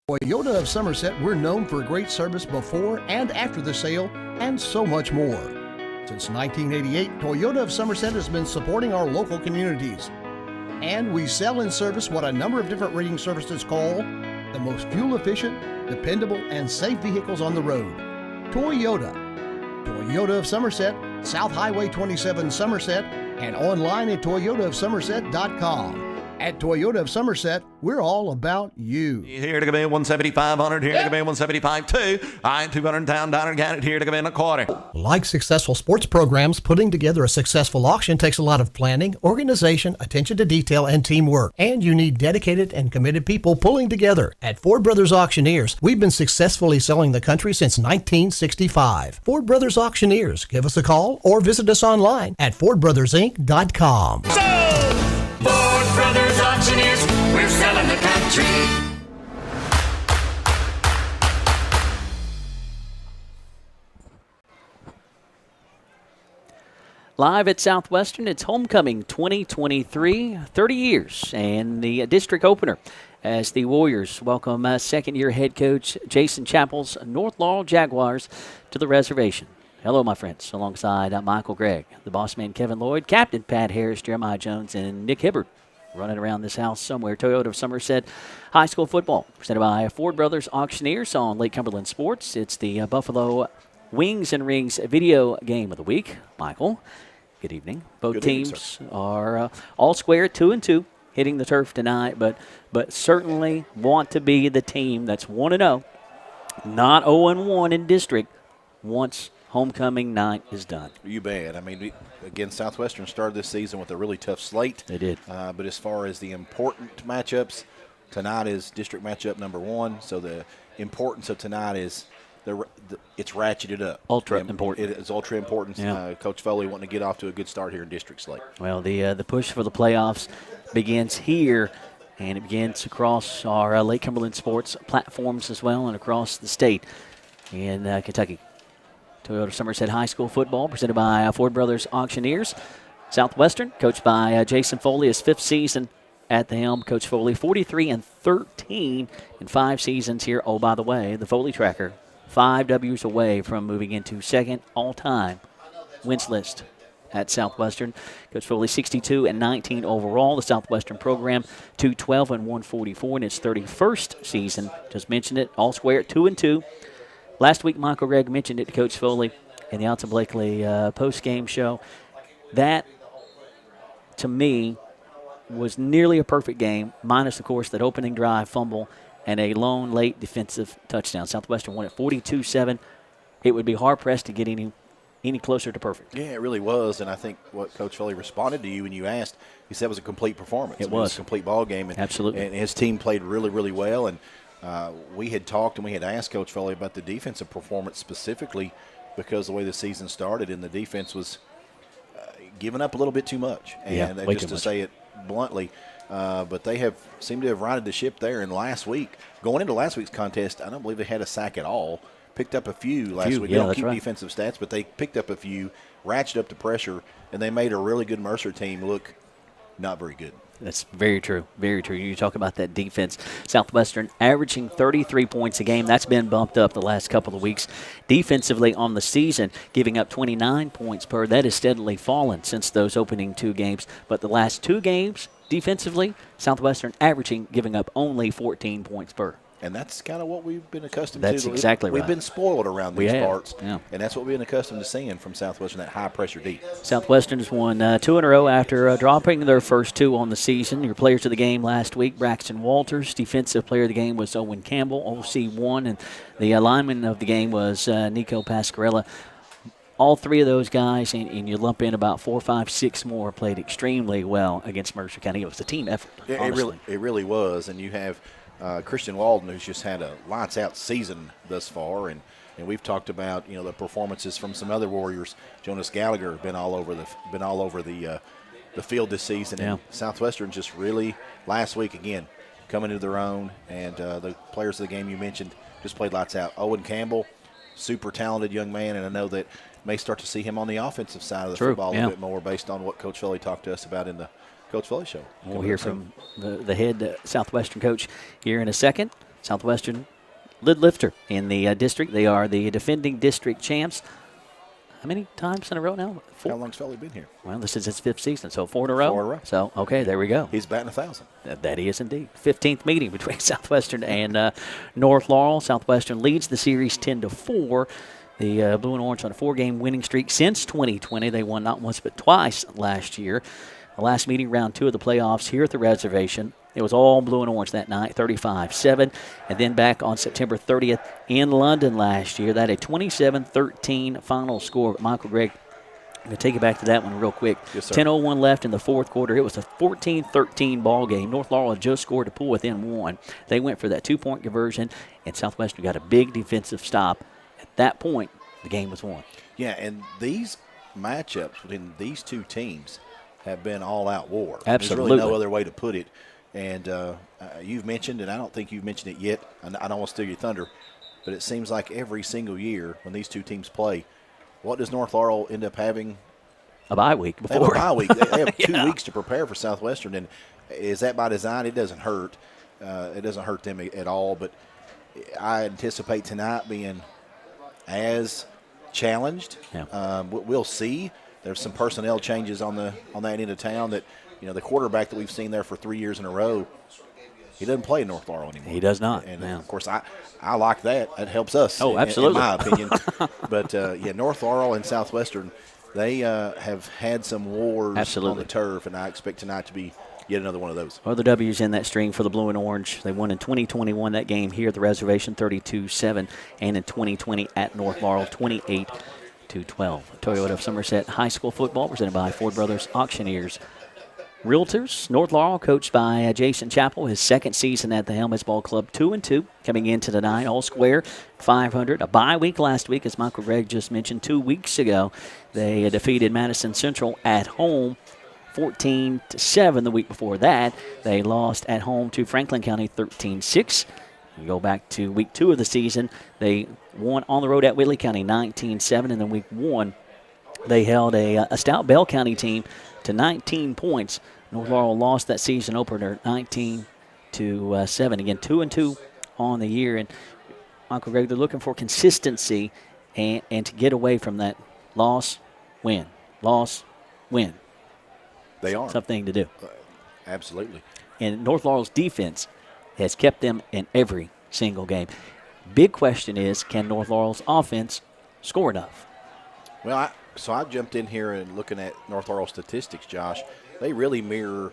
Toyota of Somerset, we're known for great service before and after the sale, and so much more. Since 1988, Toyota of Somerset has been supporting our local communities. And we sell and service what a number of different rating services call the most fuel-efficient, dependable, and safe vehicles on the road. Toyota. Toyota of Somerset, South Highway 27 Somerset, and online at toyotaofsomerset.com. At Toyota of Somerset, we're all about you. Here to come in 17500, here to come in 175.2. I $200 down, got it here to come in a quarter. Like successful sports programs, putting together a successful auction takes a lot of planning, organization, attention to detail, and teamwork. And you need dedicated and committed people pulling together. At Ford Brothers Auctioneers, we've been successfully selling the country since 1965. Ford Brothers Auctioneers. Give us a call or visit us online at FordBrothersInc.com. Ford Brothers Auctioneers, we're selling the country. Live at Southwestern, it's Homecoming 2023, 30 years, and the district opener as the Warriors welcome second-year head coach Jason Chappell's North Laurel Jaguars to the reservation. Hello, my friends, alongside Michael Gregg, the boss man Kevin Lloyd, Captain Pat Harris, Jeremiah Jones, and Nick Hibbard running around this house somewhere. Toyota of Somerset High School Football, presented by Ford Brothers Auctioneers on Lake Cumberland Sports. It's the Buffalo Wings and Rings video game of the week. Michael, good evening. Both teams are all square at 2-2, hitting the turf tonight, but certainly want to be the team that's 1-0, not 0-1 in district once homecoming night is done. You bet. I mean, again, Southwestern started this season with a really tough slate. They did. But as far as the important matchups, tonight is district matchup number 1. So the importance of tonight is it's ratcheted up. Ultra important. It is ultra important. Yeah. Coach Foley wanting to get off to a good start here in district slate. Well, the push for the playoffs begins here, and it begins across our Lake Cumberland sports platforms as well and across the state in Kentucky. Toyota Somerset High School football presented by Ford Brothers Auctioneers. Southwestern, coached by Jason Foley, his 5th season at the helm. Coach Foley, 43-13 in 5 seasons here. Oh, by the way, the Foley tracker, 5 W's away from moving into second all-time wins list at Southwestern. Coach Foley, 62-19 overall. The Southwestern program, 212-144 in its 31st season. Just mentioned it, all square at 2-2. Last week, Michael Gregg mentioned it to Coach Foley in the Alton Blakely post-game show. That, to me, was nearly a perfect game, minus, of course, that opening drive fumble and a lone late defensive touchdown. Southwestern won at 42-7. It would be hard-pressed to get any closer to perfect. Yeah, it really was, and I think what Coach Foley responded to you when you asked, he said it was a complete performance. It was a complete ball game. And, absolutely. And his team played really, really well, and we had talked and we had asked Coach Foley about the defensive performance specifically because the way the season started and the defense was giving up a little bit too much. And just to say it bluntly, but they seemed to have righted the ship there. And going into last week's contest, I don't believe they had a sack at all. Picked up a few last week. They don't keep defensive stats, but they picked up a few, ratcheted up the pressure, and they made a really good Mercer team look not very good. That's very true, very true. You talk about that defense. Southwestern averaging 33 points a game. That's been bumped up the last couple of weeks. Defensively on the season, giving up 29 points per. That has steadily fallen since those opening 2 games. But the last 2 games, defensively, Southwestern giving up only 14 points per. And that's kind of what we've been accustomed to. That's exactly right. We've been spoiled around these parts. Yeah. And that's what we've been accustomed to seeing from Southwestern, that high-pressure deep. Southwestern has won 2 in a row after dropping their first 2 on the season. Your players of the game last week, Braxton Walters. Defensive player of the game was Owen Campbell, OC1. And the lineman of the game was Nico Pascarella. All 3 of those guys, and you lump in about 4, 5, 6 more, played extremely well against Mercer County. It was a team effort, honestly. It really was. And you have Christian Walden, who's just had a lights-out season thus far, and we've talked about the performances from some other Warriors. Jonas Gallagher been all over the field this season, and Southwestern just really last week again coming into their own. And the players of the game you mentioned just played lights out. Owen Campbell, super talented young man, and I know that may start to see him on the offensive side of the football a little bit more based on what Coach Foley talked to us about in the Coach Foley Show. We'll hear from the head Southwestern coach here in a second. Southwestern lid lifter in the district. They are the defending district champs. How many times in a row now? 4. How long's Foley been here? Well, this is his 5th season, so 4 in a row. 4 in a row. So, okay, there we go. He's batting 1,000. That he is indeed. 15th meeting between Southwestern and North Laurel. Southwestern leads the series 10-4. The Blue and Orange on a 4-game winning streak since 2020. They won not once but twice last year. The last meeting, round 2 of the playoffs here at the reservation. It was all Blue and Orange that night, 35-7. And then back on September 30th in London last year, that a 27-13 final score. But Michael Gregg, I'm going to take you back to that one real quick. Yes, sir. 10:01 left in the fourth quarter. It was a 14-13 ball game. North Laurel had just scored to pull within 1. They went for that 2-point conversion, and Southwestern got a big defensive stop. At that point, the game was won. Yeah, and these matchups between these two teams have been all-out war. Absolutely. There's really no other way to put it. And you've mentioned, and I don't think you've mentioned it yet, and I don't want to steal your thunder, but it seems like every single year when these two teams play, what does North Laurel end up having? A bye week They before. have a bye week. They have 2 Yeah. weeks to prepare for Southwestern, and is that by design? It doesn't hurt. It doesn't hurt them at all, but I anticipate tonight being as challenged. Yeah. We'll see. There's some personnel changes on that end of town that, the quarterback that we've seen there for 3 years in a row, he doesn't play in North Laurel anymore. He does not. And, Yeah. of course, I like that. That helps us. Oh, absolutely. In my opinion. But, North Laurel and Southwestern, they have had some wars Absolutely. on the turf, and I expect tonight to be yet another one of those. Other W's in that string for the Blue and Orange. They won in 2021 that game here at the reservation, 32-7, and in 2020 at North Laurel, 28-12. Toyota of Somerset High School football presented by Ford Brothers Auctioneers Realtors. North Laurel, coached by Jason Chappell, his second season at the Helmets Ball Club, 2-2, coming into tonight, all square, 500. A bye week last week, as Michael Gregg just mentioned. 2 weeks ago, they defeated Madison Central at home, 14-7. The week before that, they lost at home to Franklin County, 13-6. You go back to week 2 of the season, they won on the road at Whitley County, 19-7, and then week 1, they held a stout Bell County team to 19 points. North Laurel lost that season opener 19-7. Again, 2-2 on the year. And Uncle Greg, they're looking for consistency and to get away from that loss, win. They are. Something to do. Absolutely. And North Laurel's defense has kept them in every single game. Big question is, can North Laurel's offense score enough? Well, I jumped in here and looking at North Laurel statistics, Josh. They really mirror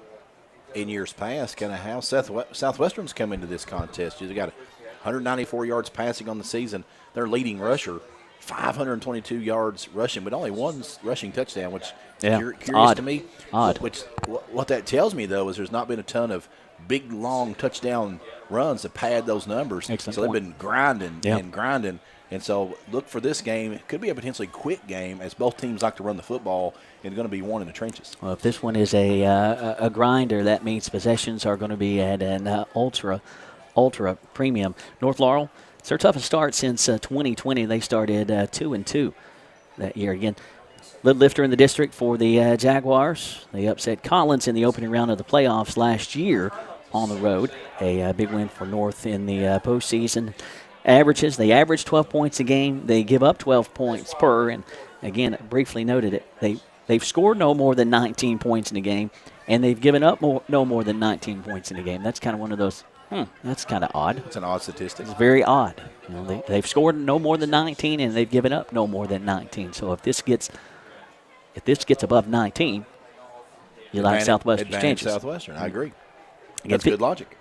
in years past kind of how Southwestern's come into this contest. They got 194 yards passing on the season. Their leading rusher, 522 yards rushing, but only one rushing touchdown, which is curious odd. to me. Odd. What that tells me, though, is there's not been a ton of big, long touchdown runs to pad those numbers. Excellent so they've point. been grinding and grinding. And so look for this game. It could be a potentially quick game, as both teams like to run the football, and going to be won in the trenches. Well, if this one is a grinder, that means possessions are going to be at an ultra premium. North Laurel, it's their toughest start since 2020. They started 2-2 that year. Again, lid lifter in the district for the Jaguars. They upset Collins in the opening round of the playoffs last year on the road. A big win for North in the postseason. They average 12 points a game. They give up 12 points per. And again, briefly noted it. They've scored no more than 19 points in a game, and they've given up no more than 19 points in a game. That's kind of one of those. That's kind of odd. It's an odd statistic. It's very odd. They've scored no more than 19, and they've given up no more than 19. So if this gets above 19, you like Southwestern's chances. Southwestern, I agree. Again, That's good logic.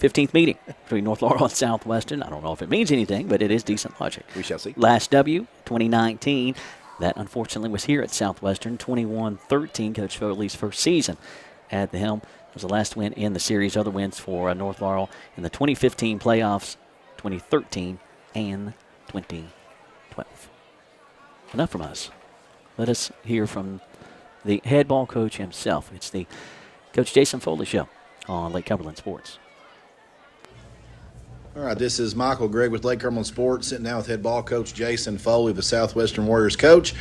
15th meeting between North Laurel and Southwestern. I don't know if it means anything, but it is decent logic. We shall see. Last W, 2019. That, unfortunately, was here at Southwestern, 21-13, Coach Foley's first season at the helm. It was the last win in the series. Other wins for North Laurel in the 2015 playoffs, 2013, and 2012. Enough from us. Let us hear from the head ball coach himself. It's the Coach Jason Foley Show on Lake Cumberland Sports. All right, this is Michael Gregg with Lake Cumberland Sports, sitting down with head ball coach Jason Foley, the Southwestern Warriors coach.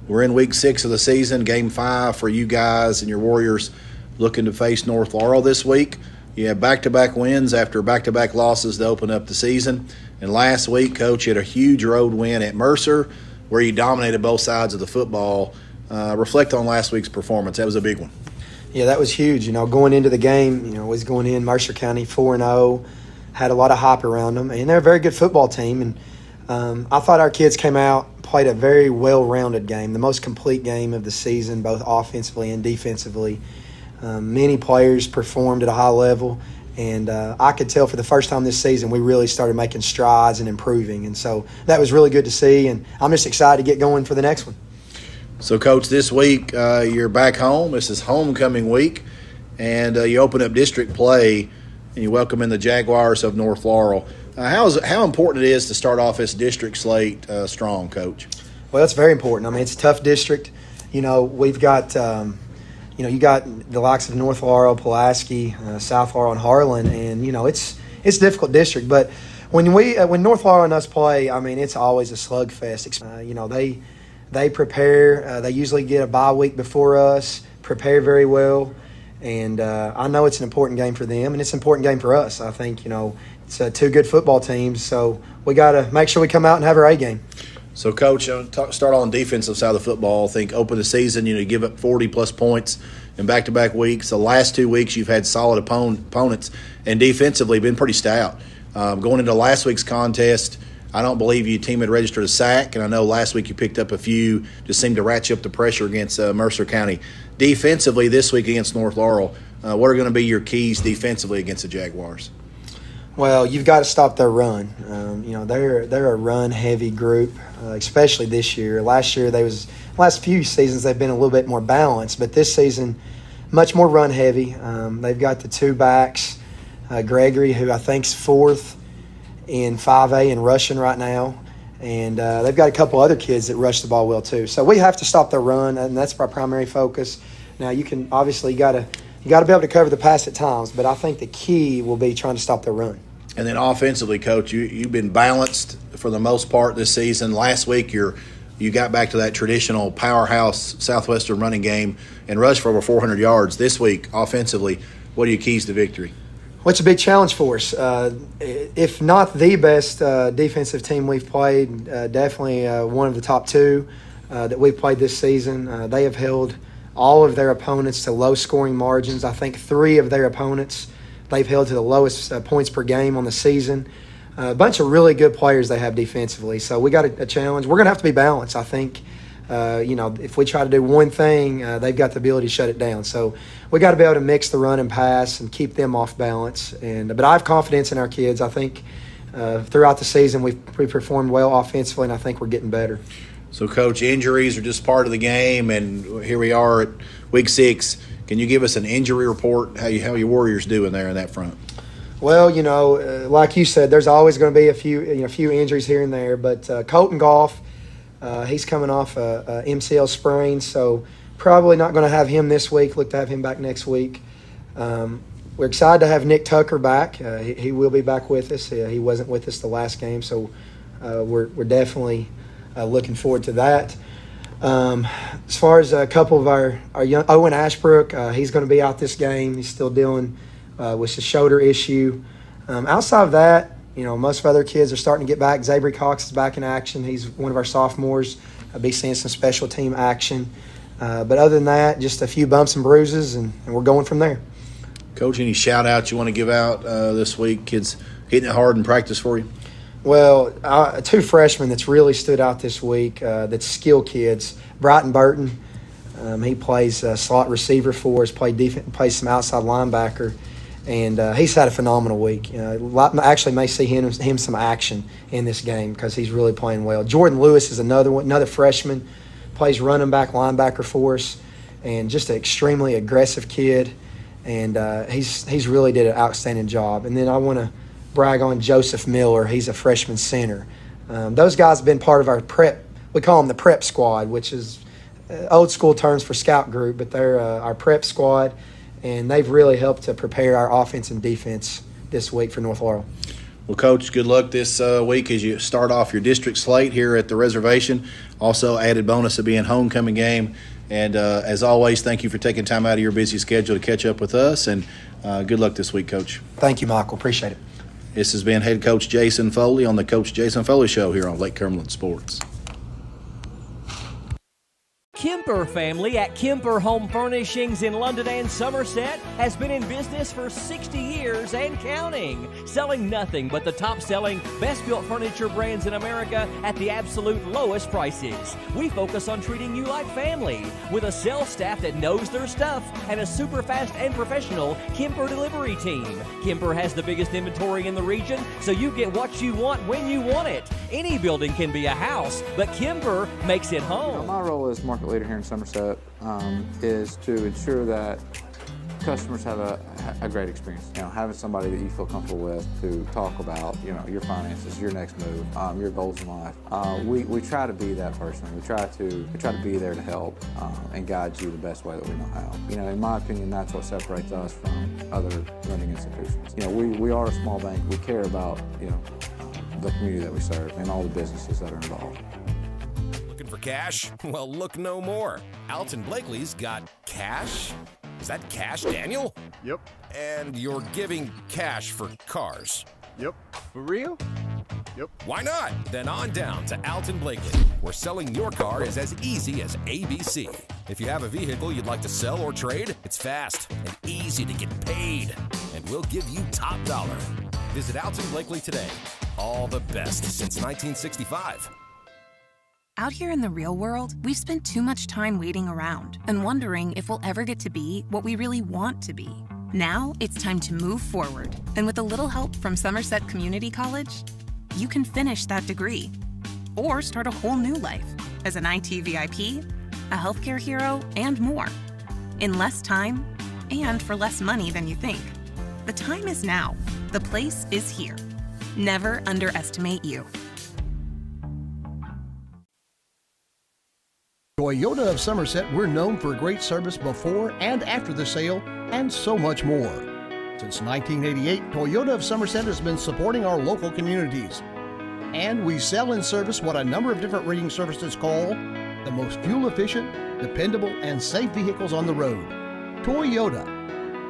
We're in week 6 of the season, game 5 for you guys and your Warriors looking to face North Laurel this week. You had back-to-back wins after back-to-back losses to open up the season. And last week, Coach, you had a huge road win at Mercer where you dominated both sides of the football. Reflect on last week's performance. That was a big one. Yeah, that was huge. Going into the game, was going in Mercer County 4-0, had a lot of hype around them, and they're a very good football team. And I thought our kids came out, played a very well-rounded game, the most complete game of the season, both offensively and defensively. Many players performed at a high level, and I could tell for the first time this season we really started making strides and improving. And so that was really good to see, and I'm just excited to get going for the next one. So, Coach, this week you're back home. This is homecoming week, and you open up district play, and you welcome in the Jaguars of North Laurel. How important it is to start off this district slate strong, Coach? Well, that's very important. I mean, it's a tough district. We've got you got the likes of North Laurel, Pulaski, South Laurel, and Harlan, and it's a difficult district. But when North Laurel and us play, I mean, it's always a slugfest. They prepare. They usually get a bye week before us, prepare very well, and I know it's an important game for them, and it's an important game for us. I think it's two good football teams, so we got to make sure we come out and have our A game. So, Coach, start on the defensive side of the football. I think open the season, you give up 40-plus points in back-to-back weeks. The last 2 weeks you've had solid opponents, and defensively been pretty stout. Going into last week's contest, I don't believe your team had registered a sack, and I know last week you picked up a few, just seemed to ratchet up the pressure against Mercer County. Defensively this week against North Laurel, what are going to be your keys defensively against the Jaguars? Well, you've got to stop their run. They're a run-heavy group, especially this year. Last few seasons they've been a little bit more balanced, but this season much more run-heavy. They've got the two backs, Gregory, who I think's fourth in 5A in rushing right now, and they've got a couple other kids that rush the ball well too. So we have to stop their run, and that's our primary focus. Now you can obviously you got to be able to cover the pass at times, but I think the key will be trying to stop their run. And then offensively, Coach, you've been balanced for the most part this season. Last week you got back to that traditional powerhouse Southwestern running game and rushed for over 400 yards. This week, offensively, what are your keys to victory? Well, it's a big challenge for us. If not the best defensive team we've played, definitely one of the top two that we've played this season. They have held all of their opponents to low-scoring margins. I think 3 of their opponents they've held to the lowest points per game on the season. A bunch of really good players they have defensively. So we got a challenge. We're going to have to be balanced. I think, if we try to do one thing, they've got the ability to shut it down. So we got to be able to mix the run and pass and keep them off balance. But I have confidence in our kids. I think throughout the season we performed well offensively, and I think we're getting better. So, Coach, injuries are just part of the game, and here we are at week 6. Can you give us an injury report, how your Warriors doing there in that front? Well, like you said, there's always going to be a few injuries here and there. But Colton Goff, he's coming off a MCL sprain, so probably not going to have him this week. Look to have him back next week. We're excited to have Nick Tucker back. He will be back with us. He wasn't with us the last game, so we're definitely looking forward to that. As far as a couple of our young Owen Ashbrook, he's going to be out this game. He's still dealing with the shoulder issue. Outside of that, most of our other kids are starting to get back. Zabry Cox is back in action. He's one of our sophomores. I'll be seeing some special team action. But other than that, just a few bumps and bruises, and we're going from there. Coach, any shout-outs you want to give out this week? Kids hitting it hard in practice for you? Well, 2 freshmen that's really stood out this week, that's skill kids. Bryton Burton, he plays slot receiver for us, plays some outside linebacker, and he's had a phenomenal week. Actually may see him some action in this game because he's really playing well. Jordan Lewis is another freshman, plays running back, linebacker for us, and just an extremely aggressive kid, and he's really did an outstanding job. And then I want to brag on Joseph Miller. He's a freshman center. Those guys have been part of our prep. We call them the prep squad, which is old school terms for scout group, but they're our prep squad, and they've really helped to prepare our offense and defense this week for North Laurel. Well, Coach, good luck this week as you start off your district slate here at the reservation. Also, added bonus of being homecoming game. And as always, thank you for taking time out of your busy schedule to catch up with us. And good luck this week, Coach. Thank you, Michael. Appreciate it. This has been head coach Jason Foley on the Coach Jason Foley Show here on Lake Cumberland Sports. Kemper family at Kemper Home Furnishings in London and Somerset has been in business for 60 years and counting, selling nothing but the top-selling, best-built furniture brands in America at the absolute lowest prices. We focus on treating you like family with a sales staff that knows their stuff and a super fast and professional Kemper delivery team. Kemper has the biggest inventory in the region, so you get what you want when you want it. Any building can be a house, but Kemper makes it home. My role as market leader here in Somerset is to ensure that customers have a great experience. Having somebody that you feel comfortable with to talk about, your finances, your next move, your goals in life. We try to be that person. We try to be there to help and guide you the best way that we know how. In my opinion, that's what separates us from other lending institutions. We are a small bank. We care about the community that we serve and all the businesses that are involved. Looking for cash? Well, look no more. Alton Blakely's got cash. Is that cash, Daniel? Yep. And you're giving cash for cars? Yep. For real? Yep. Why not? Then on down to Alton Blakely, where selling your car is as easy as ABC. If you have a vehicle you'd like to sell or trade, it's fast and easy to get paid. And we'll give you top dollar. Visit Alton Blakely today. All the best since 1965. Out here in the real world, we've spent too much time waiting around and wondering if we'll ever get to be what we really want to be. Now it's time to move forward. And with a little help from Somerset Community College, you can finish that degree or start a whole new life as an IT VIP, a healthcare hero, and more. In less time and for less money than you think. The time is now. The place is here. Never underestimate you. Toyota of Somerset, we're known for great service before and after the sale, and so much more. Since 1988, Toyota of Somerset has been supporting our local communities. And we sell and service what a number of different rating services call the most fuel-efficient, dependable, and safe vehicles on the road. Toyota.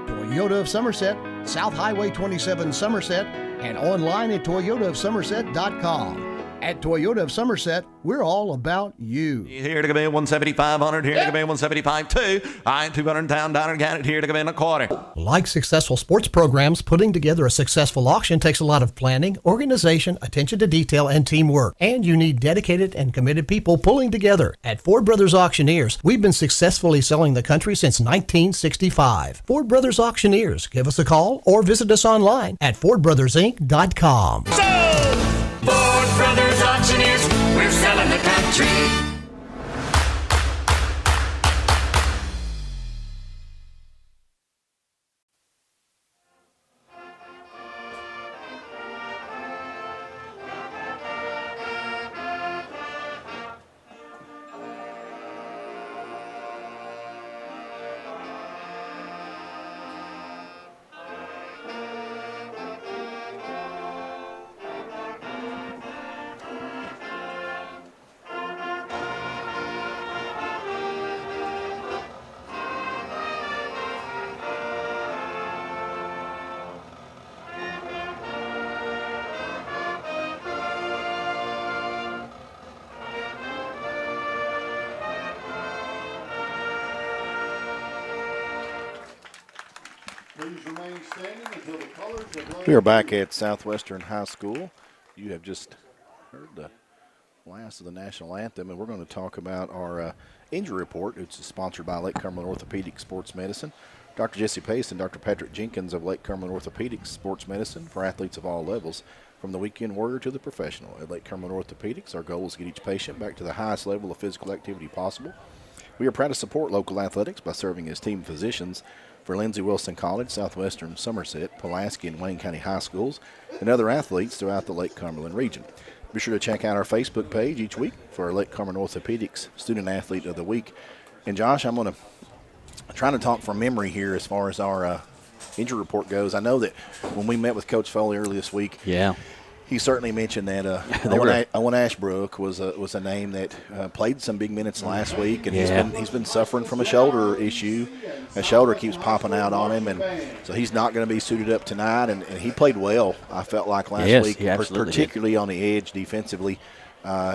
Toyota of Somerset, South Highway 27 Somerset, and online at toyotaofsomerset.com. At Toyota of Somerset, we're all about you. Here to come in 175-100, here to come in 175-2. I 200 down, got it here to come in a quarter. Like successful sports programs, putting together a successful auction takes a lot of planning, organization, attention to detail, and teamwork. And you need dedicated and committed people pulling together. At Ford Brothers Auctioneers, we've been successfully selling the country since 1965. Ford Brothers Auctioneers. Give us a call or visit us online at FordBrothersInc.com. Ford Brothers Auctioneers, we're selling the country. We are back at Southwestern High School. You have just heard the last of the national anthem, and we're going to talk about our injury report. It's sponsored by Lake Cumberland Orthopedic Sports Medicine. Dr. Jesse Pace and Dr. Patrick Jenkins of Lake Cumberland Orthopedics Sports Medicine for athletes of all levels, from the weekend warrior to the professional. At Lake Cumberland Orthopedics, our goal is to get each patient back to the highest level of physical activity possible. We are proud to support local athletics by serving as team physicians for Lindsey Wilson College, Southwestern, Somerset, Pulaski, and Wayne County High Schools, and other athletes throughout the Lake Cumberland region. Be sure to check out our Facebook page each week for our Lake Cumberland Orthopedics Student Athlete of the Week. And Josh, I'm going to try to talk from memory here as far as our injury report goes. I know that when we met with Coach Foley earlier this week, he certainly mentioned that Owen Ashbrook was a name that played some big minutes last week, and he's been suffering from a shoulder issue. A shoulder keeps popping out on him, and so he's not going to be suited up tonight. And he played well, I felt like, last week, particularly on the edge defensively.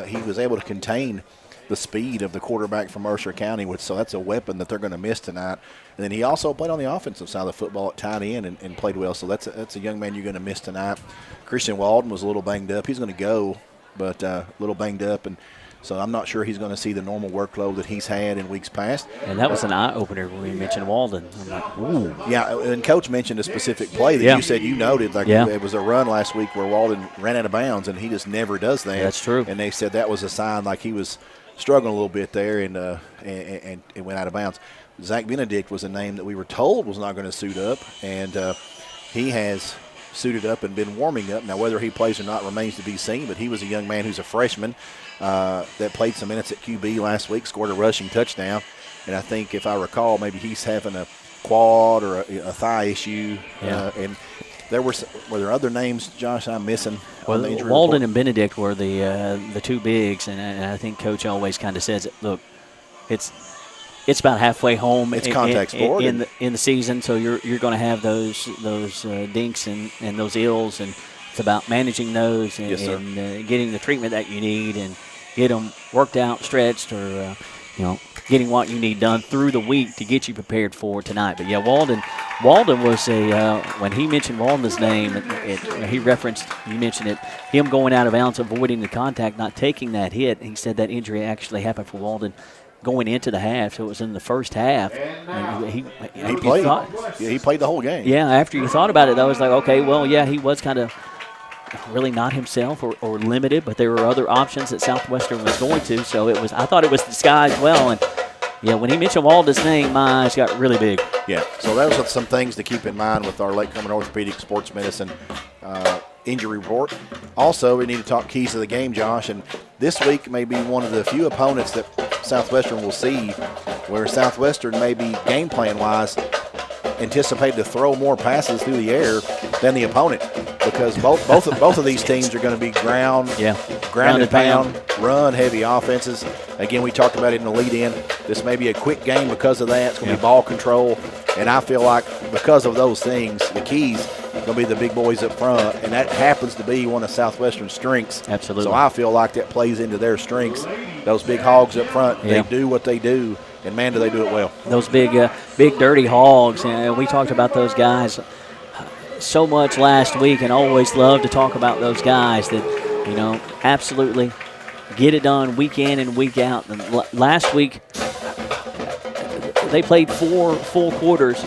He was able to contain the speed of the quarterback from Mercer County, so that's a weapon that they're going to miss tonight. And then he also played on the offensive side of the football at tight end and played well. So that's a young man you're going to miss tonight. Christian Walden was a little banged up. He's going to go, but a little banged up, and so I'm not sure he's going to see the normal workload that he's had in weeks past. And that was an eye-opener when we mentioned Walden. I'm like, ooh. Yeah, and Coach mentioned a specific play that you said you noted. It was a run last week where Walden ran out of bounds, and he just never does that. That's true. And they said that was a sign like he was struggling a little bit there and went out of bounds. Zach Benedict was a name that we were told was not going to suit up, and he has suited up and been warming up. Now, whether he plays or not remains to be seen, but he was a young man who's a freshman that played some minutes at QB last week, scored a rushing touchdown, and I think, if I recall, maybe he's having a quad or a thigh issue. And were there other names, Josh, I'm missing? Well, Walden and Benedict were the two bigs, and I think Coach always kind of says, look, it's about halfway home. It's contact sport in the season, so you're going to have those dinks and those ills, and it's about managing those and getting the treatment that you need and get them worked out, stretched, or getting what you need done through the week to get you prepared for tonight. But Walden was when he mentioned Walden's name, you mentioned it, him going out of bounds, avoiding the contact, not taking that hit. He said that injury actually happened for Walden going into the half, so it was in the first half. He played. He played the whole game. Yeah, after you thought about it, I was like, okay, well, he was kind of really not himself or limited, but there were other options that Southwestern was going to, so I thought it was disguised well, and when he mentioned Walden's name, my eyes got really big. Yeah, so those are some things to keep in mind with our Lake Comer Orthopedic Sports Medicine injury report. Also, we need to talk keys to the game, Josh, and this week may be one of the few opponents that Southwestern will see where Southwestern may be game plan-wise anticipated to throw more passes through the air than the opponent, because both of these teams are going to be ground and pound, run heavy offenses. Again, we talked about it in the lead in. This may be a quick game because of that. It's going to be ball control, and I feel like because of those things, the keys are going to be the big boys up front, and that happens to be one of Southwestern's strengths. Absolutely. So I feel like that plays into their strengths. Those big hogs up front, they do what they do. And, man, do they do it well. Those big dirty hogs, and we talked about those guys so much last week, and always love to talk about those guys that, absolutely get it done week in and week out. And last week, they played 4 full quarters,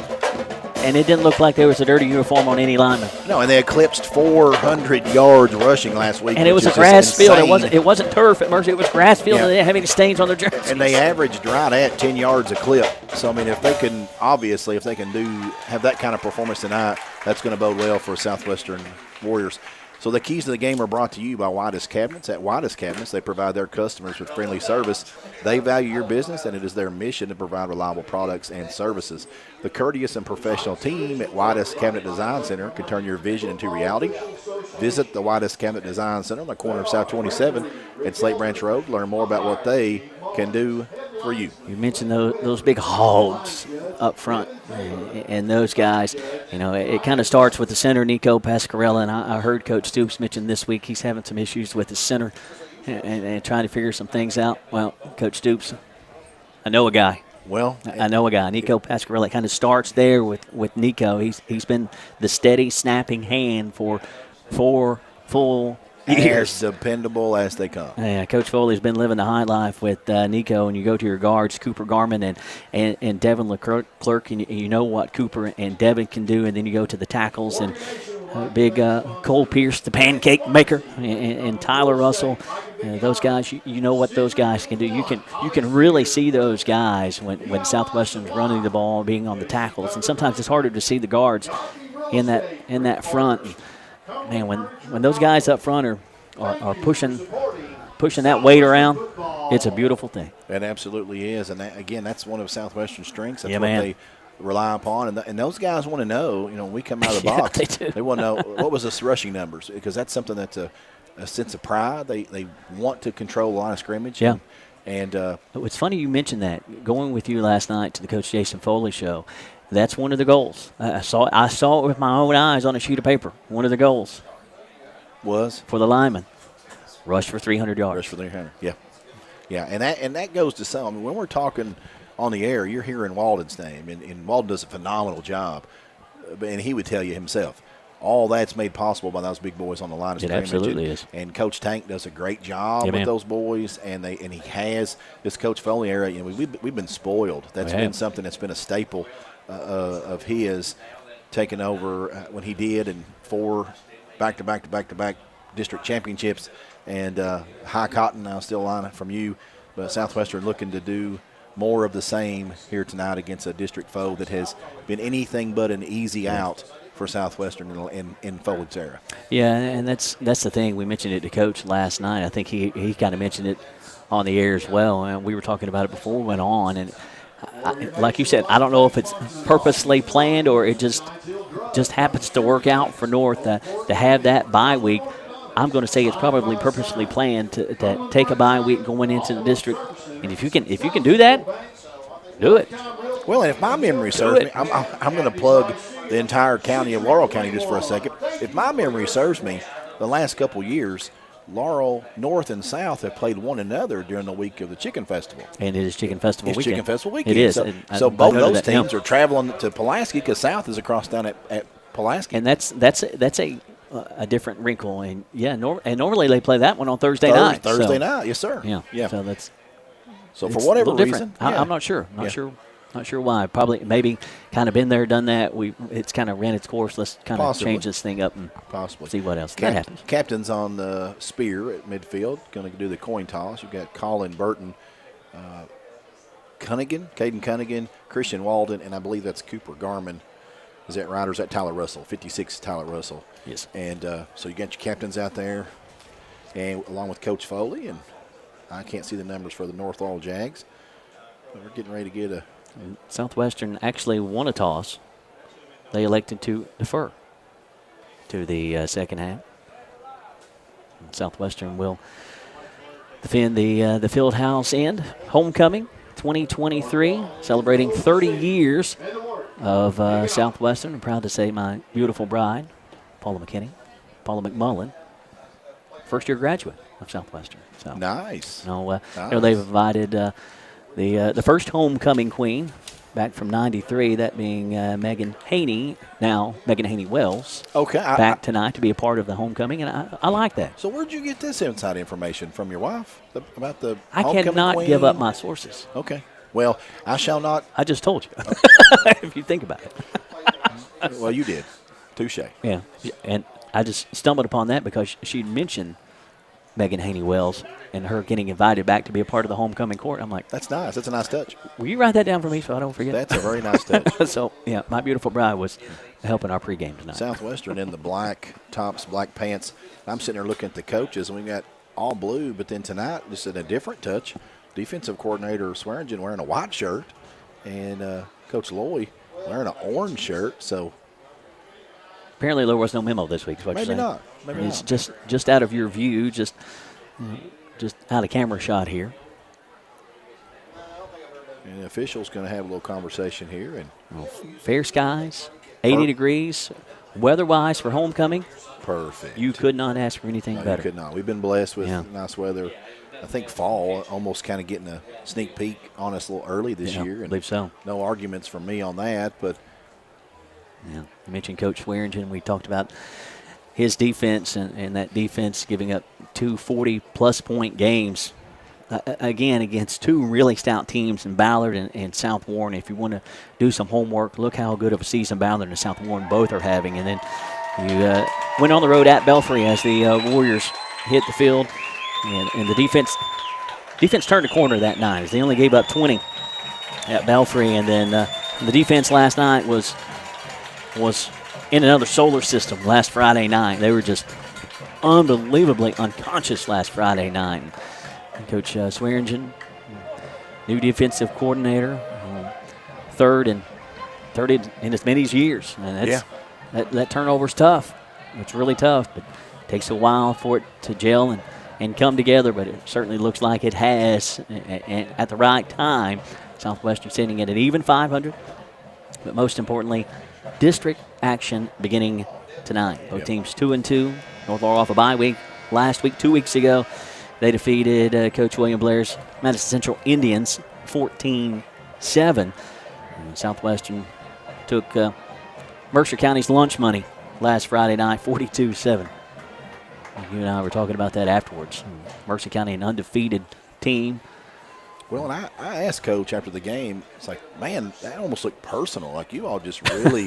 and it didn't look like there was a dirty uniform on any lineman. No, and they eclipsed 400 yards rushing last week. And it was a grass field. It wasn't turf at Mercer. It was grass field, and they didn't have any stains on their jerseys. And they averaged right at 10 yards a clip. So, I mean, if they can have that kind of performance tonight, that's going to bode well for Southwestern Warriors. So the keys to the game are brought to you by Whitus Cabinets. At Whitus Cabinets, they provide their customers with friendly service. They value your business, and it is their mission to provide reliable products and services. The courteous and professional team at Whitus Cabinet Design Center can turn your vision into reality. Visit the Whitus Cabinet Design Center on the corner of South 27 at Slate Branch Road. Learn more about what they can do for you. You mentioned those big hogs up front, and those guys, it kind of starts with the center, Nico Pascarella, and I heard Coach Stoops mention this week he's having some issues with his center and trying to figure some things out. Well, Coach Stoops, I know a guy. I know a guy. Nico Pascarella kind of starts there with Nico. He's been the steady snapping hand for 4 full years. As dependable as they come. Yeah, Coach Foley's been living the high life with Nico, and you go to your guards, Cooper Garman and Devin Leclerc, and you know what Cooper and Devin can do, and then you go to the tackles, and big Cole Pierce, the pancake maker, and Tyler Russell. Those guys, you know what those guys can do. You can really see those guys when Southwestern's running the ball, being on the tackles, and sometimes it's harder to see the guards in that front. Man, when those guys up front are pushing that weight around, it's a beautiful thing. It absolutely is, and that's one of Southwestern's strengths. That's rely upon, and those guys want to know. You know, when we come out of the box, they do. They want to know what was the rushing numbers, because that's something that's a sense of pride. They want to control the line of scrimmage. Yeah. And it's funny you mentioned that. Going with you last night to the Coach Jason Foley show, that's one of the goals. I saw it with my own eyes on a sheet of paper. One of the goals was for the lineman, rush for 300 yards. Rush for 300. Yeah, yeah, and that goes to some. I mean, when we're talking on the air, you're hearing Walden's name, and Walden does a phenomenal job. And he would tell you himself, all that's made possible by those big boys on the line of scrimmage. It absolutely is. And Coach Tank does a great job with those boys, and he has this Coach Foley era. You know, we've been spoiled. That's been something that's been a staple of his, taking over when he did, and 4 back-to-back district championships, and High Cotton now still lining from you, but Southwestern looking to do more of the same here tonight against a district foe that has been anything but an easy out for Southwestern in Foley's era. Yeah, and that's the thing. We mentioned it to Coach last night. I think he kind of mentioned it on the air as well, and we were talking about it before we went on. And like you said, I don't know if it's purposely planned or it just happens to work out for North to have that bye week. I'm going to say it's probably purposely planned to take a bye week going into the district. And if you can do that, do it. Well, and if my memory serves me, I'm going to plug the entire county of Laurel County just for a second. If my memory serves me, the last couple years, Laurel North and South have played one another during the week of the Chicken Festival. And it is Chicken Festival weekend. It's Chicken Festival weekend. It is. So both those teams are traveling to Pulaski, because South is across down at Pulaski. And that's a different wrinkle. And normally they play that one on Thursday night. Thursday night, yes sir. Yeah. So that's for whatever reason. I'm not sure. Not sure why. Probably maybe kind of been there, done that. It's kind of ran its course. Let's kind of change this thing up and possibly see what else that happens. Captain's on the spear at midfield, going to do the coin toss. You've got Colin Burton, Caden Cunningham, Christian Walden, and I believe that's Cooper Garman. Is that right, or is that Tyler Russell? 56 Tyler Russell. Yes. And so you got your captains out there, and along with Coach Foley, and I can't see the numbers for the North Laurel Jags. But we're getting ready to get a. Southwestern actually won a toss. They elected to defer to the second half. Southwestern will defend the field house end. Homecoming 2023, celebrating 30 years of Southwestern. I'm proud to say my beautiful bride, Paula McMullen, first-year graduate of Southwestern. So, nice. They've invited the first homecoming queen back from '93, that being Megan Haney, now Megan Haney Wells. Okay. Back tonight to be a part of the homecoming, and I like that. So where'd you get this inside information from your wife about the I homecoming cannot queen? give up my sources. Okay. Well, I shall not. I just told you. If you think about it. Well, you did. Touche. Yeah, and I just stumbled upon that because she'd mentioned Megan Haney Wells and her getting invited back to be a part of the homecoming court. I'm like, that's nice. That's a nice touch. Will you write that down for me so I don't forget? That's a very nice touch. So, yeah, my beautiful bride was helping our pregame tonight. Southwestern in the black tops, black pants. I'm sitting there looking at the coaches, and we got all blue, but then tonight, just in a different touch, defensive coordinator Swearingen wearing a white shirt, and Coach Loy wearing an orange shirt. So apparently there was no memo this week. Is what maybe you're saying. not. Maybe it's not. just out of your view, just out of camera shot here. And the official's going to have a little conversation here. And fair skies, 80 degrees, weather-wise for homecoming. Perfect. You could not ask for anything better. You could not. We've been blessed with nice weather. I think fall almost kind of getting a sneak peek on us a little early this year. I believe so. No arguments from me on that, but. Yeah, you mentioned Coach Swearingen. We talked about his defense and that defense giving up 2 40-plus point games, again, against two really stout teams in Ballard and South Warren. If you want to do some homework, look how good of a season Ballard and South Warren both are having. And then you went on the road at Belfry as the Warriors hit the field. And the defense turned the corner that night as they only gave up 20 at Belfry. And then the defense last night was in another solar system last Friday night. They were just unbelievably unconscious last Friday night. And Coach Swearingen, new defensive coordinator, third and third in as many years. And that turnover's tough. It's really tough, but it takes a while for it to gel and come together, but it certainly looks like it has at the right time. Southwestern sitting at an even 500, but most importantly, district action beginning tonight. Both teams 2-2. North Laurel off a bye week last week, 2 weeks ago. They defeated Coach William Blair's Madison Central Indians 14-7. Southwestern took Mercer County's lunch money last Friday night, 42-7. You and I were talking about that afterwards. Mercer County, an undefeated team. Well, and I asked Coach after the game, it's like, man, that almost looked personal. Like, you all just really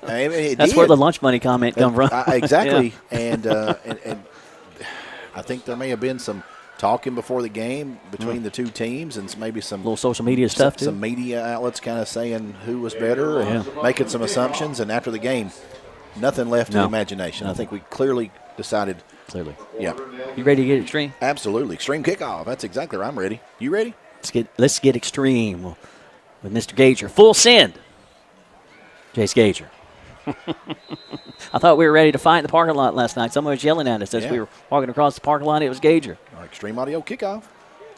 That's where the lunch money comment come from. Exactly. And I think there may have been some talking before the game between the two teams, and maybe some little social media stuff too. Some media outlets kind of saying who was better and making some assumptions. And after the game, nothing left to the imagination. I think we clearly decided. Clearly. Yeah. You ready to get extreme? Absolutely. Extreme kickoff. That's exactly right. I'm ready. You ready? Let's get extreme with Mr. Gager. Full send. Jace Gager. I thought we were ready to fight in the parking lot last night. Someone was yelling at us as we were walking across the parking lot. It was Gager. Extreme audio kickoff.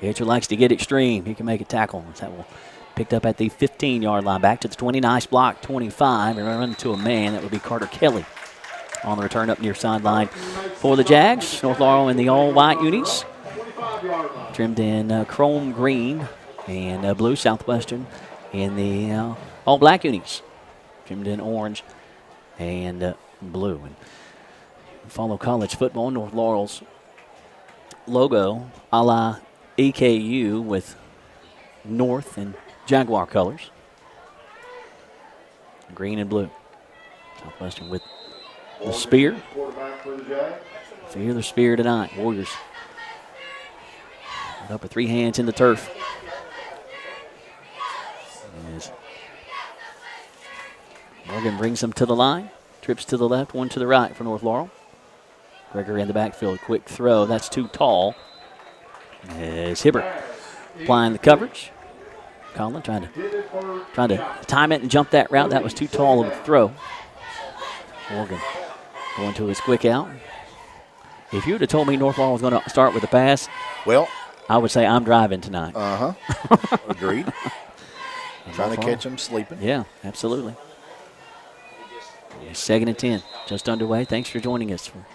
Gager likes to get extreme. He can make a tackle. That will picked up at the 15-yard line. Back to the 20. Nice block, 25. And run into a man. That would be Carter Kelly on the return up near sideline for the Jags. North Laurel in the all-white unis. Trimmed in chrome green and blue. Southwestern in the all-black unis. Trimmed in orange and blue. And follow college football. North Laurel's logo a la EKU with North and Jaguar colors. Green and blue. Southwestern with the spear. Fear the spear tonight. Warriors up with 3 hands in the turf. As Morgan brings them to the line. Trips to the left, one to the right for North Laurel. Gregory in the backfield. Quick throw. That's too tall. As Hibbert applying the coverage. Conlon trying to time it and jump that route. That was too tall of a throw. Morgan going to his quick out. If you would have told me North Laurel was going to start with a pass, well, I would say I'm driving tonight. Agreed. Trying to catch them sleeping. Yeah, absolutely. 2nd and 10, just underway. Thanks for joining us for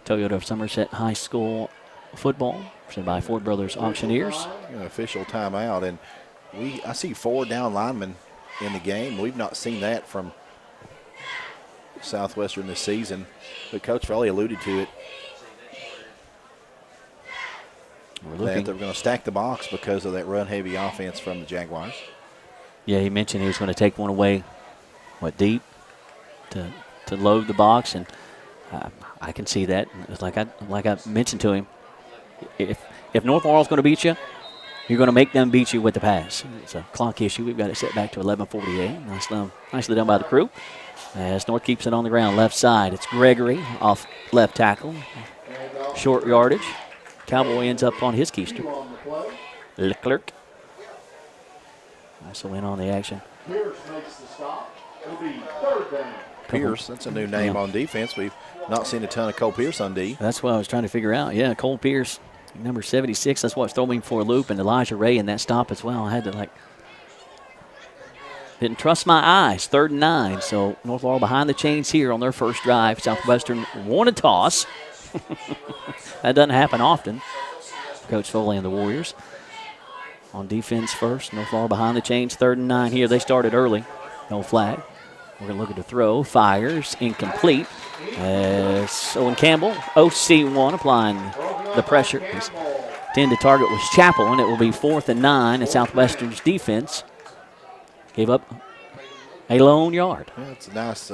Toyota of Somerset High School football, presented by Ford Brothers Auctioneers. An official timeout, and I see 4 down linemen in the game. We've not seen that from Southwestern this season, but Coach Foley alluded to it. That they're going to stack the box because of that run-heavy offense from the Jaguars. Yeah, he mentioned he was going to take one away, deep to load the box, and I can see that. It's like I mentioned to him, if North Laurel's going to beat you, you're going to make them beat you with the pass. It's a clock issue. We've got it set back to 11:48. Nicely done by the crew. As North keeps it on the ground, left side. It's Gregory off left tackle. Short yardage. Cowboy ends up on his keister. Leclerc also in on the action. Pierce makes the stop. It'll be 3rd down. Pierce, that's a new name on defense. We've not seen a ton of Cole Pierce on D. That's what I was trying to figure out. Yeah, Cole Pierce, number 76. That's what's throwing for a loop, and Elijah Ray in that stop as well. I had to didn't trust my eyes. 3rd and 9. So North Laurel behind the chains here on their first drive. Southwestern won a toss. That doesn't happen often. Coach Foley and the Warriors on defense first. North Laurel behind the chains. 3rd and 9 here. They started early. No flag. We're going to look at the throw. Fires. Incomplete. Owen Campbell, OC1, applying the pressure. His intended target was Chapel, and it will be 4th and 9. And Southwestern's defense gave up a lone yard. Yeah, it's a nice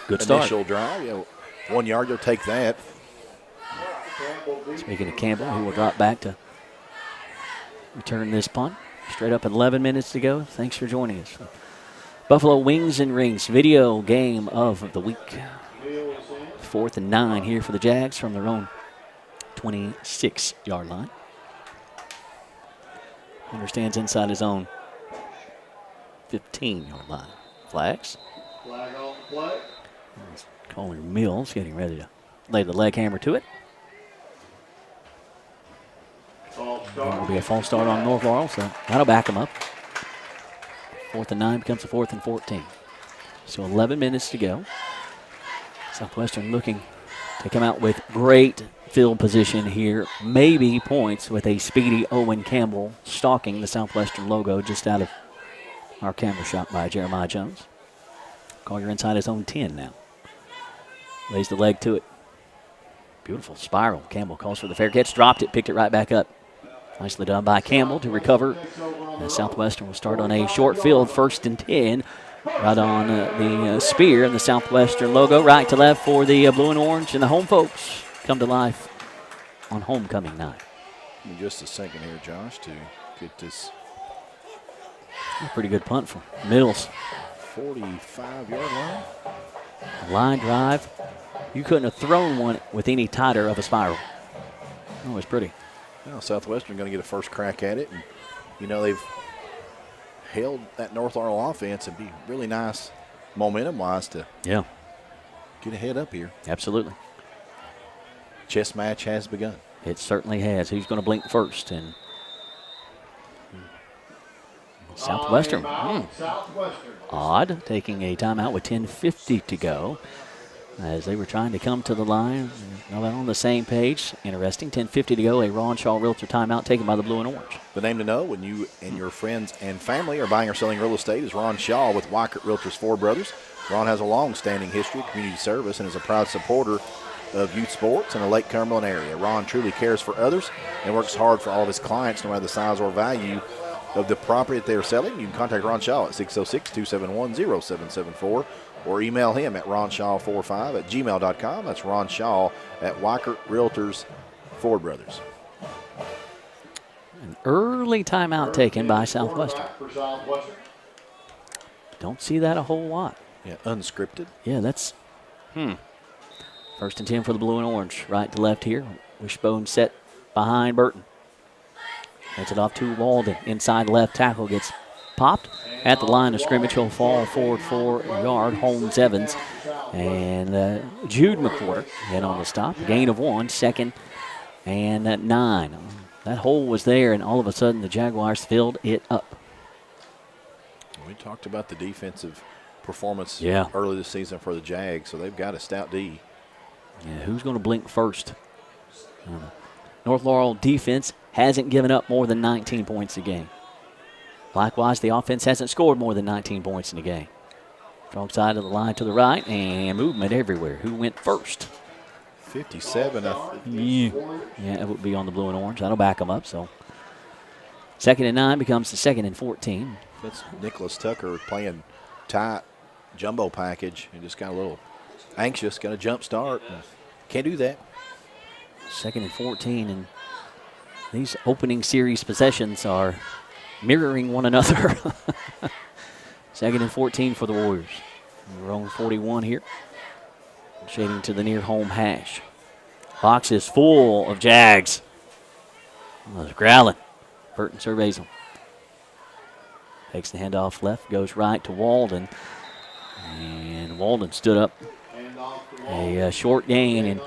good initial drive. Yeah, 1 yard, you'll take that. Speaking of Campbell, he will drop back to return this punt. Straight up 11 minutes to go. Thanks for joining us. Buffalo Wings and Rings video game of the week. 4th and 9 here for the Jags from their own 26-yard line. Hunter stands inside his own 15-yard line. Flags. Flag on the play. Colin Mills getting ready to lay the leg hammer to it. It'll be a false start on North Laurel, so that'll back them up. 4th and 9 becomes a 4th and 14. So 11 minutes to go. Southwestern looking to come out with great field position here. Maybe points with a speedy Owen Campbell stalking the Southwestern logo just out of our camera shot by Jeremiah Jones. Collier inside his own 10 now. Lays the leg to it. Beautiful spiral. Campbell calls for the fair catch, dropped it, picked it right back up. Nicely done by Campbell to recover. And Southwestern will start on a short field, 1st and 10. Right on the spear and the Southwestern logo, right to left for the blue and orange. And the home folks come to life on homecoming night. In just a second here, Josh, to get this. A pretty good punt from Mills. 45-yard line. A line drive. You couldn't have thrown one with any tighter of a spiral. Oh, it was pretty. Well, Southwestern going to get a first crack at it. And, you know, they've held that North Laurel offense and be really nice momentum-wise to get ahead up here. Absolutely. Chess match has begun. It certainly has. Who's going to blink first? And Southwestern. Odd, taking a timeout with 10:50 to go. As they were trying to come to the line. Now they're on the same page. Interesting. 10:50 to go. A Ron Shaw Realtor timeout taken by the blue and orange. The name to know when you and your friends and family are buying or selling real estate is Ron Shaw with Weikert Realtors Four Brothers. Ron has a long-standing history of community service and is a proud supporter of youth sports in the Lake Cumberland area. Ron truly cares for others and works hard for all of his clients, no matter the size or value of the property that they are selling. You can contact Ron Shaw at 606-271-0774 or email him at ronshaw45@gmail.com. That's Ron Shaw at Weikert Realtors Four Brothers. An early timeout taken by Southwestern. Don't see that a whole lot. Yeah, unscripted. Yeah, that's 1st and 10 for the blue and orange. Right to left here. Wishbone set behind Burton. Hands it off to Walden. Inside left tackle gets popped. At the line of scrimmage, he'll fall forward 4 yard. Holmes Evans and Jude McWhorter head on the stop. Gain of 1, 2nd and 9. That hole was there, and all of a sudden the Jaguars filled it up. We talked about the defensive performance Yeah. early this season for the Jags, so they've got a stout D. Yeah, who's going to blink first? North Laurel defense hasn't given up more than 19 points a game. Likewise, the offense hasn't scored more than 19 points in a game. Strong side of the line to the right, and movement everywhere. Who went first? 57. Yeah, it would be on the blue and orange. That'll back them up. So 2nd and 9 becomes the 2nd and 14. That's Nicholas Tucker playing tight jumbo package and just got a little anxious, got a jump start. Can't do that. 2nd and 14, and these opening series possessions are mirroring one another. 2nd and 14 for the Warriors. We're on 41 here. Shading to the near home hash. Box is full of Jags. Growling. Burton surveys them. Takes the handoff left, goes right to Walden. And Walden stood up. A short gain,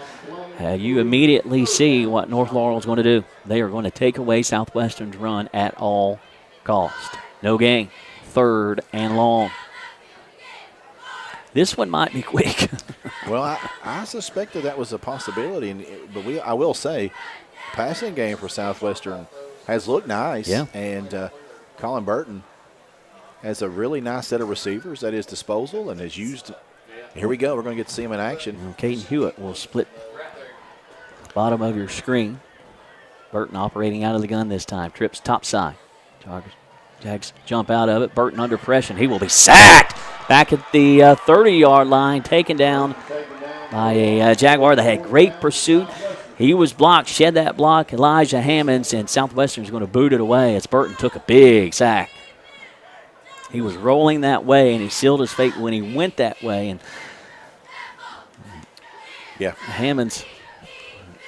and you immediately see what North Laurel is going to do. They are going to take away Southwestern's run at all cost. No gain. 3rd and long. This one might be quick. Well, I suspected that was a possibility, but I will say, passing game for Southwestern has looked nice. Yeah. And Colin Burton has a really nice set of receivers at his disposal and has used. Here we go. We're going to get to see him in action. Caden Hewitt will split bottom of your screen. Burton operating out of the gun this time. Trips top side. Jags jump out of it. Burton under pressure. He will be sacked back at the 30-yard line, taken down by a Jaguar that had great pursuit. He was blocked, shed that block. Elijah Hammonds, and Southwestern is going to boot it away as Burton took a big sack. He was rolling that way, and he sealed his fate when he went that way. And Hammonds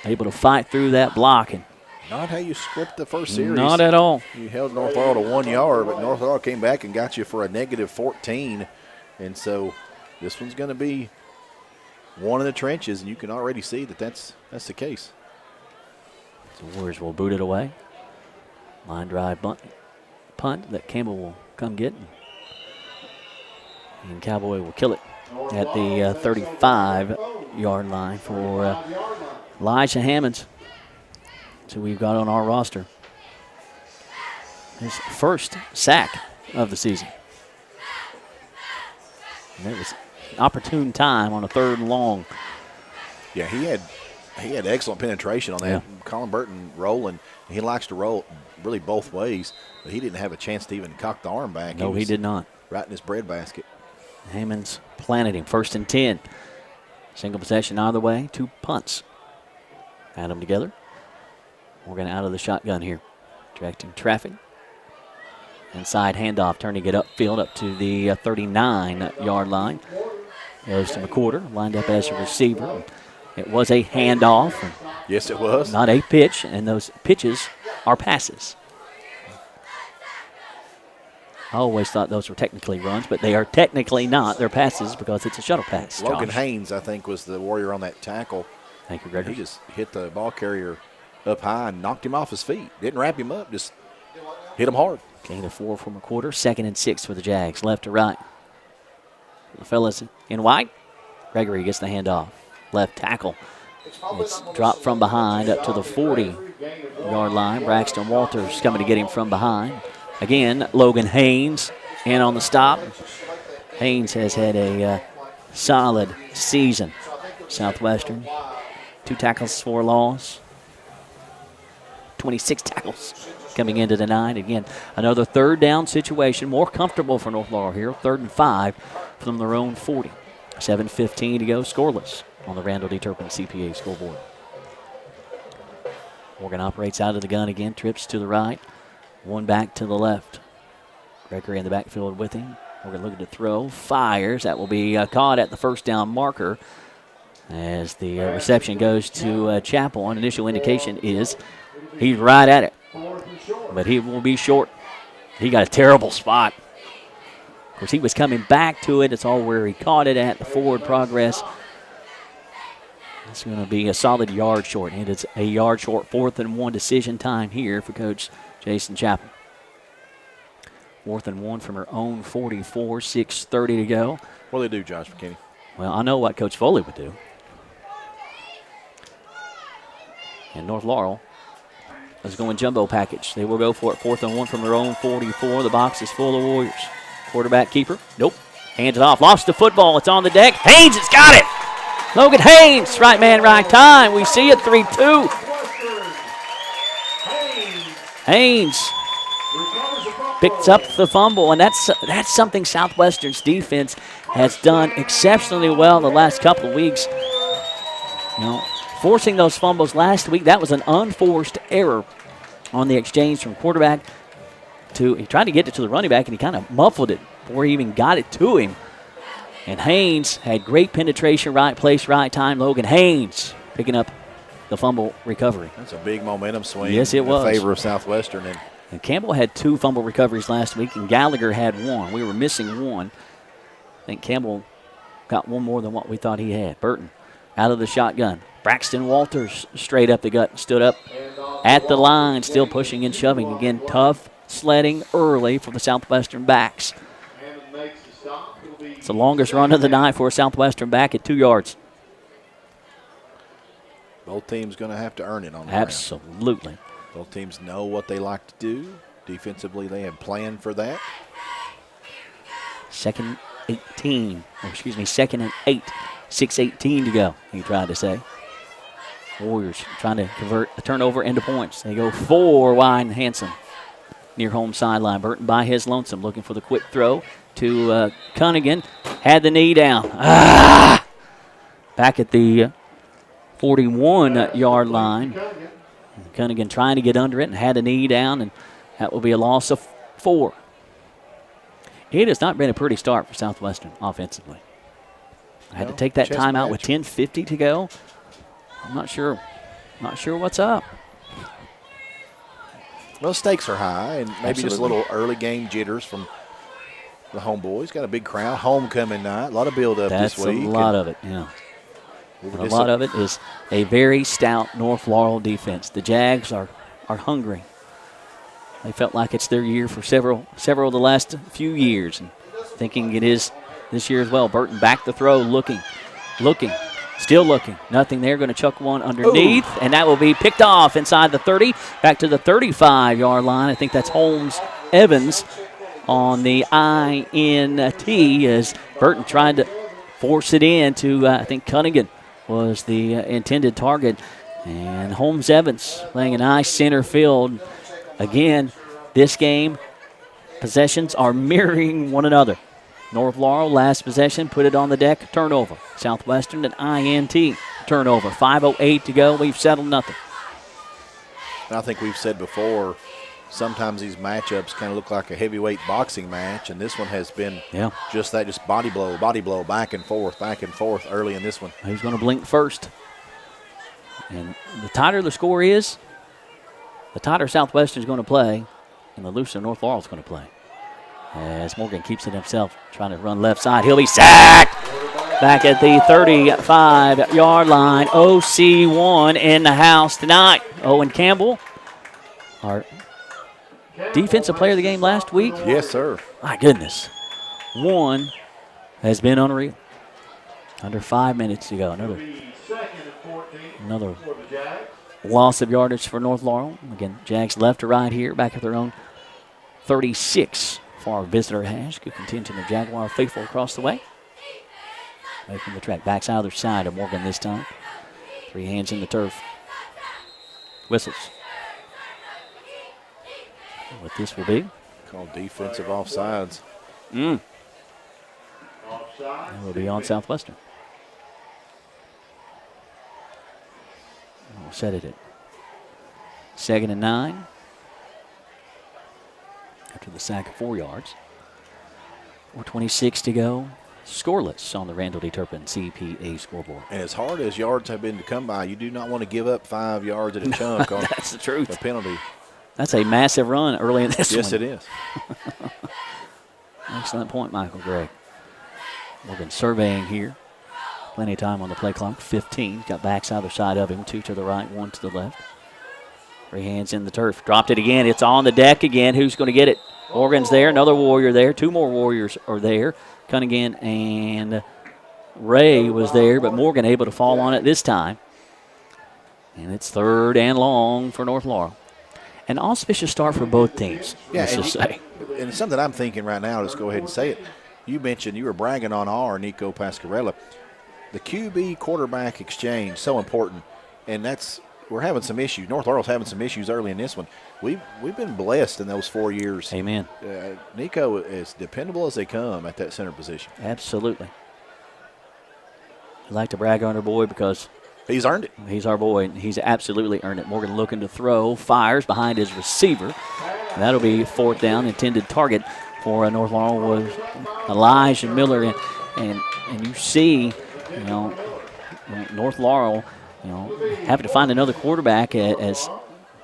able to fight through that block. And not how you script the first series. Not at all. You held North Laurel to 1 yard, but North Laurel came back and got you for a -14 And so this one's going to be one in the trenches, and you can already see that that's the case. The Warriors will boot it away. Line drive punt that Campbell will come get. And Cowboy will kill it at the 35-yard line for Elijah Hammonds. So we've got on our roster his first sack of the season. And it was an opportune time on a 3rd and long. Yeah, he had excellent penetration on that. Yeah. Colin Burton rolling. He likes to roll really both ways, but he didn't have a chance to even cock the arm back. No, he did not. Right in his breadbasket. Hammonds planted him. 1st and 10. Single possession either way. 2 punts. Add them together. We're going out of the shotgun here. Directing traffic. Inside handoff, turning it upfield up to the 39-yard line. Goes to McCorder, lined up as a receiver. It was a handoff. Yes, it was. Not a pitch, and those pitches are passes. I always thought those were technically runs, but they are technically not. They're passes because it's a shuttle pass. Logan Josh. Haynes, I think, was the Warrior on that tackle. Thank you, Gregory. He just hit the ball carrier up high and knocked him off his feet. Didn't wrap him up, just hit him hard. Gain of 4 from McCorder. 2nd and 6 for the Jags. Left to right. The fellas in white. Gregory gets the handoff. Left tackle. It's dropped from behind up to the 40-yard line. Braxton Walters coming to get him from behind. Again, Logan Haynes in on the stop. Haynes has had a solid season. Southwestern, 2 tackles for loss. 26 tackles coming into the night. Again, another 3rd down situation. More comfortable for North Laurel here. 3rd and 5 from their own 40. 7:15 to go, scoreless on the Randall D. Turpin CPA scoreboard. Morgan operates out of the gun again, trips to the right. 1 back to the left. Gregory in the backfield with him. Morgan looking to throw, fires. That will be caught at the 1st down marker as the reception goes to Chappell. An initial indication is he's right at it, but he will be short. He got a terrible spot. Of course, he was coming back to it. It's all where he caught it at, the forward progress. It's going to be a solid yard short, and it's a yard short. 4th and 1 decision time here for Coach Jason Chappell. 4th and 1 from her own 44, 6:30 to go. What do they do, Josh McKinney? Well, I know what Coach Foley would do. And North Laurel is going jumbo package. They will go for it. 4th and 1 from their own 44. The box is full of Warriors. Quarterback keeper. Nope. Hands it off. Lost the football. It's on the deck. Haynes has got it. Logan Haynes. Right man, right time. We see it. 3-2. Haynes picks up the fumble, and that's something Southwestern's defense has done exceptionally well the last couple of weeks. You know, forcing those fumbles last week, that was an unforced error on the exchange from quarterback to, he tried to get it to the running back, and he kind of muffled it before he even got it to him. And Haynes had great penetration, right place, right time. Logan Haynes picking up the fumble recovery. That's a big momentum swing. Yes, it was. In favor of Southwestern. And Campbell had 2 fumble recoveries last week, and Gallagher had 1. We were missing 1. I think Campbell got 1 more than what we thought he had. Burton out of the shotgun. Braxton Walters straight up the gut, stood up at the line, still pushing and shoving. Again, tough sledding early for the Southwestern backs. It's the longest run of the night for a Southwestern back at 2 yards. Both teams going to have to earn it on the Absolutely. ground. Both teams know what they like to do. Defensively, they have planned for that. 2nd and 8. 6:18 to go, he tried to say. Warriors trying to convert a turnover into points. They go 4 wide and Hanson near home sideline. Burton by his lonesome, looking for the quick throw to Cunningham. Had the knee down. Back at the 41-yard line. Cunningham trying to get under it and had a knee down, and that will be a loss of 4. It has not been a pretty start for Southwestern offensively. I had to take that timeout with 10:50 to go. I'm not sure what's up. Well, stakes are high, and maybe just a little early game jitters from the homeboys. Got a big crowd. Homecoming night. A lot of build-up this week. That's a lot of it, yeah. A lot of it is a very stout North Laurel defense. The Jags are hungry. They felt like it's their year for several of the last few years, and thinking it is this year as well. Burton back to throw, looking, still looking. Nothing there. Going to chuck one underneath, and that will be picked off inside the 30, back to the 35-yard line. I think that's Holmes Evans on the INT as Burton tried to force it in to, I think Cunningham was the intended target. And Holmes Evans playing a nice center field. Again, this game, possessions are mirroring one another. North Laurel, last possession, put it on the deck, turnover. Southwestern, an INT, turnover. 5:08 to go. We've settled nothing. And I think we've said before, sometimes these matchups kind of look like a heavyweight boxing match, and this one has been just that, just body blow, back and forth early in this one. Who's going to blink first? And the tighter the score is, the tighter Southwestern is going to play, and the looser North Laurel is going to play. As Morgan keeps it himself, trying to run left side. He'll be sacked back at the 35-yard line. OC1 in the house tonight. Owen Campbell, our defensive player of the game last week. Yes, sir. My goodness. One has been unreal. Under 5 minutes to go. Another loss of yardage for North Laurel. Again, Jags left to right here, back at their own 36 for our visitor hash. Good contingent of Jaguar faithful across the way. Making the track. Backs out of their side of Morgan this time. 3 hands in the turf. Whistles. What this will be. Called defensive offsides. That will be on Southwestern. We'll set it at 2nd and 9. After the sack of 4 yards. 4:26 to go. Scoreless on the Randall D. Turpin CPA scoreboard. And as hard as yards have been to come by, you do not want to give up 5 yards at a chunk on That's the truth. a penalty. That's a massive run early in this one. Yes, it is. Excellent point, Michael Gregg. Morgan surveying here. Plenty of time on the play clock. 15. Got backs either side of him. 2 to the right, 1 to the left. 3 hands in the turf. Dropped it again. It's on the deck again. Who's going to get it? Morgan's there. Another Warrior there. 2 more Warriors are there. Cunningham and Ray was there, but Morgan able to fall on it this time. And it's 3rd and long for North Laurel. An auspicious start for both teams, let's just say. And something I'm thinking right now, let's go ahead and say it. You mentioned you were bragging on our Nico Pasquarella. The QB quarterback exchange, so important. And we're having some issues. North Laurel's having some issues early in this one. We've been blessed in those 4 years. Amen. Nico is dependable as they come at that center position. Absolutely. I'd like to brag on our boy because he's earned it. He's our boy, and he's absolutely earned it. Morgan looking to throw, fires behind his receiver. That'll be 4th down. Intended target for North Laurel was Elijah Miller, and you see, North Laurel, having to find another quarterback as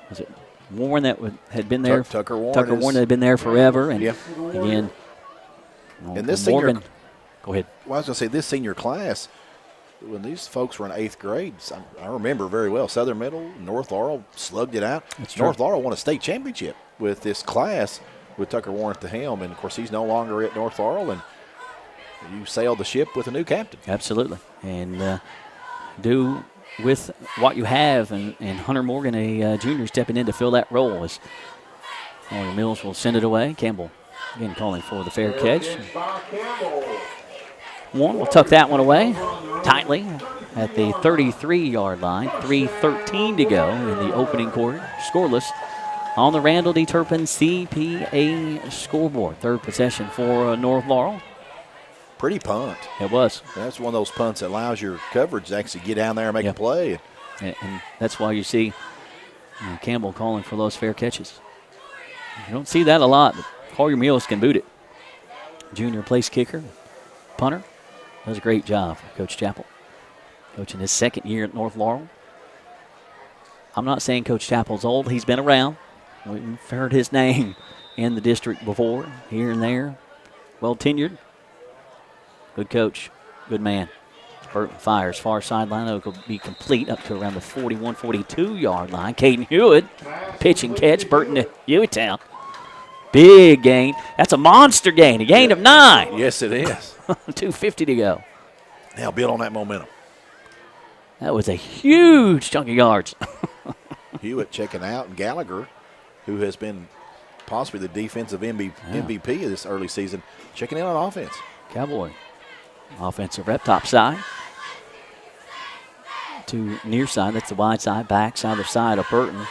was it Warren that had been there? Tucker Warren. Tucker Warren had been there forever, and again, and this Morgan. Senior, go ahead. Well, I was going to say this senior class. When these folks were in 8th grade, I remember very well. Southern Middle, North Laurel slugged it out. North Laurel won a state championship with this class with Tucker Warren at the helm. And, of course, he's no longer at North Laurel, and you sailed the ship with a new captain. Absolutely. And do with what you have, and Hunter Morgan, a junior, stepping in to fill that role as Morgan Mills will send it away. Campbell, again, calling for the fair catch. Warren will tuck that one away tightly at the 33-yard line. 3:13 to go in the opening quarter. Scoreless on the Randall D. Turpin CPA scoreboard. 3rd possession for North Laurel. Pretty punt. It was. That's one of those punts that allows your coverage to actually get down there and make a play. And that's why you see Campbell calling for those fair catches. You don't see that a lot, but Collier Mills can boot it. Junior place kicker, punter. Does a great job, Coach Chappell. Coaching his 2nd year at North Laurel. I'm not saying Coach Chappell's old. He's been around. We've heard his name in the district before, here and there. well tenured. Good coach, good man. Burton fires far sideline. It'll be complete up to around the 41, 42-yard line. Caden Hewitt, pitch and catch. Burton to Hewittown. Big gain. That's a monster gain. A gain of 9. Yes, it is. 2:50 to go. Now build on that momentum. That was a huge chunk of yards. Hewitt checking out, and Gallagher, who has been possibly the defensive MVP of this early season, checking in on offense. Cowboy offensive rep, top side to near side. That's the wide side, back side of side of Burton.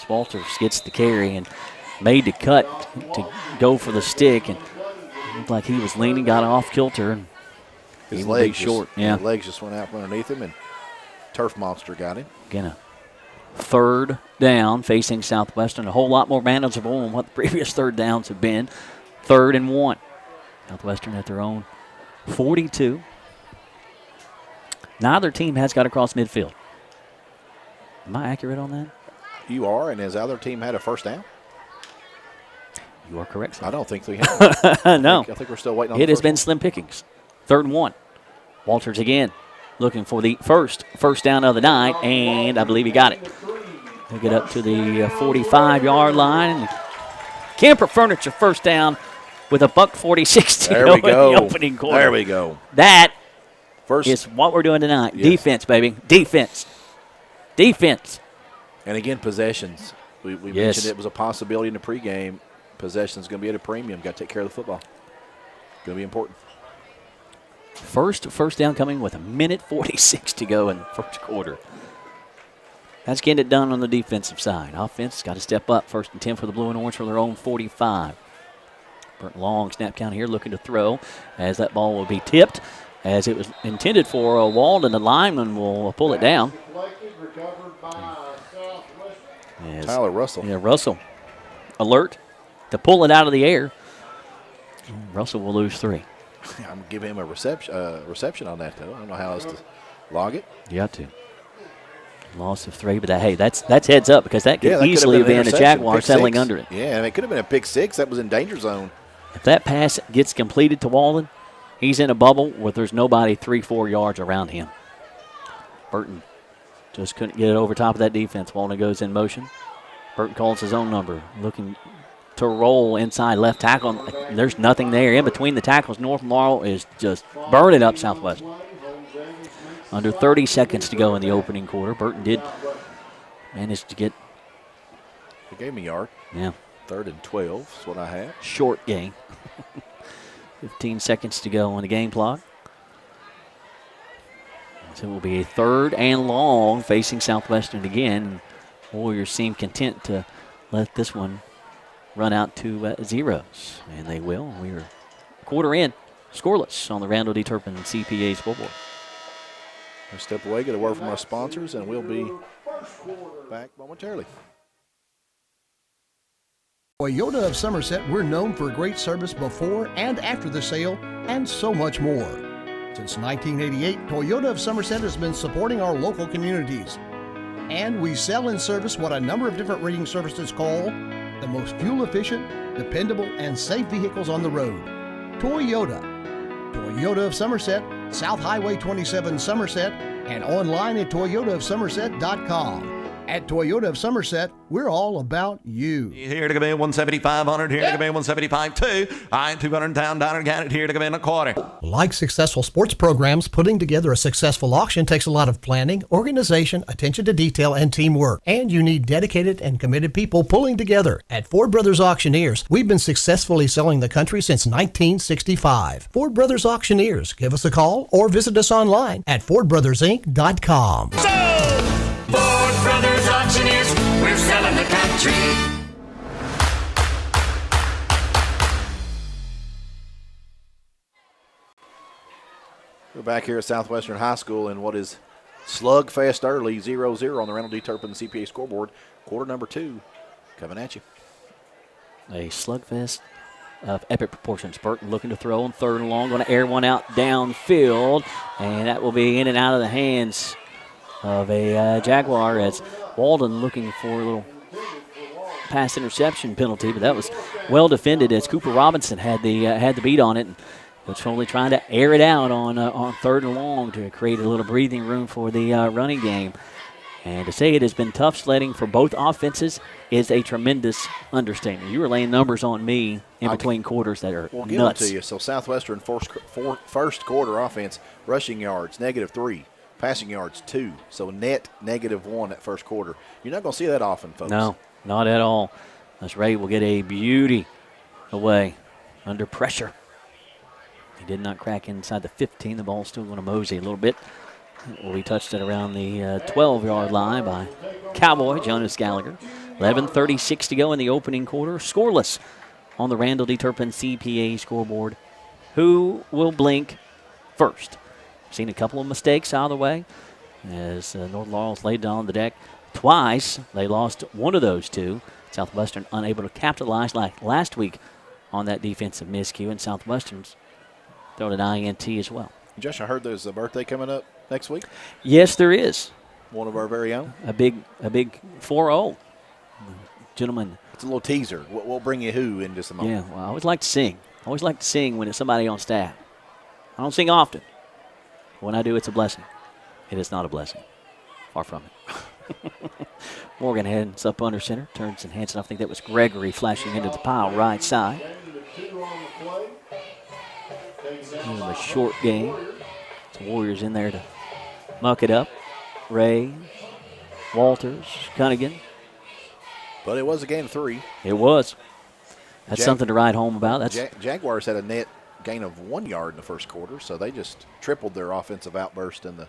Walters gets the carry and made the cut to go for the stick, and looked like he was leaning, got off kilter, and his legs short. His legs just went out from underneath him, and Turf Monster got him. Again, a third down facing Southwestern. A whole lot more manageable than what the previous third downs have been. 3rd and 1. Southwestern at their own 42. Neither team has got across midfield. Am I accurate on that? You are, and has the other team had a first down? You are correct, sir. I don't think we have. No. I think we're still waiting on it has been slim pickings. 3rd and 1. Walters again looking for the first down of the night, and I believe he got it. He'll get up to the 45-yard line. Camper Furniture first down with a $1:46 to go in the opening quarter. There we go. That is what we're doing tonight. Yes. Defense, baby. Defense. And again, possessions. We mentioned it was a possibility in the pregame. Possession is going to be at a premium. Got to take care of the football. Going to be important. First down coming with 1:46 to go in the first quarter. That's getting it done on the defensive side. Offense got to step up. 1st and 10 for the Blue and Orange for their own 45. Burton long snap count here, looking to throw as that ball will be tipped as it was intended for Walden. The lineman will pull it down. Tyler Russell. Yeah, Russell. Alert to pull it out of the air. Russell will lose 3. I'm going to give him a reception on that, though. I don't know how else to log it. You have to. Loss of 3, but that's heads up because that could easily have been a Jaguar settling under it. Yeah, and it could have been a pick 6. That was in danger zone. If that pass gets completed to Walden, he's in a bubble where there's nobody 3-4 yards around him. Burton just couldn't get it over top of that defense. Walden goes in motion. Burton calls his own number, looking to roll inside left tackle. There's nothing there. In between the tackles, North Laurel is just burning up Southwest. Under 30 seconds to go in the opening quarter. Burton did manage to get. They gave me a yard. Yeah. 3rd and 12 is what I have. Short gain. 15 seconds to go on the game clock. So it will be a 3rd and long facing Southwestern again. Warriors seem content to let this one run out to zeros. And they will. We are quarter in, scoreless on the Randall D. Turpin CPA scoreboard. We'll step away, get a word from our sponsors, and we'll be back momentarily. Toyota of Somerset, we're known for great service before and after the sale, and so much more. Since 1988, Toyota of Somerset has been supporting our local communities. And we sell and service what a number of different rating services call the most fuel-efficient, dependable, and safe vehicles on the road. Toyota. Toyota of Somerset, South Highway 27 Somerset, and online at toyotaofsomerset.com. At Toyota of Somerset, we're all about you. Here to come in 175-100, here to come in 175-2. I 200 down, got it here to come in a quarter. Like successful sports programs, putting together a successful auction takes a lot of planning, organization, attention to detail, and teamwork. And you need dedicated and committed people pulling together. At Ford Brothers Auctioneers, we've been successfully selling the country since 1965. Ford Brothers Auctioneers. Give us a call or visit us online at FordBrothersInc.com. Ford Brothers Auctioneers, we're selling the country. We're back here at Southwestern High School in what is slugfest early, 0-0 on the Randall D. Turpin CPA scoreboard. Quarter number 2 coming at you. A slugfest of epic proportions. Burton looking to throw on 3rd and long, going to air one out downfield, and that will be in and out of the hands of a Jaguar as Walden looking for a little pass interception penalty, but that was well defended as Cooper Robinson had the beat on it. And Coach Foley trying to air it out on 3rd and long to create a little breathing room for the running game. And to say it has been tough sledding for both offenses is a tremendous understatement. You were laying numbers on me in between quarters that are give nuts. them to you. So Southwestern first quarter offense, rushing yards, -3. Passing yards, 2. So net -1 that first quarter. You're not going to see that often, folks. No, not at all. As Ray will get a beauty away under pressure. He did not crack inside the 15. The ball's still going to mosey a little bit. We touched it around the 12-yard line by Cowboy Jonas Gallagher. 11:36 to go in the opening quarter. Scoreless on the Randall D. Turpin CPA scoreboard. Who will blink first? Seen a couple of mistakes out of the way as North Laurel's laid down the deck twice. They lost one of those two. Southwestern unable to capitalize like last week on that defensive miscue, and Southwestern's thrown an INT as well. Josh, I heard there's a birthday coming up next week. Yes, there is. One of our very own. A big 4-0 gentleman. It's a little teaser. We'll bring you who in just a moment. Yeah, well, I always like to sing. I always like to sing when it's somebody on staff. I don't sing often. When I do, it's a blessing. It is not a blessing. Far from it. Morgan heads up under center, turns and hands it. I think that was Gregory flashing into the pile right side. A short game. The Warriors in there to muck it up. Ray, Walters, Cunningham. But it was a game of 3. It was. That's something to write home about. That's Jaguars had a net gain of 1 yard in the first quarter, so they just tripled their offensive outburst in the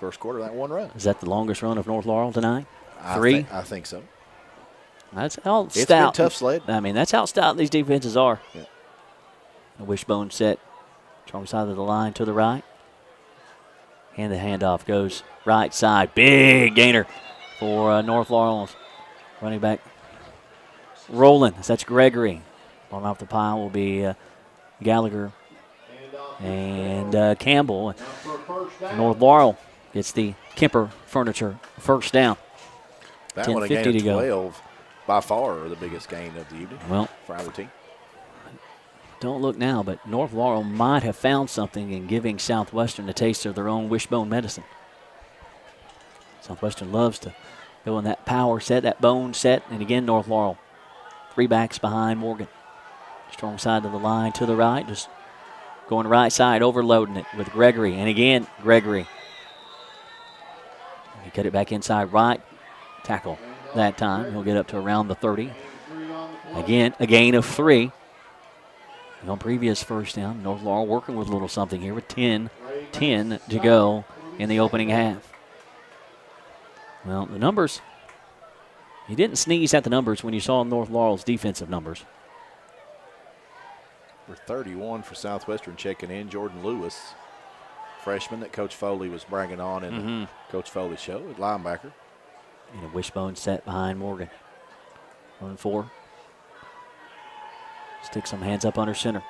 first quarter. That one run. Is that the longest run of North Laurel tonight? 3? I think so. That's how It's stout. been tough sled. I mean, that's how stout these defenses are. Yeah. A wishbone set. Strong side of the line to the right. And the handoff goes right side. Big gainer for North Laurel. Running back rolling. That's Gregory. On off the pile will be Gallagher and Campbell. North Laurel gets the Kemper Furniture first down. That one a gain 10:50 of to go. 12, by far the biggest gain of the evening for our team. Don't look now, but North Laurel might have found something in giving Southwestern a taste of their own wishbone medicine. Southwestern loves to go in that power set, that bone set, and again, North Laurel. 3 backs behind Morgan. Strong side of the line to the right, just going right side, overloading it with Gregory. And again, Gregory. He cut it back inside right. Tackle that time. He'll get up to around the 30. Again, a gain of 3. And on previous first down, North Laurel working with a little something here with 10 to go in the opening half. Well, the numbers, you didn't sneeze at the numbers when you saw North Laurel's defensive numbers. We're 31 for Southwestern checking in. Jordan Lewis, freshman that Coach Foley was bragging on in the Coach Foley show at linebacker. And a wishbone set behind Morgan. 1-4. Sticks some hands up under center.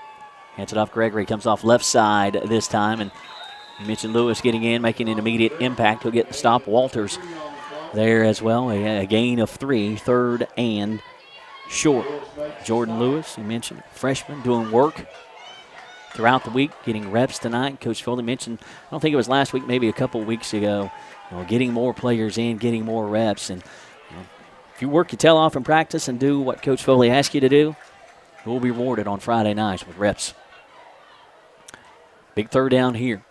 Hands it off Gregory. Comes off left side this time. And you mentioned Lewis getting in, making an immediate impact. He'll get the stop. Walters there as well. A gain of 3, 3rd and short. Jordan Lewis, you mentioned, freshman, doing work throughout the week, getting reps tonight. Coach Foley mentioned, I don't think it was last week, maybe a couple weeks ago, getting more players in, getting more reps. And if you work your tail off in practice and do what Coach Foley asks you to do, you'll be rewarded on Friday nights with reps. Big 3rd down here.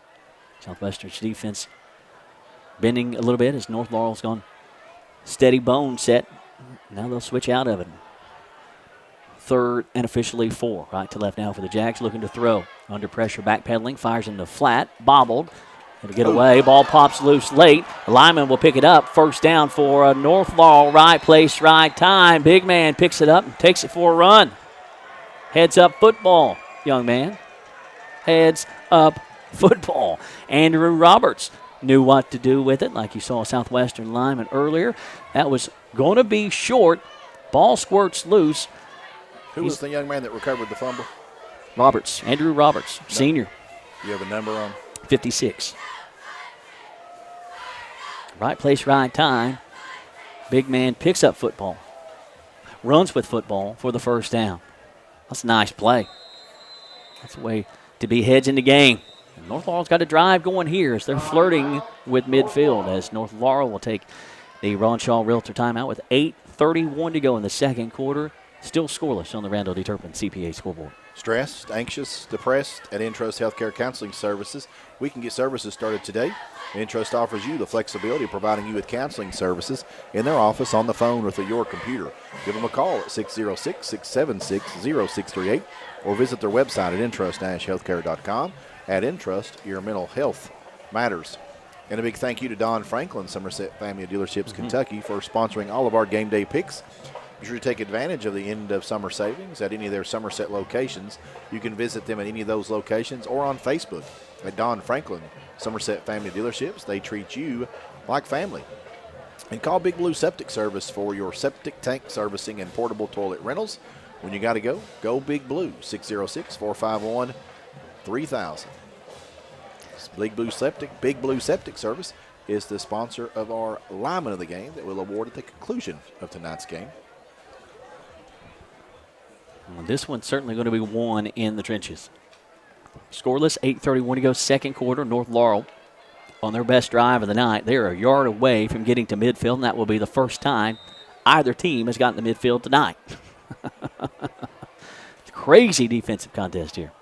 Southwestern's defense bending a little bit as North Laurel's gone steady bone set. Now they'll switch out of it. 3rd and officially 4. Right to left now for the Jags, looking to throw. Under pressure, backpedaling, fires into flat, bobbled. It'll get away. Ball pops loose late. The lineman will pick it up. First down for North Laurel. Right place, right time. Big man picks it up and takes it for a run. Heads up football, young man. Heads up football. Andrew Roberts knew what to do with it, like you saw a Southwestern lineman earlier. That was going to be short. Ball squirts loose. Who was the young man that recovered the fumble? Roberts, Andrew Roberts, senior. You have a number on? 56. Right place, right time. Big man picks up football. runs with football for the first down. That's a nice play. That's a way to be hedging the game. And North Laurel's got a drive going here as they're flirting with midfield as North Laurel will take the Ron Shaw Realtor timeout with 8:31 to go in the second quarter. Still scoreless on the Randall D. Turpin CPA scoreboard. Stressed, anxious, depressed? At Intrust Healthcare Counseling Services, we can get services started today. Intrust offers you the flexibility of providing you with counseling services in their office, on the phone, or through your computer. Give them a call at 606-676-0638 or visit their website at intrust-healthcare.com. At Intrust, your mental health matters. And a big thank you to Don Franklin, Somerset Family of Dealerships, Kentucky, for sponsoring all of our game day picks. Be sure to take advantage of the end of summer savings at any of their Somerset locations. You can visit them at any of those locations or on Facebook at Don Franklin, Somerset Family Dealerships. They treat you like family. And call Big Blue Septic Service for your septic tank servicing and portable toilet rentals. When you got to go, go Big Blue, 606-451-3000. Big Blue Septic Service is the sponsor of our lineman of the game that we'll award at the conclusion of tonight's game. Well, this one's certainly going to be won in the trenches. Scoreless, 8:31 to go, second quarter. North Laurel on their best drive of the night. They're a yard away from getting to midfield, and that will be the first time either team has gotten to midfield tonight. It's a crazy defensive contest here.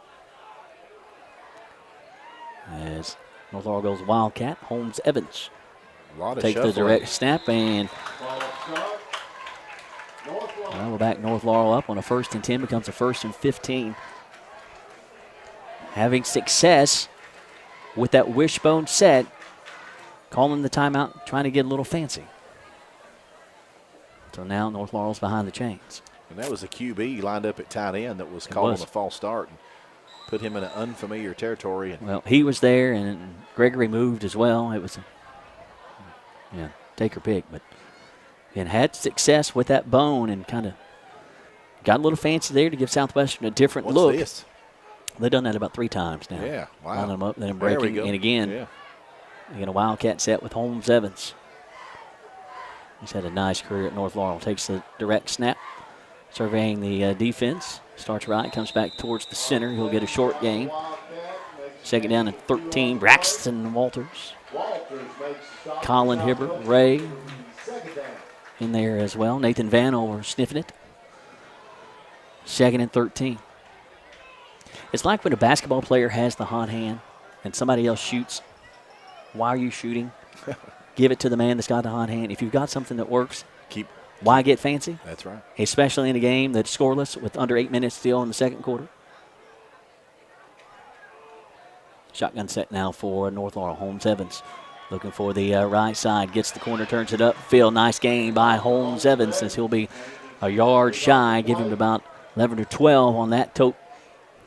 As North Laurel goes Wildcat, Holmes Evans takes the direct snap, and we're back North Laurel up on a 1st and 10, becomes a 1st and 15. Having success with that wishbone set, calling the timeout, trying to get a little fancy. So now North Laurel's behind the chains. And that was a QB lined up at tight end that was called on a false start and put him in an unfamiliar territory. Well, he was there, and Gregory moved as well. It was, take or pick, but and had success with that bone and kind of got a little fancy there to give Southwestern a different look. What's this? They've done that about 3 times now. Yeah, wow. Lining them up, then breaking, and again, a Wildcat set with Holmes Evans. He's had a nice career at North Laurel. Takes the direct snap, surveying the defense. Starts right, comes back towards the center. He'll get a short gain. Second down and 13. Braxton Walters. Colin Hibbert, Ray in there as well. Nathan Vanover sniffing it. Second and 13. It's like when a basketball player has the hot hand and somebody else shoots. Why are you shooting? Give it to the man that's got the hot hand. If you've got something that works, why get fancy? That's right. Especially in a game that's scoreless with under 8 minutes still in the second quarter. Shotgun set now for North Laurel. Holmes Evans looking for the right side. Gets the corner, turns it up. Phil, nice gain by Holmes Evans as he'll be a yard shy. Give him about 11 or 12 on that tote.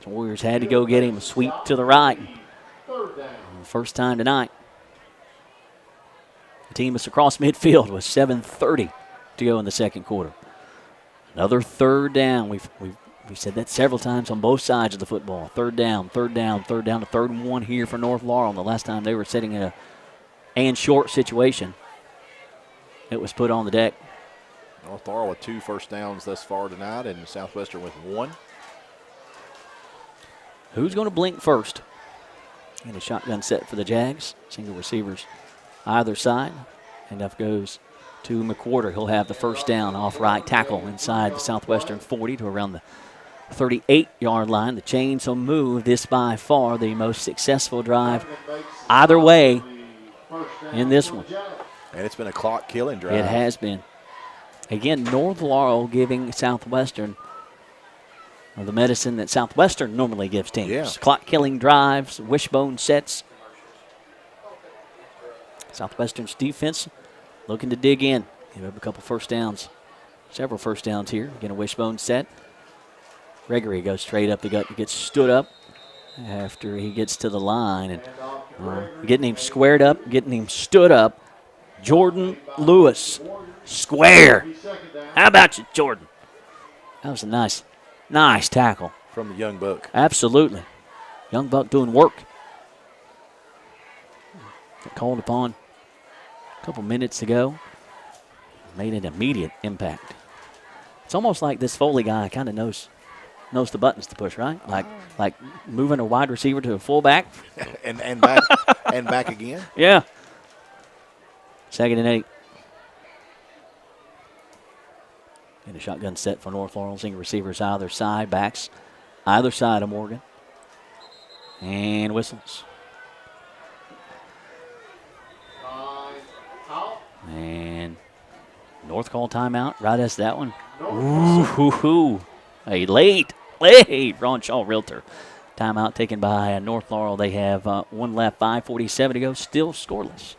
The Warriors had to go get him a sweep to the right. First time tonight. The team is across midfield with 7:30 to go in the second quarter. Another third down. We've said that several times on both sides of the football. Third down, a third and 1 here for North Laurel. And the last time they were sitting in a and short situation, it was put on the deck. North Laurel with 2 first downs thus far tonight, and Southwestern with 1. Who's going to blink first? And a shotgun set for the Jags. Single receivers either side. Handoff goes to McWhorter. He'll have the first down off right tackle inside the Southwestern 40 to around the 38-yard line. The Chains will move. This by far the most successful drive either way in this one. And it's been a clock-killing drive. It has been. Again, North Laurel giving Southwestern the medicine that Southwestern normally gives teams. Yeah. Clock-killing drives, wishbone sets. Southwestern's defense looking to dig in. Give up a couple first downs. Several first downs here. Again, a wishbone set. Gregory goes straight up the gut and gets stood up after he gets to the line. And getting him squared up, getting him stood up. Jordan Lewis. Square. How about you, Jordan? That was a nice tackle. From the young buck. Absolutely. Young buck doing work. Called upon a couple minutes ago. Made an immediate impact. It's almost like this Foley guy kind of knows the buttons to push, right? Like moving a wide receiver to a fullback. and back and back again. Yeah. 2nd and 8. And a shotgun set for North Laurel. Single receivers either side, backs either side of Morgan. And whistles. And North call timeout right as that one. Ooh. Hey, late. Ron Shaw, Realtor. Timeout taken by North Laurel. They have one left, 5:47 to go, still scoreless.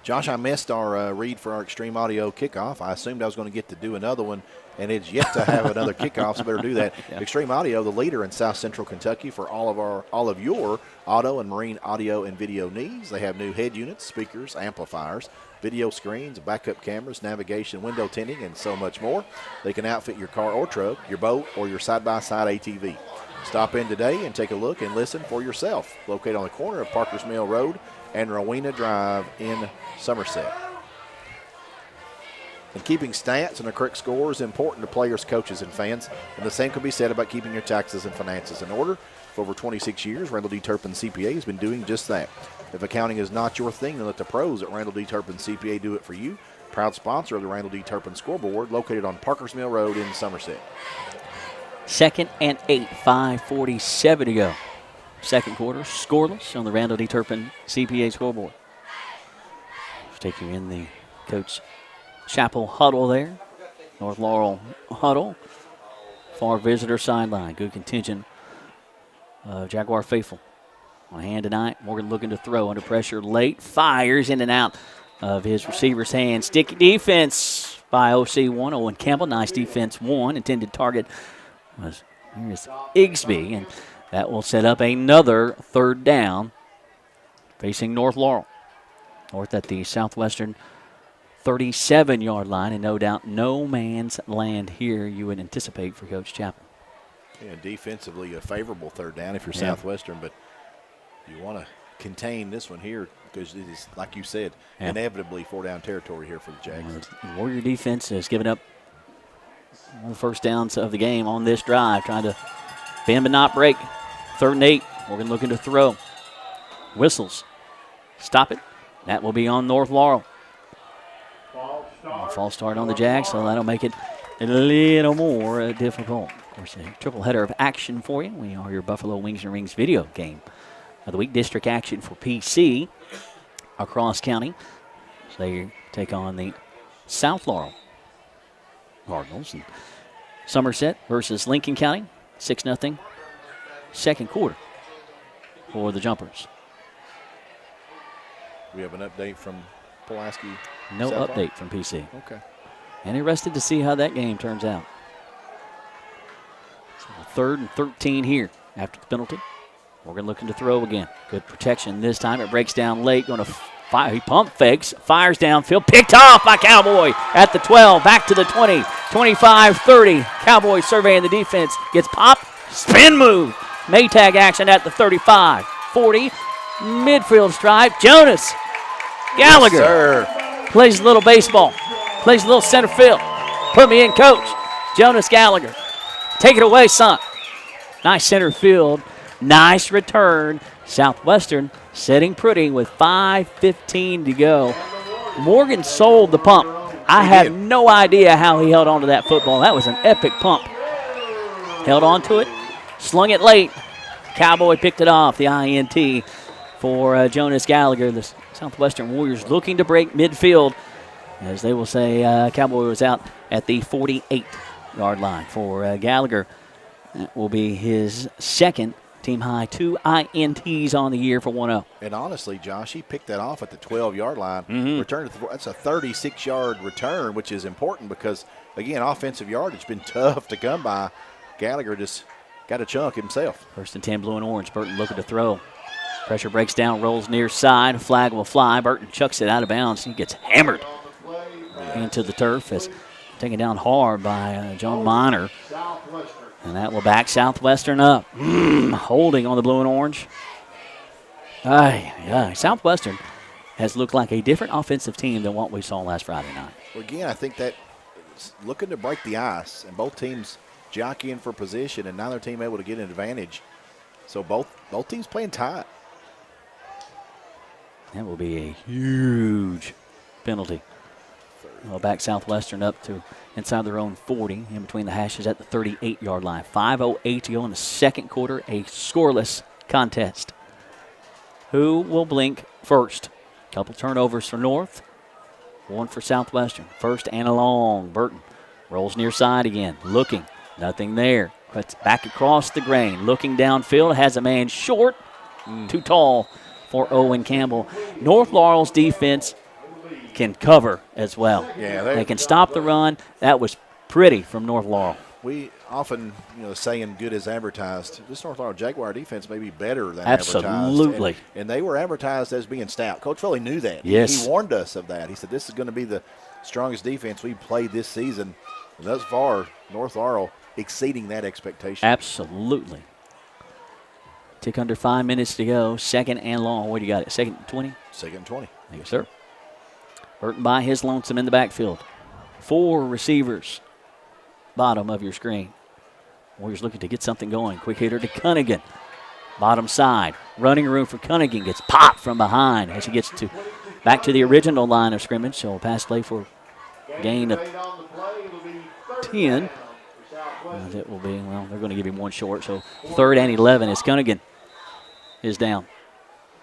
Josh, I missed our read for our Extreme Audio kickoff. I assumed I was going to get to do another one, and it's yet to have another kickoff, so better do that. Yeah. Extreme Audio, the leader in South Central Kentucky for all of your auto and marine audio and video needs. They have new head units, speakers, amplifiers, video screens, backup cameras, navigation, window tinting, and so much more. They can outfit your car or truck, your boat, or your side-by-side ATV. Stop in today and take a look and listen for yourself. Located on the corner of Parker's Mill Road and Rowena Drive in Somerset. And keeping stats and a correct score is important to players, coaches, and fans. And the same can be said about keeping your taxes and finances in order. For over 26 years, Randall D. Turpin CPA has been doing just that. If accounting is not your thing, then let the pros at Randall D. Turpin CPA do it for you. Proud sponsor of the Randall D. Turpin scoreboard, located on Parker's Mill Road in Somerset. 2nd and 8, 5:47 to go. Second quarter, scoreless on the Randall D. Turpin CPA scoreboard. Let's take you in the Coach Chapel huddle there. North Laurel huddle. Far visitor sideline. Good contingent of Jaguar faithful. On hand tonight, Morgan looking to throw under pressure late. Fires in and out of his receiver's hand. Sticky defense by OC1. Owen Campbell, nice defense one. Intended target was here's Igsby, and that will set up another 3rd down facing North Laurel. North at the Southwestern 37-yard line, and no doubt no man's land here you would anticipate for Coach Chapel. Yeah, defensively a favorable 3rd down if you're Southwestern, but you want to contain this one here because it is, like you said, inevitably 4-down territory here for the Jags. Warrior defense has given up all the first downs of the game on this drive, trying to bend but not break. 3rd and 8. Morgan looking to throw. Whistles. Stop it. That will be on North Laurel. False start on the Jags, so that'll make it a little more difficult. Of course, a triple header of action for you. We are your Buffalo Wings and Rings video game of the week. District action for PC across county. So they take on the South Laurel Cardinals. And Somerset versus Lincoln County, 6-0. Second quarter for the Jumpers. We have an update from Pulaski. No update from PC. Okay. And interested to see how that game turns out. So 3rd and 13 here after the penalty. Morgan looking to throw again. Good protection this time. It breaks down late. Going to fire. He pump fakes. Fires downfield. Picked off by Cowboy at the 12. Back to the 20. 25, 30. Cowboy surveying the defense. Gets popped. Spin move. Maytag action at the 35. 40. Midfield stripe. Jonas Gallagher. Yes, plays a little baseball. Plays a little center field. Put me in, coach. Jonas Gallagher. Take it away, son. Nice center field. Nice return. Southwestern setting pretty with 5:15 to go. Morgan sold the pump. I have no idea how he held on to that football. That was an epic pump. Held on to it. Slung it late. Cowboy picked it off. The INT for Jonas Gallagher. The Southwestern Warriors looking to break midfield. As they will say, Cowboy was out at the 48-yard line for Gallagher. That will be his second team high, 2 INTs on the year for 1-0. And honestly, Josh, he picked that off at the 12-yard line. Returned that's a 36-yard return, which is important because, again, offensive yardage been tough to come by. Gallagher just got a chunk himself. 1st and 10, blue and orange. Burton looking to throw. Pressure breaks down, rolls near side. Flag will fly. Burton chucks it out of bounds. He gets hammered into the turf. As taken down hard by John Miner. And that will back Southwestern up. Holding on the blue and orange. Southwestern has looked like a different offensive team than what we saw last Friday night. Well, again, I think that looking to break the ice, and both teams jockeying for position, and neither team able to get an advantage. So both teams playing tight. That will be a huge penalty. Well, back Southwestern up to inside their own 40, in between the hashes at the 38-yard line. 5:08 to go in the second quarter, a scoreless contest. Who will blink first? Couple turnovers for North, one for Southwestern. First and a long. Burton rolls near side again, looking, nothing there. Cuts back across the grain, looking downfield, has a man short, too tall for Owen Campbell. North Laurel's defense can cover as well. Yeah, they can stop the run. That was pretty from North Laurel. We often, saying good as advertised. This North Laurel Jaguar defense may be better than advertised. Absolutely. And they were advertised as being stout. Coach Foley knew that. Yes. He warned us of that. He said this is going to be the strongest defense we've played this season. And thus far, North Laurel exceeding that expectation. Absolutely. Tick under 5 minutes to go. Second and long. What do you got? It? Second and 20? Second and 20. Yes, sir. Burton by his lonesome in the backfield. 4 receivers. Bottom of your screen. Warriors looking to get something going. Quick hitter to Cunningham. Bottom side. Running room for Cunningham. Gets popped from behind as he gets back to the original line of scrimmage. So pass play for gain of 10. It will be, they're going to give him one short. So 3rd and 11 as Cunningham is down.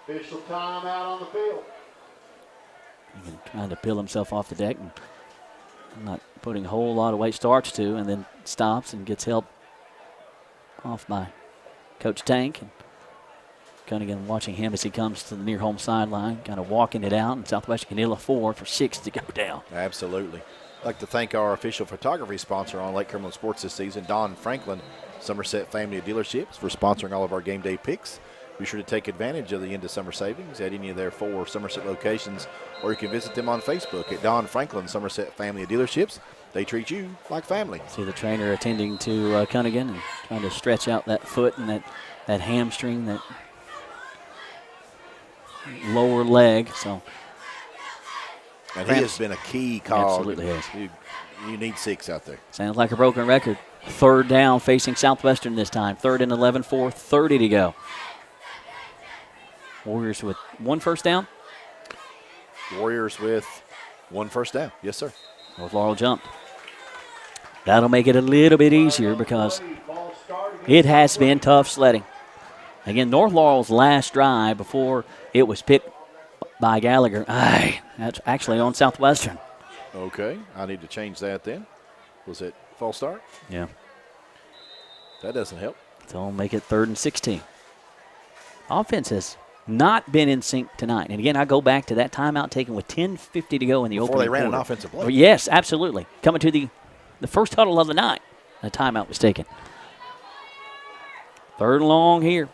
Official time out on the field. Trying to peel himself off the deck and not putting a whole lot of weight, starts to, and then stops and gets help off by Coach Tank. And Cunningham watching him as he comes to the near home sideline, kind of walking it out, and Southwestern can nail a 4 for 6 to go down. Absolutely. I'd like to thank our official photography sponsor on Lake Cumberland Sports this season, Don Franklin, Somerset Family of Dealerships, for sponsoring all of our game day picks. Be sure to take advantage of the end of summer savings at any of their 4 Somerset locations, or you can visit them on Facebook at Don Franklin Somerset Family of Dealerships. They treat you like family. See the trainer attending to Cunningham and trying to stretch out that foot and that hamstring, that lower leg. So, and he has been a key call. Absolutely has. You need 6 out there. Sounds like a broken record. 3rd down facing Southwestern this time. 3rd and 11, 4:30 to go. Warriors with 1 first down. Warriors with 1 first down. Yes, sir. North Laurel jumped. That'll make it a little bit easier because it has been tough sledding. Again, North Laurel's last drive before it was picked by Gallagher. That's actually on Southwestern. Okay, I need to change that then. Was it false start? Yeah. That doesn't help. So we'll make it 3rd and 16. Offense has not been in sync tonight. And again, I go back to that timeout taken with 10:50 to go in the opening quarter. Before they ran an offensive play. Yes, absolutely. Coming to the first huddle of the night, a timeout was taken. 3rd and long here.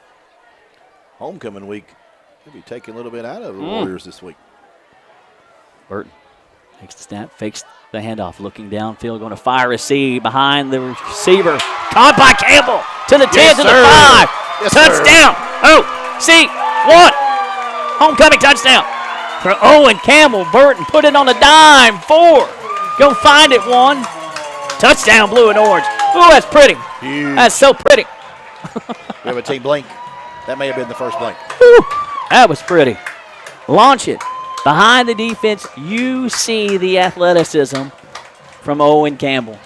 Homecoming week could be taking a little bit out of the Warriors this week. Burton takes the snap, fakes the handoff, looking downfield, going to fire a C behind the receiver. Caught by Campbell to the 10, to the 5. Yes, touchdown. OC1. Homecoming touchdown for Owen Campbell. Burton put it on a dime. 4. Go find it. 1. Touchdown, blue and orange. Ooh, that's pretty. Huge. That's so pretty. We have a team blink. That may have been the first blink. Woo, that was pretty. Launch it. Behind the defense, you see the athleticism from Owen Campbell.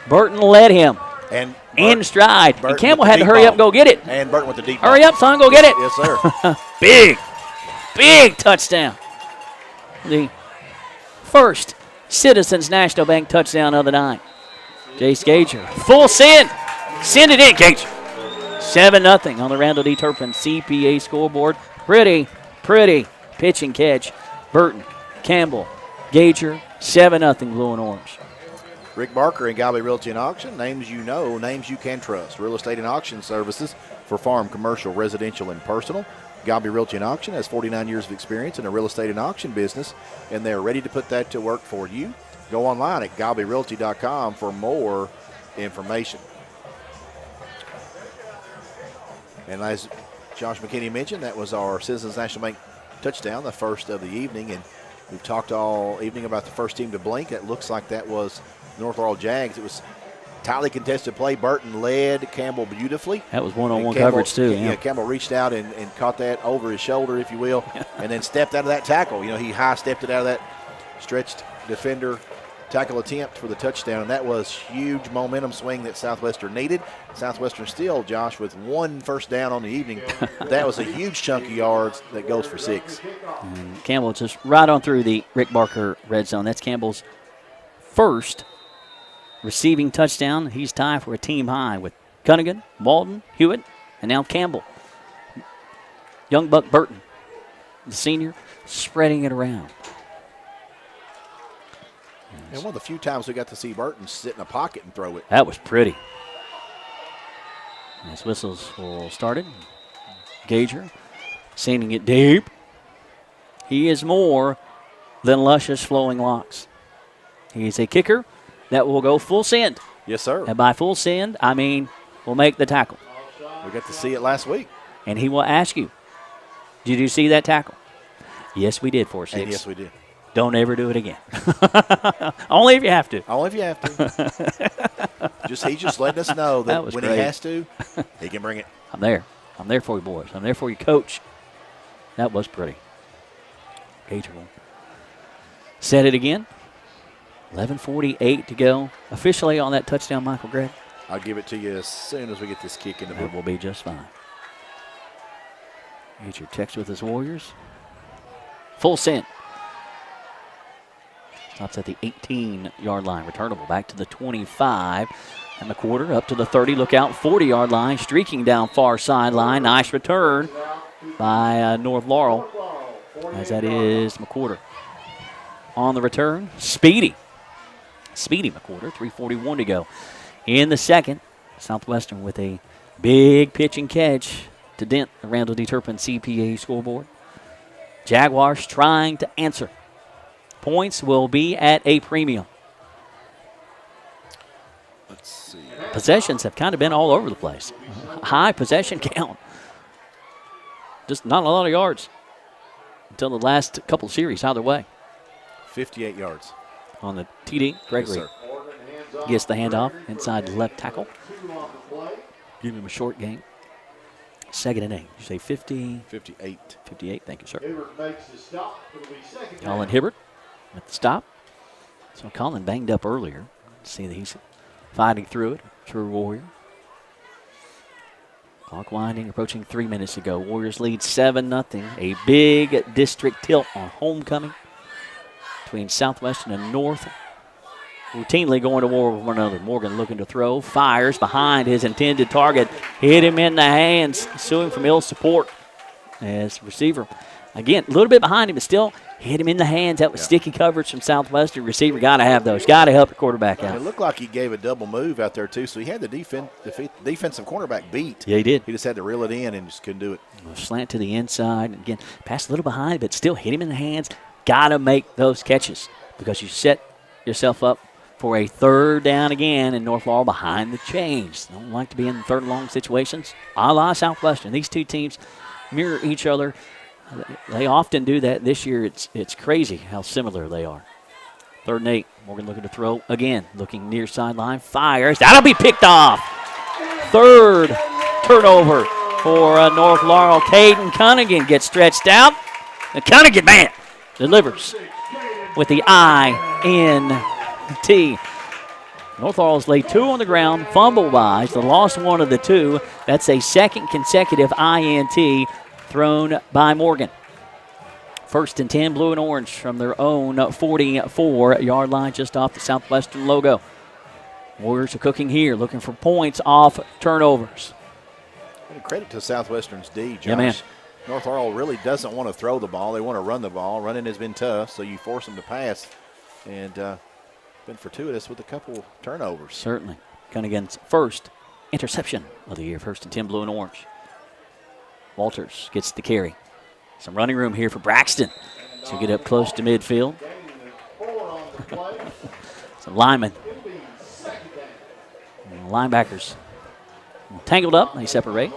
Burton led him and in stride. Burton and Campbell with had the to hurry deep up and go get it. And Burton with the deep Hurry ball. up, son, go get it. Yes, sir. Big touchdown. The first Citizens National Bank touchdown of the night. Jace Gager, full send. Send it in, Gager. 7-0 on the Randall D. Turpin CPA scoreboard. Pretty pitch and catch. Burton, Campbell, Gager, 7-0 blue and orange. Rick Barker and Galway Realty and Auction. Names you know, names you can trust. Real estate and auction services for farm, commercial, residential, and personal. Galway Realty and Auction has 49 years of experience in the real estate and auction business, and they're ready to put that to work for you. Go online at galwayrealty.com for more information. And as Josh McKinney mentioned, that was our Citizens National Bank touchdown, the first of the evening. And We've talked all evening about the first team to blink. It looks like that was North Laurel Jags. It was tightly contested play. Burton led Campbell beautifully. That was one-on-one coverage too. Yeah, Campbell reached out and caught that over his shoulder, if you will, and then stepped out of that tackle. He high-stepped it out of that stretched defender tackle attempt for the touchdown, and that was huge momentum swing that Southwestern needed. Southwestern still, Josh, with 1 first down on the evening. That was a huge chunk of yards that goes for 6. And Campbell just right on through the Rick Barker red zone. That's Campbell's first receiving touchdown. He's tied for a team high with Cunningham, Walden, Hewitt, and now Campbell. Young Buck Burton, the senior, spreading it around. And one of the few times we got to see Burton sit in a pocket and throw it. That was pretty. As whistles will start it. Gager sending it deep. He is more than luscious flowing locks. He's a kicker that will go full send. Yes, sir. And by full send, I mean will make the tackle. We got to see it last week. And he will ask you, did you see that tackle? Yes, we did, 4-6. And yes, we did. Don't ever do it again. Only if you have to. Only if you have to. He's just letting us know that when great. he has to, he can bring it. I'm there. I'm there for you, boys. I'm there for you, coach. That was pretty. Gager will set it again. 11:48 to go. Officially on that touchdown, Michael Gregg. I'll give it to you as soon as we get this kick in the book. That will be just fine. Get your text with his Warriors. Full send. Stops at the 18-yard line. Returnable back to the 25 and the quarter, up to the 30. Look out, 40-yard line. Streaking down far sideline. Nice return by North Laurel, as that is McWhorter. On the return, Speedy McWhorter, 3:41 to go. In the second, Southwestern with a big pitch and catch to dent the Randall D. Turpin CPA scoreboard. Jaguars trying to answer. Points will be at a premium. Let's see. Possessions have kind of been all over the place. High possession count. Just not a lot of yards until the last couple series either way. 58 yards. On the TD, Gregory gets the handoff inside the left tackle. Give him a short gain. 2nd and 8. You say 50? 58. 58, thank you, sir. Makes the stop. It'll be 2nd down. Colin Hibbert at the stop. So Colin banged up earlier. See that he's fighting through it. True Warrior. Clock winding, approaching 3 minutes to go. Warriors lead 7-0. A big district tilt on homecoming between Southwestern and North. Routinely going to war with one another. Morgan looking to throw. Fires behind his intended target. Hit him in the hands. Suing from ill support as receiver. Again, a little bit behind him, but still hit him in the hands. That was sticky coverage from Southwestern. Receiver got to have those. Got to help the quarterback out. It looked like he gave a double move out there, too, so he had the defensive cornerback beat. Yeah, he did. He just had to reel it in and just couldn't do it. Slant to the inside. Again, pass a little behind, but still hit him in the hands. Got to make those catches because you set yourself up for a 3rd down again, and North Laurel behind the chains. Don't like to be in 3rd and long situations. A la Southwestern. These two teams mirror each other. They often do that. This year, it's crazy how similar they are. 3rd and 8. Morgan looking to throw again. Looking near sideline. Fires. That'll be picked off. 3rd turnover for North Laurel. Caden Cunningham gets stretched out. And Cunningham, man, delivers with the INT. North Laurel's laid 2 on the ground, fumble-wise. The lost one of the 2. That's a 2nd consecutive INT thrown by Morgan. 1st and 10, blue and orange from their own 44-yard line just off the Southwestern logo. Warriors are cooking here, looking for points off turnovers. And credit to Southwestern's D, Josh. Yeah, man. North Laurel really doesn't want to throw the ball. They want to run the ball. Running has been tough, so you force them to pass. And been fortuitous with a couple turnovers. Certainly. Cunningham's first interception of the year. 1st and 10, blue and orange. Walters gets the carry. Some running room here for Braxton. So get up close to midfield. Some linemen. Linebackers tangled up. They separate.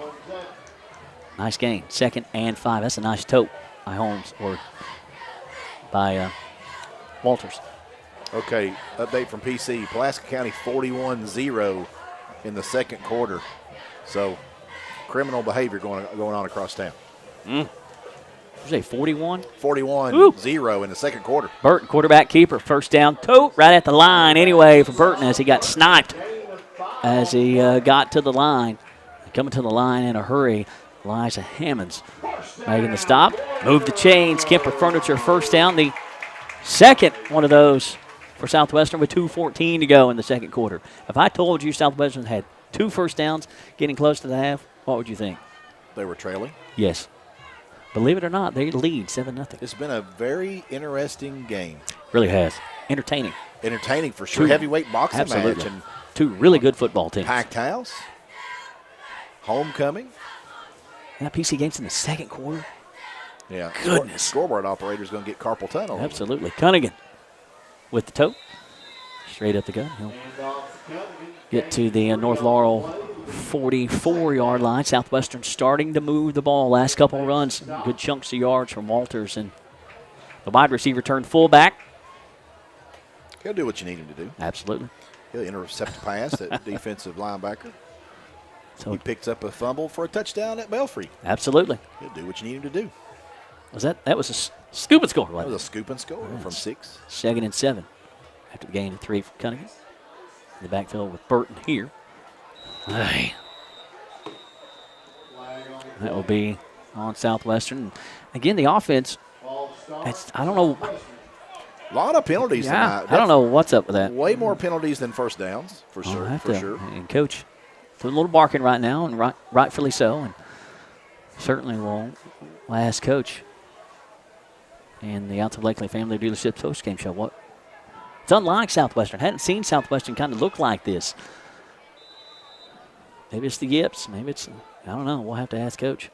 Nice gain. 2nd and 5. That's a nice tote by Holmes or by Walters. Okay, update from PC. Pulaski County 41-0 in the second quarter. So, criminal behavior going on across town. You say 41? 41-0 in the second quarter. Burton, quarterback keeper, first down, tote right at the line anyway for Burton as he got sniped as he got to the line. Coming to the line in a hurry, Elijah Hammonds making the stop. Move the chains, Kemper Furniture first down. The second one of those for Southwestern with 2:14 to go in the second quarter. If I told you Southwestern had 2 first downs getting close to the half, what would you think? They were trailing. Yes. Believe it or not, they lead 7-0. It's been a very interesting game. Really has. Entertaining. Entertaining for sure. 2 Heavyweight boxing absolutely. match. And 2 really good football teams. packed house. Homecoming. And that PC game's in the second quarter. Yeah. Goodness. Scoreboard operator's going to get carpal tunnel. Absolutely. Cunningham with the toe. Straight up the gun. He'll get to the North Laurel 44-yard line. Southwestern starting to move the ball. Last couple runs, good chunks of yards from Walters. And the wide receiver turned fullback. He'll do what you need him to do. Absolutely. He'll intercept a pass, that defensive linebacker. So he picks up a fumble for a touchdown at Belfry. Absolutely. He'll do what you need him to do. That was a scoop and score, That wasn't was it? a scoop and score from 6. 2nd and 7 after the gain of 3 from Cunningham. In the backfield with Burton here. Hey. That will be on Southwestern. Again, the offense, I don't know. A lot of penalties tonight. I don't know what's up with that. Way more penalties than first downs, for sure. And Coach, doing a little barking right now, and rightfully so. And certainly we'll ask Coach and the Out of Blakely Family Dealership Post-Game Show. It's unlike Southwestern. Hadn't seen Southwestern kind of look like this. Maybe it's the yips. Maybe it's, I don't know. We'll have to ask Coach.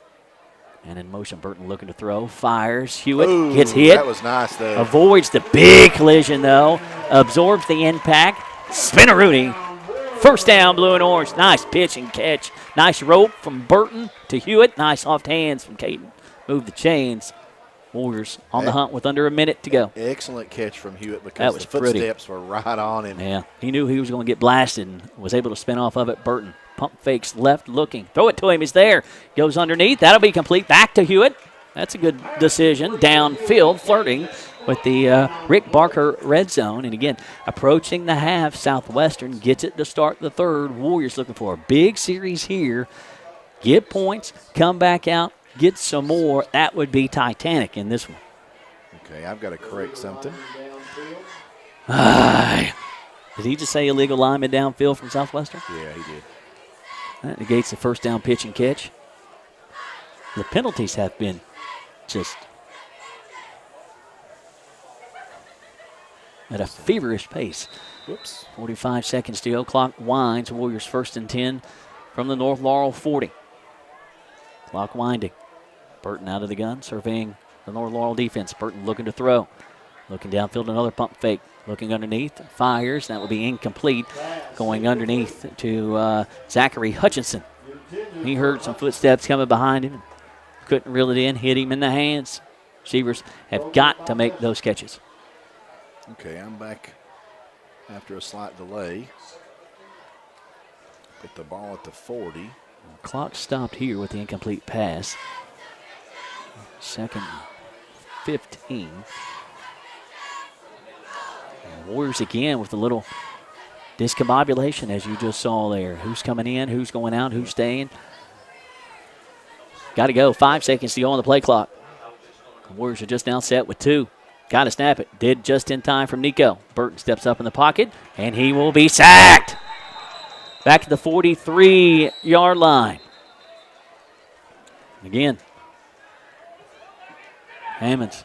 And in motion, Burton looking to throw. Fires. Hewitt gets hit. That was nice, though. Avoids the big collision, though. Absorbs the impact. Spinaroonie. First down, blue and orange. Nice pitch and catch. Nice rope from Burton to Hewitt. Nice soft hands from Caden. Move the chains. Warriors on the hunt with under a minute to go. Excellent catch from Hewitt because that was the footsteps were right on him. Yeah, he knew he was going to get blasted and was able to spin off of it. Burton pump fakes left looking. Throw it to him. He's there. Goes underneath. That'll be complete. Back to Hewitt. That's a good decision. Downfield, flirting with the Rick Barker red zone. And again, approaching the half, Southwestern gets it to start the third. Warriors looking for a big series here. Get points, come back out, get some more. That would be Titanic in this one. Okay, I've got to correct something. Did he just say illegal lineman downfield from Southwestern? Yeah, he did. That negates the first down pitch and catch. The penalties have been just at a feverish pace. Whoops. 45 seconds to go. Clock winds. Warriors 1st and 10 from the North Laurel 40. Clock winding. Burton out of the gun, surveying the North Laurel defense. Burton looking to throw. Looking downfield, another pump fake. Looking underneath, fires. That will be incomplete. Going underneath to Zachary Hutchinson. He heard some footsteps coming behind him. Couldn't reel it in, hit him in the hands. Receivers have got to make those catches. Okay, I'm back after a slight delay. Put the ball at the 40. Clock stopped here with the incomplete pass. 2nd 15. And Warriors again with a little discombobulation as you just saw there. Who's coming in, who's going out, who's staying. Got to go. 5 seconds to go on the play clock. The Warriors are just now set with 2. Got to snap it. Did just in time from Nico. Burton steps up in the pocket, and he will be sacked. Back to the 43-yard line. Again, Hammonds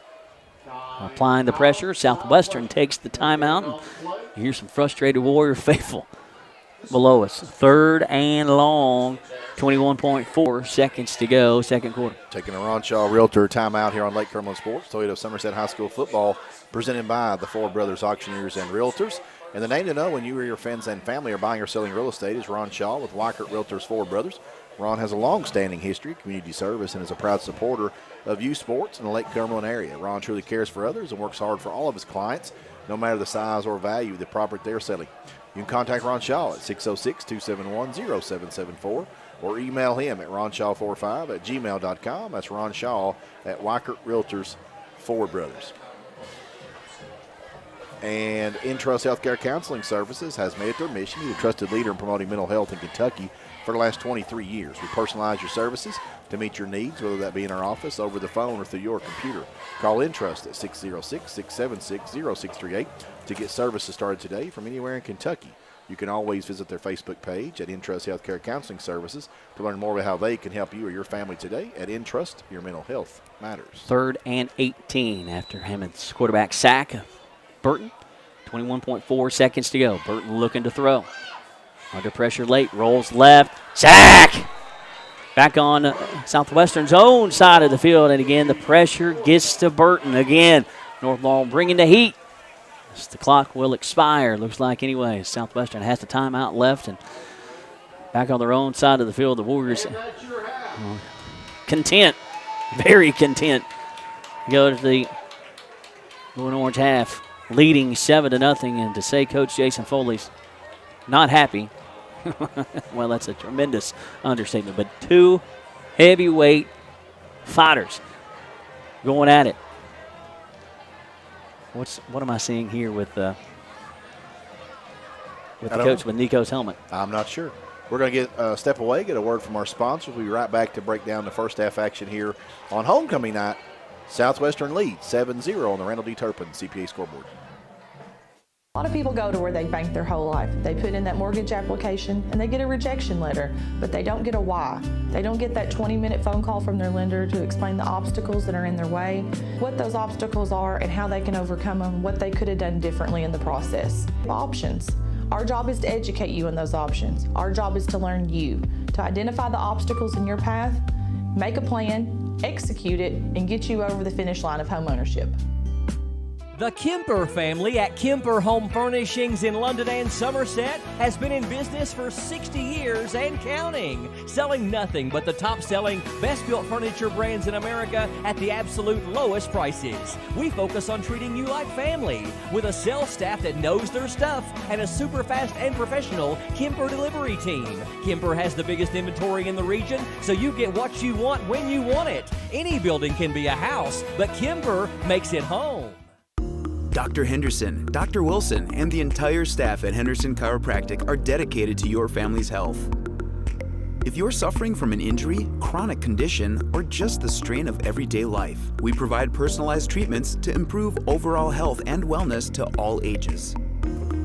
applying the pressure. Southwestern takes the timeout. And you hear some frustrated Warrior faithful below us. 3rd and long. 21.4 seconds to go, second quarter. Taking a Ron Shaw Realtor timeout here on Lake Cumberland Sports. Toyota Somerset High School football presented by the Ford Brothers Auctioneers and Realtors. And the name to know when you or your friends and family are buying or selling real estate is Ron Shaw with Weichert Realtors Ford Brothers. Ron has a long-standing history of community service and is a proud supporter of youth sports in the Lake Cumberland area. Ron truly cares for others and works hard for all of his clients, no matter the size or value of the property they're selling. You can contact Ron Shaw at 606-271-0774 or email him at ronshaw45@gmail.com. That's Ron Shaw at Weichert Realtors, Ford Brothers. And Intrust Healthcare Counseling Services has made it their mission to be the trusted leader in promoting mental health in Kentucky for the last 23 years. We personalize your services to meet your needs, whether that be in our office, over the phone, or through your computer. Call Intrust at 606-676-0638 to get services started today from anywhere in Kentucky. You can always visit their Facebook page at Intrust Healthcare Counseling Services to learn more about how they can help you or your family today. At Intrust, your mental health matters. 3rd and 18 after Hammond's quarterback sack. Burton, 21.4 seconds to go. Burton looking to throw. Under pressure late, rolls left, sack! Back on Southwestern's own side of the field, and again the pressure gets to Burton. Again, North Laurel bringing the heat. As the clock will expire, looks like anyway. Southwestern has the timeout left, and back on their own side of the field, the Warriors content, very content, go to the blue and orange half, leading 7-0, and to say Coach Jason Foley's not happy, well, that's a tremendous understatement, but two heavyweight fighters going at it. What am I seeing here with the coach with Nico's helmet? I'm not sure. We're going to get a step away, get a word from our sponsors. We'll be right back to break down the first half action here on homecoming night. Southwestern leads 7-0 on the Randall D. Turpin CPA scoreboard. A lot of people go to where they bank their whole life. They put in that mortgage application and they get a rejection letter, but they don't get a why. They don't get that 20-minute phone call from their lender to explain the obstacles that are in their way, what those obstacles are and how they can overcome them, what they could have done differently in the process. Options. Our job is to educate you on those options. Our job is to learn you, to identify the obstacles in your path, make a plan, execute it, and get you over the finish line of home ownership. The Kemper family at Kemper Home Furnishings in London and Somerset has been in business for 60 years and counting, selling nothing but the top-selling, best-built furniture brands in America at the absolute lowest prices. We focus on treating you like family with a sales staff that knows their stuff and a super fast and professional Kemper delivery team. Kemper has the biggest inventory in the region, so you get what you want when you want it. Any building can be a house, but Kemper makes it home. Dr. Henderson, Dr. Wilson, and the entire staff at Henderson Chiropractic are dedicated to your family's health. If you're suffering from an injury, chronic condition, or just the strain of everyday life, we provide personalized treatments to improve overall health and wellness to all ages.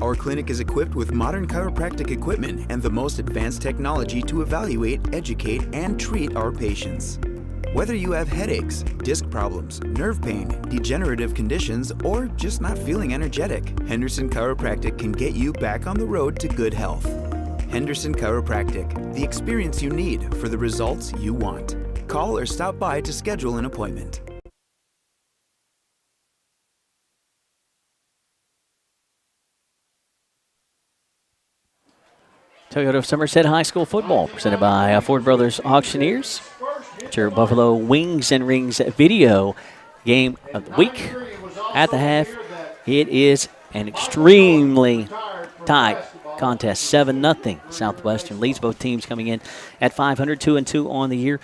Our clinic is equipped with modern chiropractic equipment and the most advanced technology to evaluate, educate, and treat our patients. Whether you have headaches, disc problems, nerve pain, degenerative conditions, or just not feeling energetic, Henderson Chiropractic can get you back on the road to good health. Henderson Chiropractic, the experience you need for the results you want. Call or stop by to schedule an appointment. Toyota of Somerset High School football presented by Ford Brothers Auctioneers. It's your Buffalo Wings and Rings video game of the week. At the half, it is an extremely tight contest. 7-0. Southwestern leads, both teams coming in at 500, 2-2 on the year.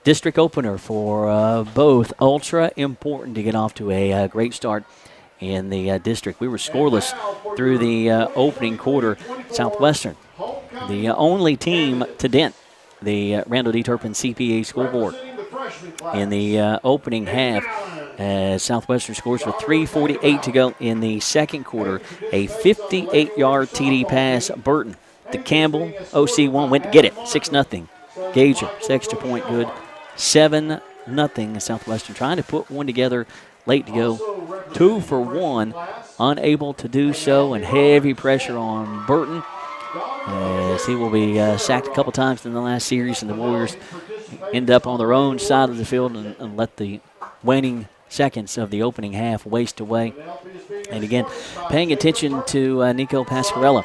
District opener for both. Ultra important to get off to a great start in the district. We were scoreless through the opening quarter. Southwestern, the only team to dent the Randall D. Turpin CPA scoreboard in the opening half, as Southwestern scores with 3:48 to go in the second quarter. A 58-yard TD pass. Burton to Campbell. OC1 went to get it. 6-0. Gager, extra point good. 7-0. Southwestern trying to put one together late to go. 2 for 1. Unable to do so, and heavy pressure on Burton, as he will be sacked a couple times in the last series, and the Warriors end up on their own side of the field and let the waning seconds of the opening half waste away. And again, paying attention to Nico Pasquarella,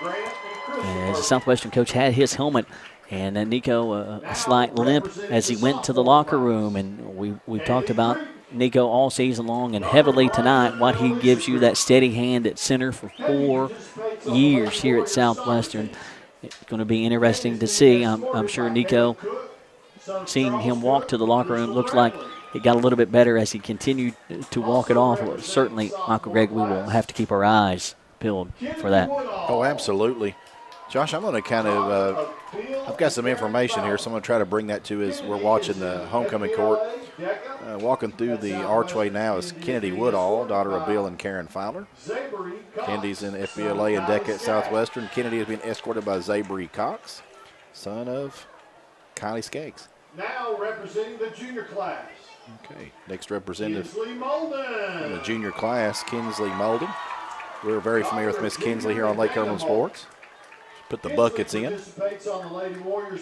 as the Southwestern coach had his helmet And then Nico, a slight limp as he went to the locker room. And we talked about Nico all season long and heavily tonight, what he gives you, that steady hand at center for 4 years here at Southwestern. It's going to be interesting to see. I'm sure Nico, seeing him walk to the locker room, looks like it got a little bit better as he continued to walk it off. Certainly, Michael Gregg, we will have to keep our eyes peeled for that. Oh, absolutely. Josh, I'm going to kind of I've got some information here, so I'm going to try to bring that to as we're watching the homecoming court. Walking through the archway now is Kennedy Woodall, daughter of Bill and Karen Fowler. Kennedy's in FBLA and DECA at Southwestern. Kennedy has been escorted by Zabry Cox, son of Kylie Skaggs. Now representing the junior class. Okay, next representative Kinsley Molden. in the junior class, Kinsley Molden. We're very familiar with Miss Kinsley here on Lake Cumberland Sports. Put the buckets in.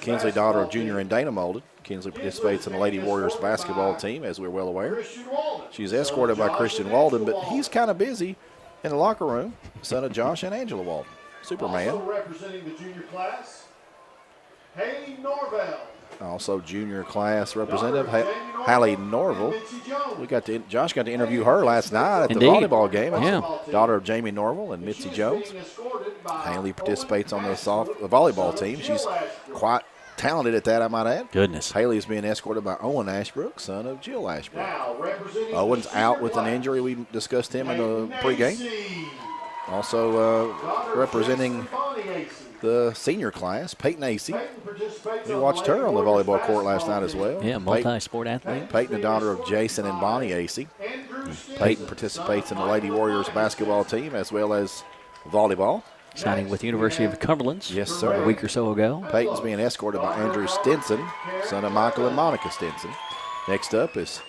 Kinsley, daughter of Junior and Dana Molden. Kinsley participates in the Lady Warriors basketball team, as we're well aware. She's escorted by Christian Walden, but he's kind of busy in the locker room, son of Josh and Angela Walden. Superman. Also representing the junior class, Haley Norvell. Also junior class representative, Hallie Norville. Josh got to interview her last night at the volleyball game. Yeah. Daughter of Jamie Norville and Mitzi Jones. Haley participates on the volleyball team. She's quite talented at that, I might add. Goodness. Haley's being escorted by Owen Ashbrook, son of Jill Ashbrook. Owen's out with an injury. We discussed him in the pregame. Also representing the senior class, Peyton Acey. We watched her on the volleyball court last night as well. Yeah, multi-sport athlete. Peyton, the daughter of Jason and Bonnie Acey. Peyton participates in the Lady Warriors basketball team as well as volleyball. Signing with the University of Cumberland. Yes, sir. A week or so ago. Peyton's being escorted by Andrew Stinson, son of Michael and Monica Stinson. Next up is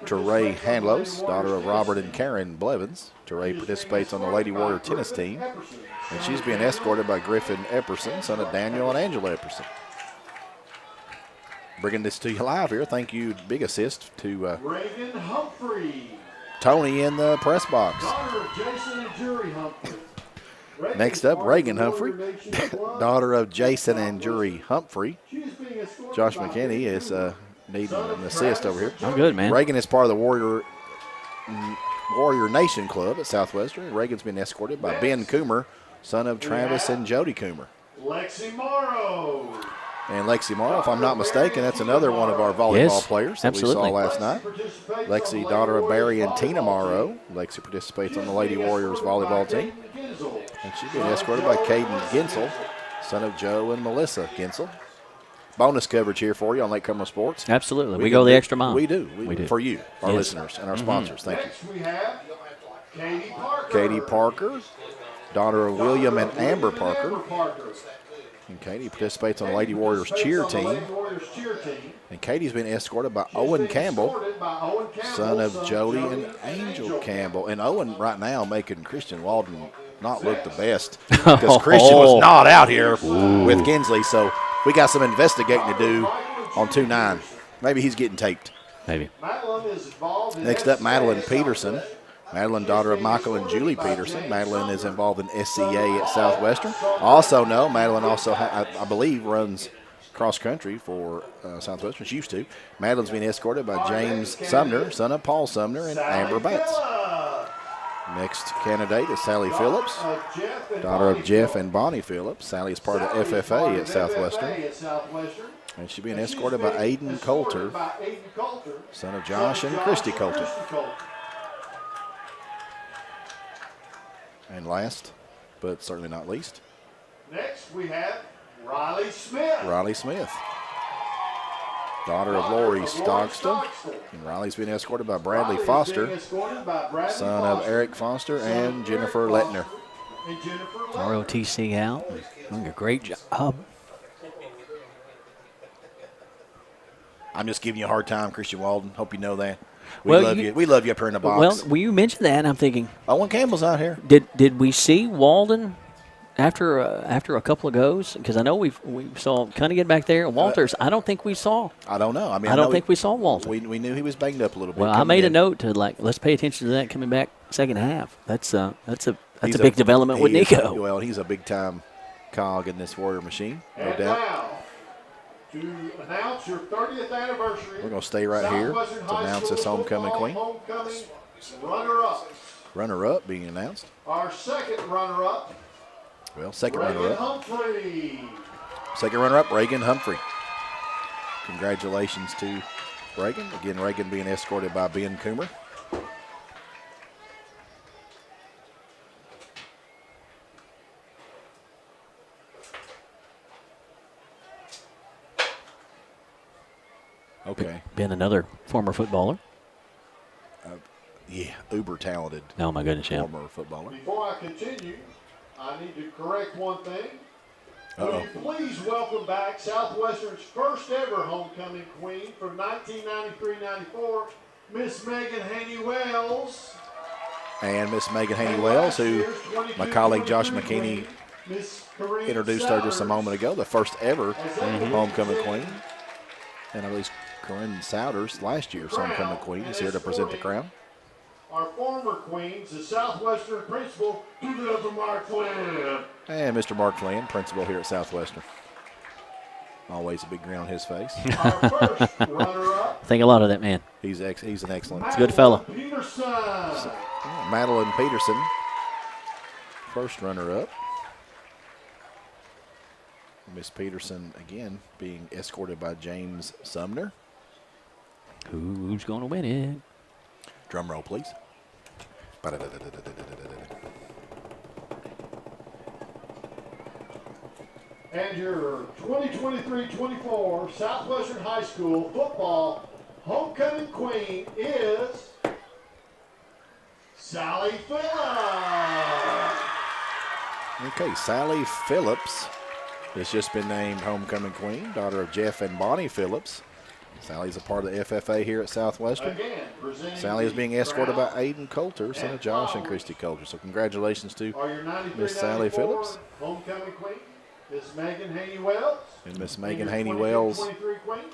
Teray Hanlos, daughter of Robert and Karen Blevins. Teray participates on the Lady Warrior tennis team, and she's being escorted by Griffin Epperson, son of Daniel and Angela Epperson. Bringing this to you live here. Thank you, big assist to Reagan Humphrey. Tony in the press box. Daughter of Jason and Jury Humphrey. Next up, Reagan Humphrey, daughter of Jason and Jury Humphrey. Josh McKinney is needing an assist over here. I'm good, man. Reagan is part of the Warrior Nation Club at Southwestern. Reagan's been escorted by Ben Coomer, son of Travis and Jody Coomer. Lexi Morrow. And Lexi Morrow, if I'm not mistaken, that's another one of our volleyball players that we saw last night. Lexi, daughter of Barry and Tina Morrow. Lexi participates on the Lady Warriors volleyball team. And she's being escorted by Caden Ginsel, son of Joe and Melissa Ginsel. Bonus coverage here for you on Lake Cumberland Sports. Absolutely. We go the extra mile. We do. We do. For you, our listeners, and our sponsors. Thank you. Next we have Katie Parker. Katie Parker, daughter of William and Amber Parker. And Katie participates on the Lady Warriors cheer team. And Katie's been escorted by Owen Campbell, son of Jody and Angel Campbell. And Owen right now making Christian Walden not look the best because Christian was not out here with Kinsley. So we got some investigating to do on 2-9. Maybe he's getting taped. Maybe. Next up, Madeline Peterson. Madeline, daughter of Michael and Julie Peterson. Madeline is involved in SCA at Southwestern. Also know, Madeline also, I believe, runs cross country for Southwestern. She used to. Madeline's being escorted by James Sumner, son of Paul Sumner, and Amber Batts. Next candidate is Sally Phillips, daughter of Jeff and Bonnie Phillips. Sally is part of FFA at Southwestern. And she's being escorted by Aiden Coulter, son of Josh and Christy Coulter. And last, but certainly not least, next we have Riley Smith. Riley Smith, daughter of Lori Stogstall. And Riley's been escorted by Bradley Foster, son of Eric Foster and Jennifer Lettner. ROTC out. Doing a great job. I'm just giving you a hard time, Christian Walden. Hope you know that. We love you. We love you up here in the box. Well, you mentioned that, and I'm thinking, Owen Campbell's out here. Did we see Walden after a couple of goes? Because I know we saw Cunningham get back there. Walters, I don't think we saw. I don't know. I mean, I don't think we saw Walter. We knew he was banged up a little bit. Well, I made a note to let's pay attention to that coming back second half. That's a big development with Nico. Well, he's a big time cog in this Warrior machine, no doubt. To announce your 30th anniversary. We're going to stay right here to announce this homecoming queen. Homecoming runner-up. Runner-up being announced. Our second runner-up. Well, second Reagan runner-up. Humphrey. Second runner-up, Reagan Humphrey. Congratulations to Reagan. Again, Reagan being escorted by Ben Coomer. Okay. Been another former footballer. Yeah, uber talented. Oh, my goodness, yeah. Former footballer. Before I continue, I need to correct one thing. Uh-oh. Will you please welcome back Southwestern's first ever homecoming queen from 1993-94, Miss Megan Haney-Wells. And Miss Megan Haney-Wells, who my colleague Josh McKinney introduced her just a moment ago, the first ever homecoming queen. And I believe Corinne Souders, last year's homecoming queen, is here to present the crown. Our former queens, the Southwestern principal, give it up for Mark Flynn. And Mr. Mark Flynn, principal here at Southwestern. Always a big grin on his face. Our first runner-up. I think a lot of that man. He's an excellent. He's a good fella. Peterson. Madeline Peterson, first runner-up. Miss Peterson, again, being escorted by James Sumner. Who's going to win it? Drum roll, please. And your 2023-24 Southwestern High School football homecoming queen is Sally Phillips. Okay, Sally Phillips has just been named homecoming queen, daughter of Jeff and Bonnie Phillips. Sally's a part of the FFA here at Southwestern. Sally is being escorted by Aiden Coulter, son of Josh and Christy Coulter. So congratulations to Miss Sally Phillips. Homecoming queen, Miss Megan Haney-Wells. And Miss Megan Haney-Wells.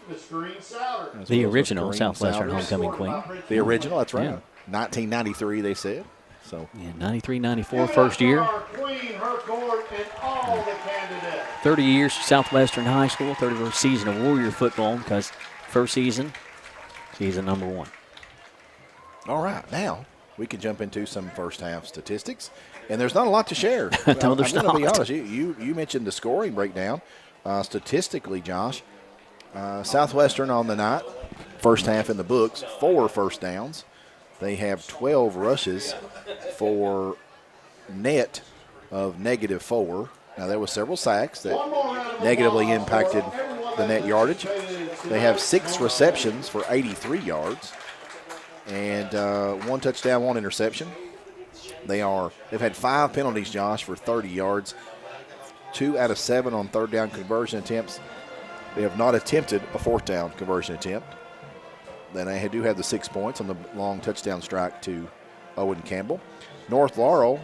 Miss Corinne Souders. The original Southwestern homecoming queen. The original, that's right. Yeah. 1993, they said. So yeah, 93-94 first year. Our queen, her court, and all the candidates. 30 years Southwestern High School, 31st season of Warrior football because first season number 1. All right, now we can jump into some first half statistics, and there's not a lot to share. No, there's I'm going to be not. honest. You mentioned the scoring breakdown. Statistically, Josh, Southwestern on the night, first half in the books, 4 first downs. They have 12 rushes for net of -4. Now, there were several sacks that negatively impacted the net yardage. They have 6 receptions for 83 yards and 1 touchdown, 1 interception. They've had 5 penalties, Josh, for 30 yards, 2 out of 7 on third down conversion attempts. They have not attempted a fourth down conversion attempt. Then they do have the 6 points on the long touchdown strike to Owen Campbell. North Laurel,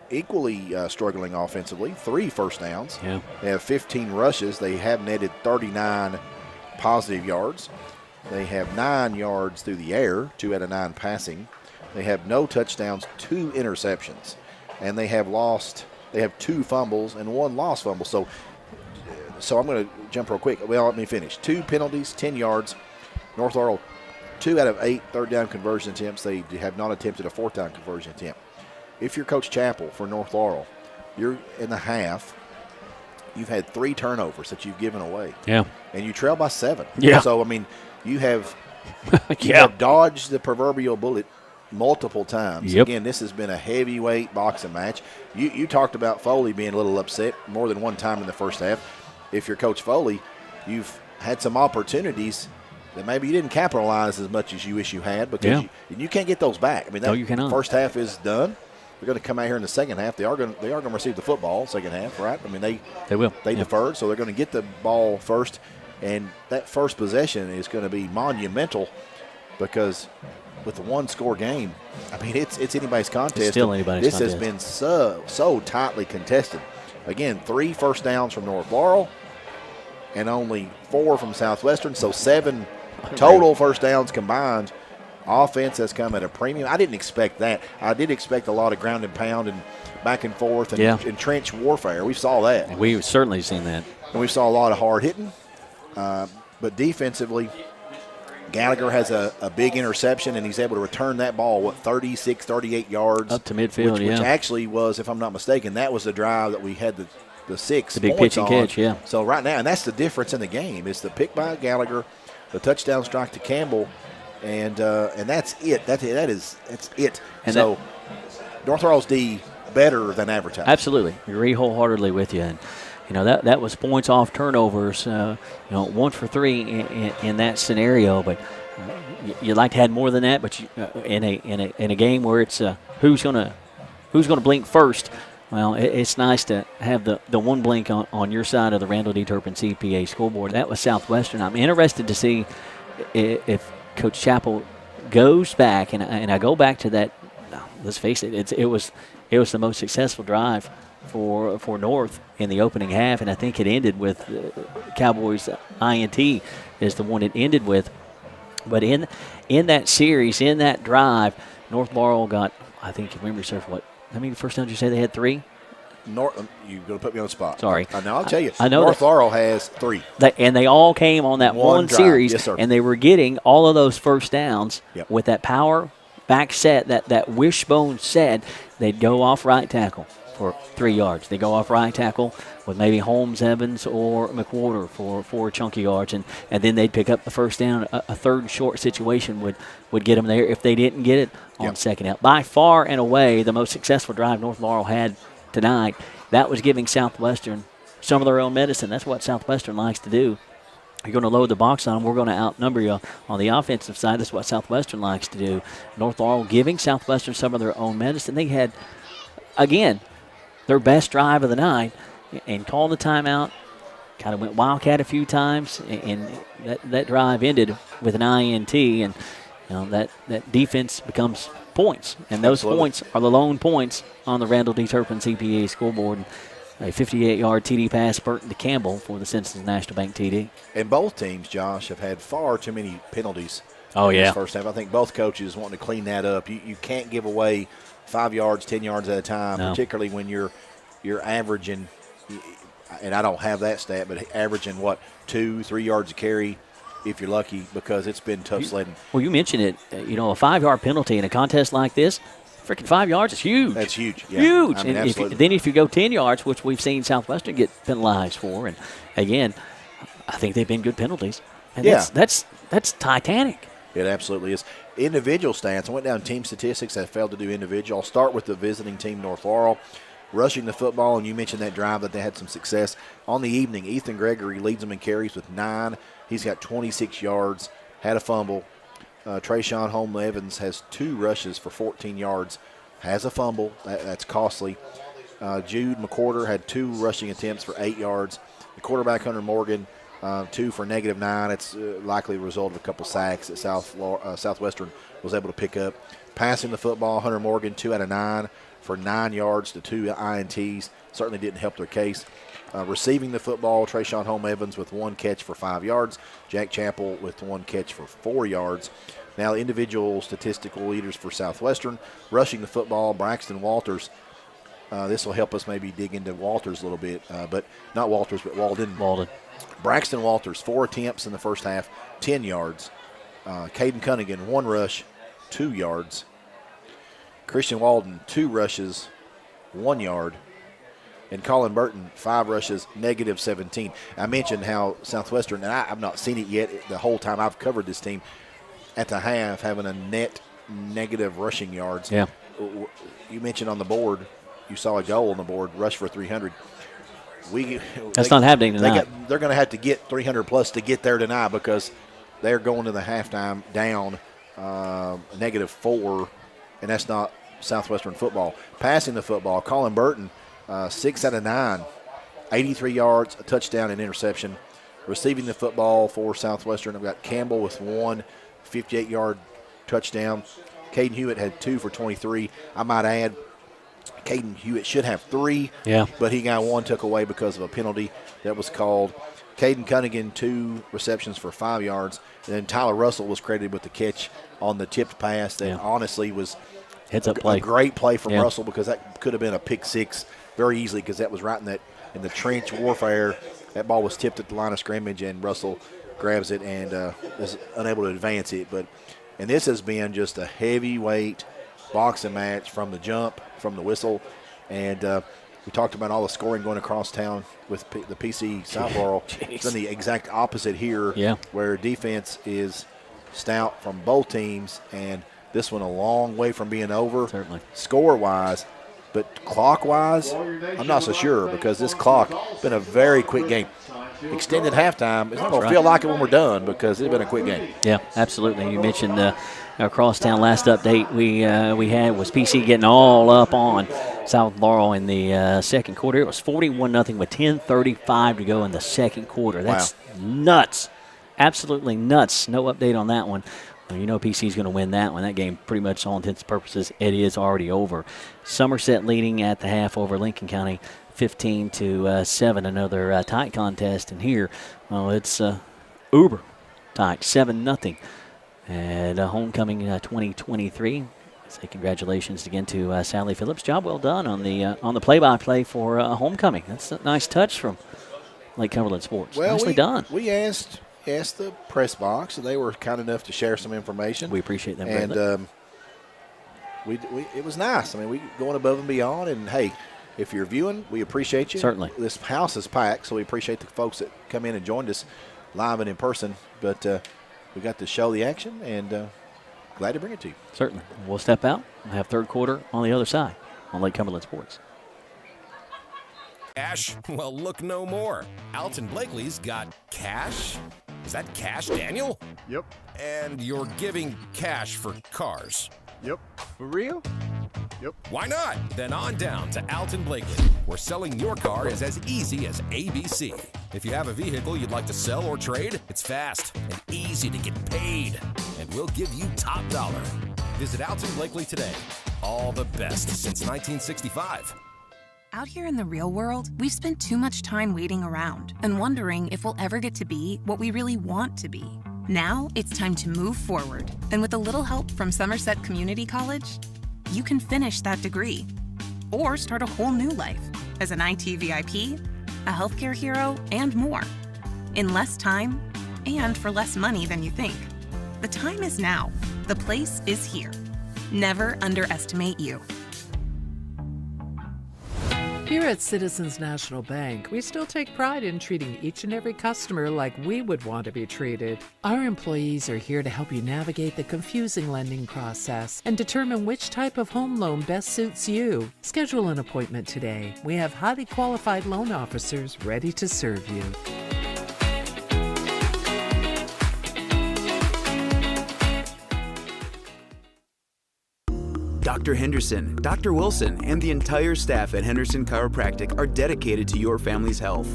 equally struggling offensively, 3 first downs. Yeah. They have 15 rushes. They have netted 39 positive yards. They have 9 yards through the air, 2 out of 9 passing. They have no touchdowns, 2 interceptions. And they have 2 fumbles and 1 lost fumble. So I'm going to jump real quick. Well, let me finish. 2 penalties, 10 yards. North Laurel, 2 out of 8 third down conversion attempts. They have not attempted a fourth down conversion attempt. If you're Coach Chappell for North Laurel, you're in the half. You've had 3 turnovers that you've given away. Yeah. And you trail by 7. Yeah. So, I mean, you have dodged the proverbial bullet multiple times. Yep. Again, this has been a heavyweight boxing match. You talked about Foley being a little upset more than one time in the first half. If you're Coach Foley, you've had some opportunities that maybe you didn't capitalize as much as you wish you had because you can't get those back. I mean, No, you cannot. First half is done. They're going to come out here in the second half. They are going to receive the football second half, right? I mean, they will. They deferred, so they're going to get the ball first, and that first possession is going to be monumental because with the 1-score game, I mean, it's anybody's contest. It's still anybody's this contest. Has been so tightly contested. Again, 3 first downs from North Laurel and only 4 from Southwestern, so 7 total first downs combined. Offense has come at a premium. I didn't expect that. I did expect a lot of ground and pound and back and forth and trench warfare. We saw that. We've certainly seen that. And we saw a lot of hard hitting. But defensively, Gallagher has a big interception, and he's able to return that ball, 36, 38 yards. Up to midfield, which actually was, if I'm not mistaken, that was the drive that we had the 6 the big points pitch and on. catch, yeah. So right now, and that's the difference in the game. It's the pick by Gallagher, the touchdown strike to Campbell, and that's it. That's it. And so North Laurel's D better than advertised. Absolutely. I agree wholeheartedly with you. And, that was points off turnovers, 1 for 3 in that scenario. But you'd like to have more than that. But in a game where it's who's gonna blink first, well, it's nice to have the one blink on your side of the Randall D. Turpin CPA scoreboard. That was Southwestern. I'm interested to see if Coach Chappell goes back, and I go back to that. Let's face it, it was the most successful drive for North in the opening half, and I think it ended with Cowboys INT is the one it ended with. But in that series, in that drive, North Laurel got, I think, if memory serves, how many first downs did you say they had 3? You're going to put me on the spot. Sorry. I'll tell you. I know North Laurel has 3. And they all came on that one drive. series, Yes, sir. and they were getting all of those first downs with that power back set, that wishbone set. They'd go off right tackle for 3 yards. They go off right tackle with maybe Holmes, Evans, or McWhorter for 4 chunky yards, and then they'd pick up the first down. A third and short situation would get them there if they didn't get it on second out. By far and away, the most successful drive North Laurel had tonight. That was giving Southwestern some of their own medicine. That's what Southwestern likes to do. You're going to load the box on them. We're going to outnumber you on the offensive side. That's what Southwestern likes to do. North Laurel giving Southwestern some of their own medicine. They had, again, their best drive of the night and called the timeout. Kind of went Wildcat a few times, and that drive ended with an INT, and that defense becomes points. And those points are the lone points on the Randall D. Turpin CPA scoreboard. A 58-yard TD pass, Burton to Campbell for the Citizens National Bank TD. And both teams, Josh, have had far too many penalties. Oh, yeah. This first half. I think both coaches wanting to clean that up. You can't give away 5 yards, 10 yards at a time, particularly when you're averaging, and I don't have that stat, but averaging, 2-3 yards a carry if you're lucky, because it's been tough sledding. Well, you mentioned it. A 5-yard penalty in a contest like this, freaking 5 yards is huge. That's huge. Yeah. Huge. I mean, and if you go 10 yards, which we've seen Southwestern get penalized for, and again, I think they've been good penalties. And that's titanic. It absolutely is. Individual stats. I went down team statistics. I failed to do individual. I'll start with the visiting team, North Laurel. Rushing the football, and you mentioned that drive that they had some success. On the evening, Ethan Gregory leads them in carries with 9. He's got 26 yards, had a fumble. Trayshawn Holm-Evans has 2 rushes for 14 yards, has a fumble. That's costly. Jude McWhorter had 2 rushing attempts for 8 yards. The quarterback, Hunter Morgan, 2 for -9. It's likely a result of a couple sacks that Southwestern was able to pick up. Passing the football, Hunter Morgan, 2 out of 9 for 9 yards to 2 INTs. Certainly didn't help their case. Receiving the football, Trayshawn Holm-Evans with 1 catch for 5 yards. Jack Chappell with 1 catch for 4 yards. Now, individual statistical leaders for Southwestern. Rushing the football, Braxton Walters. This will help us maybe dig into Walters a little bit, but not Walters, but Walden. Braxton Walters, 4 attempts in the first half, 10 yards. Caden Cunningham, 1 rush, 2 yards. Christian Walden, 2 rushes, 1 yard. And Colin Burton, 5 rushes, -17. I mentioned how Southwestern, and I've not seen it yet the whole time I've covered this team, at the half having a net negative rushing yards. Yeah. You mentioned on the board, you saw a goal on the board, rush for 300. That's not happening tonight. They're going to have to get 300 plus to get there tonight, because they're going to the halftime down -4, and that's not Southwestern football. Passing the football, Colin Burton, 6 out of 9, 83 yards, a touchdown and interception. Receiving the football for Southwestern, I've got Campbell with 1 58-yard touchdown. Caden Hewitt had 2 for 23. I might add, Caden Hewitt should have 3, but he got 1 took away because of a penalty that was called. Caden Cunningham, 2 receptions for 5 yards. And then Tyler Russell was credited with the catch on the tipped pass that honestly was heads-up play. A great play from Russell, because that could have been a pick 6 very easily, because that was right in the trench warfare that ball was tipped at the line of scrimmage, and Russell grabs it and is unable to advance it. And this has been just a heavyweight boxing match from the jump, from the whistle. And we talked about all the scoring going across town with the PC South Laurel. It's been the exact opposite here, where defense is stout from both teams, and this one a long way from being over, score-wise. But clock-wise, I'm not so sure, because this clock has been a very quick game. Extended halftime, it's not going to feel like it when we're done, because it's been a quick game. Yeah, absolutely. You mentioned our crosstown last update we had was PC getting all up on South Laurel in the second quarter. It was 41-0 with 10:35 to go in the second quarter. That's nuts. Absolutely nuts. No update on that one. Well, you know PC's going to win that one. That game, pretty much all intents and purposes, it is already over. Somerset leading at the half over Lincoln County, 15-7. Another tight contest. And here, well, it's uber tight, 7-0. And homecoming 2023. Say congratulations again to Sally Phillips. Job well done on the play-by-play for homecoming. That's a nice touch from Lake Cumberland Sports. Well, nicely done. We asked the press box, and they were kind enough to share some information. We appreciate them. And it was nice. I mean, we going above and beyond. And hey, if you're viewing, we appreciate you. Certainly. This house is packed, so we appreciate the folks that come in and joined us live and in person. But we got to show the action, and glad to bring it to you. Certainly. We'll step out and have third quarter on the other side on Lake Cumberland Sports. Cash? Well, look no more. Alton Blakely's got cash. Is that cash, Daniel? Yep. And you're giving cash for cars? Yep. For real? Yep. Why not? Then on down to Alton Blakely, where selling your car is as easy as ABC. If you have a vehicle you'd like to sell or trade, it's fast and easy to get paid. And we'll give you top dollar. Visit Alton Blakely today. All the best since 1965. Out here in the real world, we've spent too much time waiting around and wondering if we'll ever get to be what we really want to be. Now it's time to move forward. And with a little help from Somerset Community College, you can finish that degree or start a whole new life as an IT VIP, a healthcare hero, and more. In less time and for less money than you think. The time is now. The place is here. Never underestimate you. Here at Citizens National Bank, we still take pride in treating each and every customer like we would want to be treated. Our employees are here to help you navigate the confusing lending process and determine which type of home loan best suits you. Schedule an appointment today. We have highly qualified loan officers ready to serve you. Dr. Henderson, Dr. Wilson, and the entire staff at Henderson Chiropractic are dedicated to your family's health.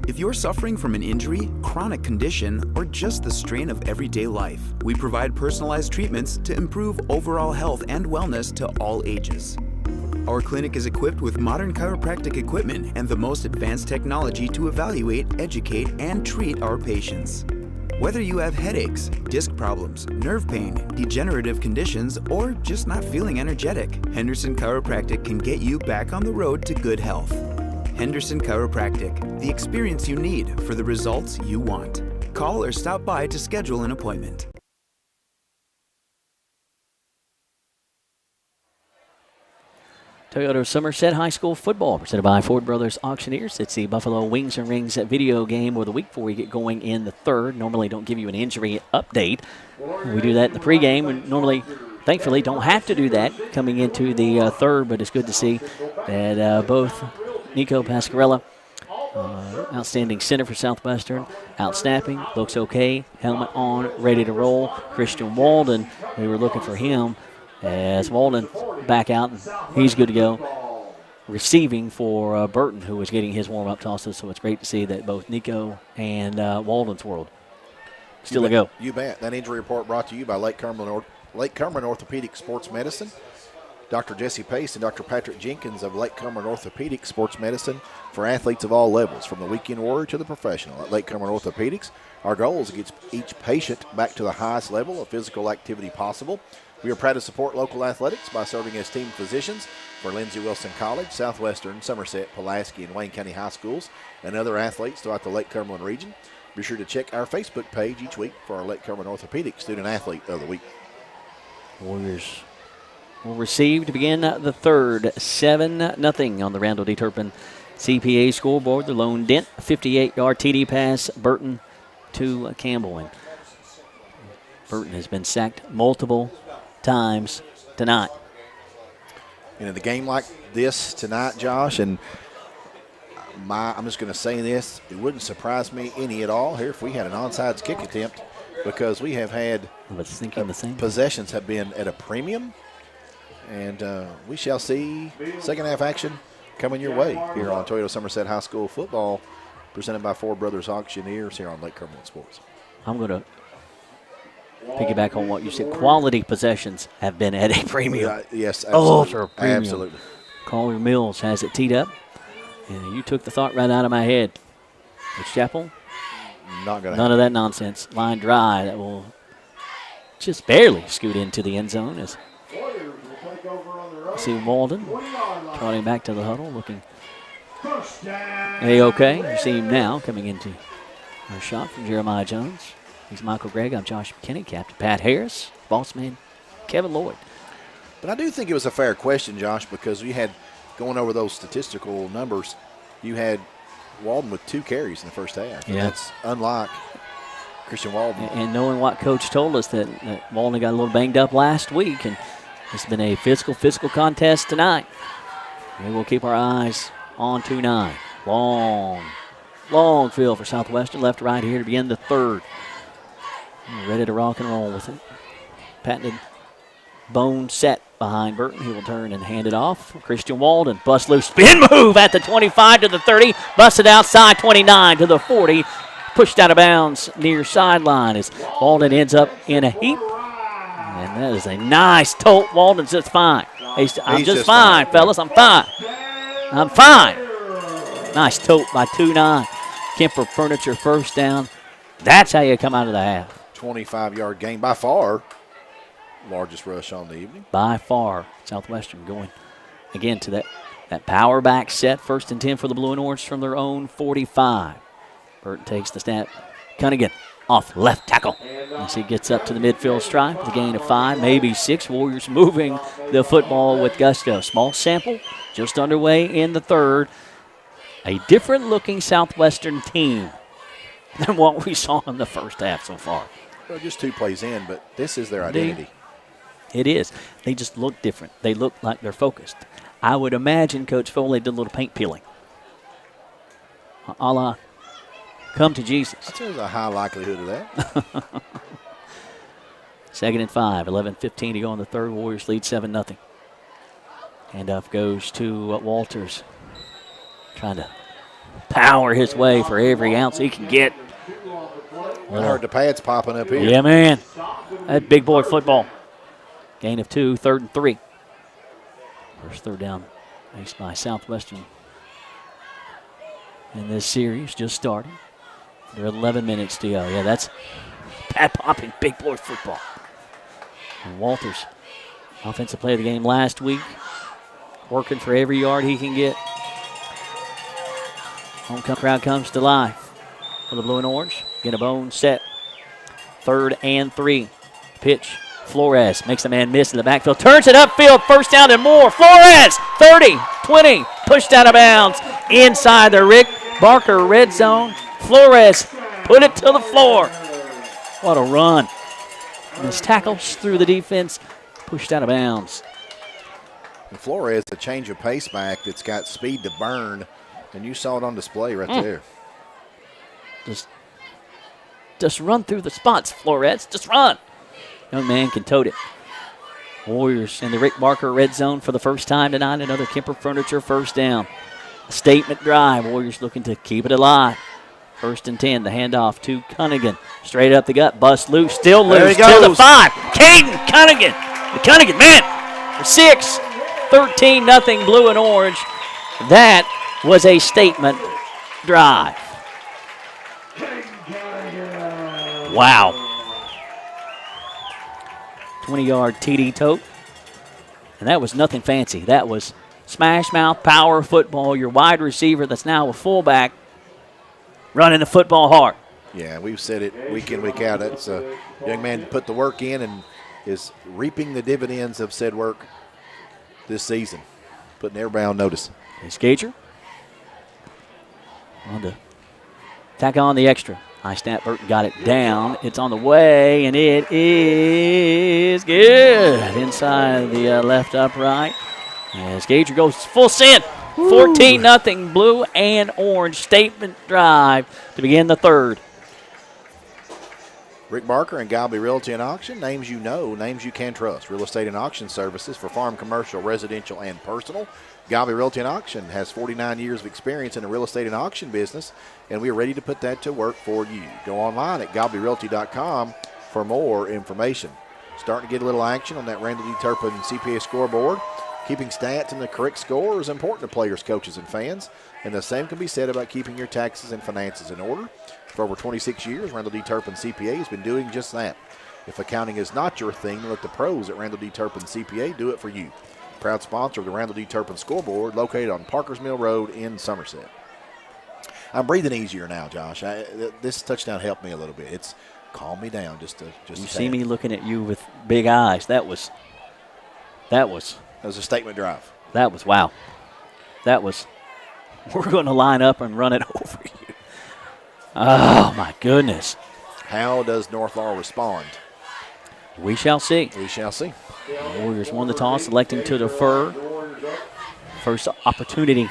If you're suffering from an injury, chronic condition, or just the strain of everyday life, we provide personalized treatments to improve overall health and wellness to all ages. Our clinic is equipped with modern chiropractic equipment and the most advanced technology to evaluate, educate, and treat our patients. Whether you have headaches, disc problems, nerve pain, degenerative conditions, or just not feeling energetic, Henderson Chiropractic can get you back on the road to good health. Henderson Chiropractic, the experience you need for the results you want. Call or stop by to schedule an appointment. Toyota Somerset High School football presented by Ford Brothers Auctioneers. It's the Buffalo Wings and Rings video game of the week before we get going in the third. Normally don't give you an injury update. We do that in the pregame. We normally, thankfully, don't have to do that coming into the third, but it's good to see that both Nico Pascarella, outstanding center for Southwestern, out snapping, looks okay, helmet on, ready to roll. Christian Walden, we were looking for him. As Walden back out, and he's good to go. Receiving for Burton, who was getting his warm-up tosses, so it's great to see that both Nico and Walden's world still a go. You bet. That injury report brought to you by Lake Cumberland Orthopedic Sports Medicine. Dr. Jesse Pace and Dr. Patrick Jenkins of Lake Cumberland Orthopedic Sports Medicine for athletes of all levels, from the weekend warrior to the professional. At Lake Cumberland Orthopedics, our goal is to get each patient back to the highest level of physical activity possible. We are proud to support local athletics by serving as team physicians for Lindsey Wilson College, Southwestern, Somerset, Pulaski, and Wayne County High Schools, and other athletes throughout the Lake Cumberland region. Be sure to check our Facebook page each week for our Lake Cumberland Orthopedic Student Athlete of the Week. Warriors will receive to begin the third. 7-0 on the Randall D. Turpin CPA scoreboard. The lone dent, 58-yard TD pass, Burton to Campbell. And Burton has been sacked multiple times tonight. In a game like this tonight, Josh, and I'm just going to say this, it wouldn't surprise me any at all here if we had an onside kick attempt, because we have had possessions have been at a premium, and we shall see second half action coming your way here on Toyota Somerset High School football, presented by Four Brothers Auctioneers here on Lake Cumberland Sports. I'm going to piggyback on what you said. Quality possessions have been at a premium. Yes, absolutely. For a premium. Absolutely. Collier Mills has it teed up. And you took the thought right out of my head. It's Chapel. Not going to None of that nonsense. Line drive that will just barely scoot into the end zone. As see Walden trotting back to the huddle, looking A-okay. You see him now coming into a shot from Jeremiah Jones. He's Michael Gregg. I'm Josh McKinney, Captain Pat Harris, boss man Kevin Lloyd. But I do think it was a fair question, Josh, because we had, going over those statistical numbers, you had Walden with 2 carries in the first half. Yeah. That's unlike Christian Walden. And knowing what Coach told us that Walden got a little banged up last week, and it's been a physical contest tonight. And we'll keep our eyes on 2-9. Long field for Southwestern, left to right here to begin the third. Ready to rock and roll with it. Patented bone set behind Burton. He will turn and hand it off. Christian Walden, bust loose, spin move at the 25 to the 30, busted outside 29 to the 40, pushed out of bounds near sideline as Walden ends up in a heap. And that is a nice tote. Walden's just fine. I'm just fine, fellas. I'm fine. Nice tote by 2-9. Kemper Furniture first down. That's how you come out of the half. 25-yard gain, by far largest rush on the evening. By far, Southwestern going again to that power back set. 1st and 10 for the Blue and Orange from their own 45. Burton takes the snap. Cunningham off left tackle as he gets up to the midfield stripe with a gain of 5, maybe 6. Warriors moving the football with gusto. Small sample, just underway in the third. A different-looking Southwestern team than what we saw in the first half so far. Well, just 2 plays in, but this is their identity. It is. They just look different. They look like they're focused. I would imagine Coach Foley did a little paint peeling. A la come to Jesus. There's a high likelihood of that. 2nd and 5, 11:15 to go in the third. Warriors lead 7-0. Handoff goes to Walters. Trying to power his way for every ounce he can get. I heard the pads popping up here. Yeah, man. That big boy football. Gain of 2, 3rd and 3. First third down faced by Southwestern in this series, just starting. There are 11 minutes to go. Yeah, that's pad-popping big boy football. And Walters, offensive play of the game last week, working for every yard he can get. Homecoming crowd comes to life for the Blue and Orange. Get a bone set. 3rd and 3. Pitch. Flores makes the man miss in the backfield. Turns it upfield. First down and more. Flores. 30, 20. Pushed out of bounds. Inside the Rick Barker red zone. Flores put it to the floor. What a run. And his tackles through the defense. Pushed out of bounds. And Flores, a change of pace back that's got speed to burn. And you saw it on display right there. Just run through the spots, Flores. Just run. Young man can tote it. Warriors in the Rick Barker red zone for the first time tonight. Another Kemper Furniture first down. A statement drive. Warriors looking to keep it alive. 1st and 10. The handoff to Cunningham. Straight up the gut. Bust loose. Still loose to the 5. Caden Cunningham. The Cunningham man for 6. 13-0 Blue and Orange. That was a statement drive. Wow. 20-yard TD tote. And that was nothing fancy. That was smash mouth power football. Your wide receiver that's now a fullback running the football hard. Yeah, we've said it week in, week out. That's a young man put the work in and is reaping the dividends of said work this season, putting everybody on notice. It's Gager on to tack on the extra. High snap, Burton got it down. It's on the way, and it is good. Inside the left upright. As Gager goes full send. 14-0 blue and orange statement drive to begin the third. Rick Barker and Galby Realty and Auction, names you know, names you can trust. Real estate and auction services for farm, commercial, residential, and personal. Galby Realty and Auction has 49 years of experience in the real estate and auction business, and we are ready to put that to work for you. Go online at galbyrealty.com for more information. Starting to get a little action on that Randall D. Turpin CPA scoreboard. Keeping stats and the correct score is important to players, coaches, and fans, and the same can be said about keeping your taxes and finances in order. For over 26 years, Randall D. Turpin CPA has been doing just that. If accounting is not your thing, let the pros at Randall D. Turpin CPA do it for you. Proud sponsor of the Randall D. Turpin scoreboard, located on Parkers Mill Road in Somerset. I'm breathing easier now, Josh. This touchdown helped me a little bit. It's calmed me down just You see me looking at you with big eyes. That was a statement drive. That was wow. That was. We're going to line up and run it over you. Oh my goodness. How does North Laurel respond? We shall see. We shall see. The Warriors won the toss, electing to defer. First opportunity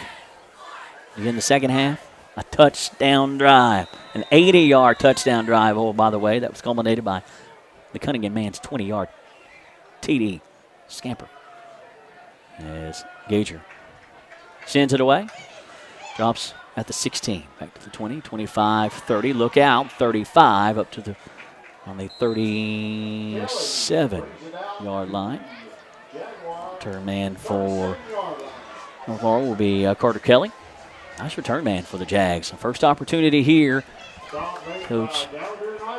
in the second half. A touchdown drive. An 80-yard touchdown drive, oh, by the way. That was culminated by the Cunningham man's 20-yard TD scamper. As Gager sends it away. Drops at the 16. Back to the 20, 25, 30. Look out. 35 up to the on the 37-yard line. Return man for North Laurel will be Carter Kelly. Nice return man for the Jags. First opportunity here. Coach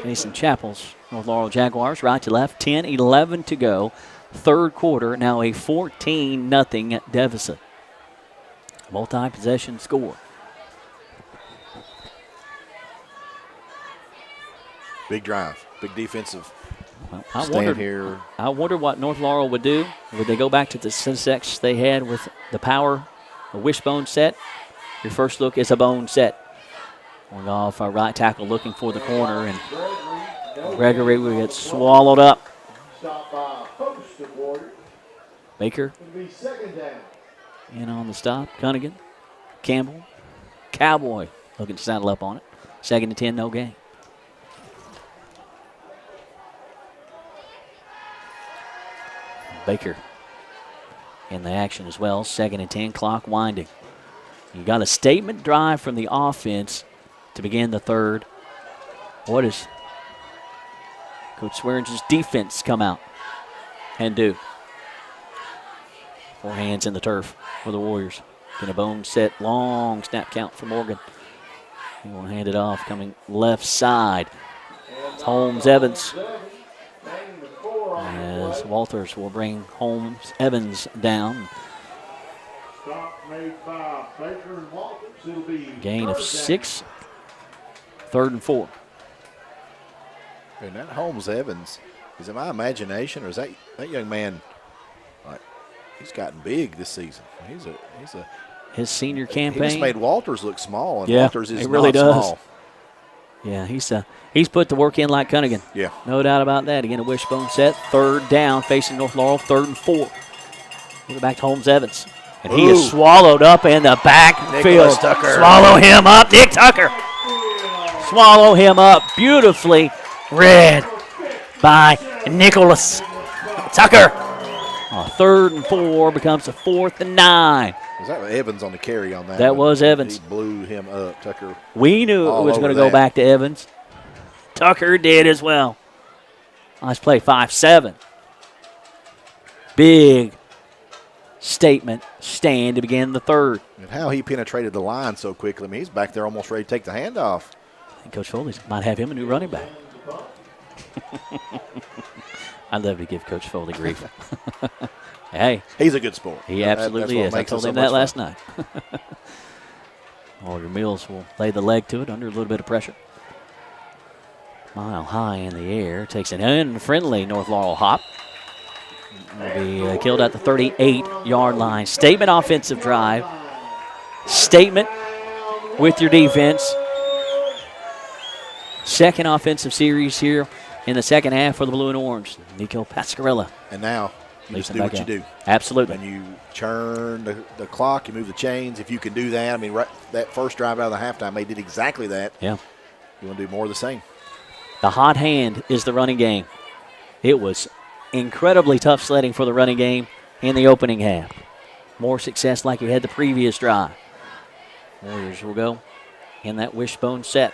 Mason Chappell's North Laurel Jaguars, right to left. 10-11 to go. Third quarter, now a 14-0 deficit. Multi-possession score. Big drive, big defensive Well, stand here. I wonder what North Laurel would do. Would they go back to the syntax they had with the power, a wishbone set? Your first look is a bone set. Going off our right tackle looking for the corner, and Gregory will get swallowed up. Baker in on the stop. Cunningham, Campbell, Cowboy looking to saddle up on it. 2nd and 10, no gain. Baker in the action as well. 2nd and 10, clock winding. You got a statement drive from the offense to begin the third. What does Coach Swearingen's defense come out and do? 4 hands in the turf for the Warriors. Getting a bone set, long snap count for Morgan. He will hand it off, coming left side. It's Holmes Evans. As Walters will bring Holmes Evans down. Gain of 6. 3rd and 4. And that Holmes Evans, is it my imagination, or is that young man? Like, he's gotten big this season. He's a his senior campaign. He just made Walters look small, and yeah, Walters is he really not does. small. Yeah, he's put the work in like Cunningham. Yeah, no doubt about that. Again, a wishbone set, 3rd down, facing North Laurel, 3rd and 4. Give it back to Holmes Evans. And he is swallowed up in the backfield. Swallow him up, Nick Tucker. Swallow him up, beautifully read by Nicholas Tucker. 3rd and 4 becomes a 4th and 9. Was that Evans on the carry on that? That was Evans. He blew him up, Tucker. We knew it was going to go back to Evans. Tucker did as well. Nice play, 5-7. Big statement stand to begin the third. And how he penetrated the line so quickly. I mean, he's back there almost ready to take the handoff. I think Coach Foley might have him a new running back. I'd love to give Coach Foley grief. Hey. He's a good sport. He absolutely is. I told him that last night. Oliver Mills will lay the leg to it under a little bit of pressure. Mile high in the air. Takes an unfriendly North Laurel hop. Will be killed at the 38-yard line. Statement offensive drive. Statement with your defense. Second offensive series here in the second half for the Blue and Orange. Nico Pascarella. And now you just do what you do. Absolutely. And you churn the clock, you move the chains. If you can do that, I mean, that first drive out of the halftime, they did exactly that. Yeah. You want to do more of the same. The hot hand is the running game. It was incredibly tough sledding for the running game in the opening half. More success like you had the previous drive. Warriors will go in that wishbone set.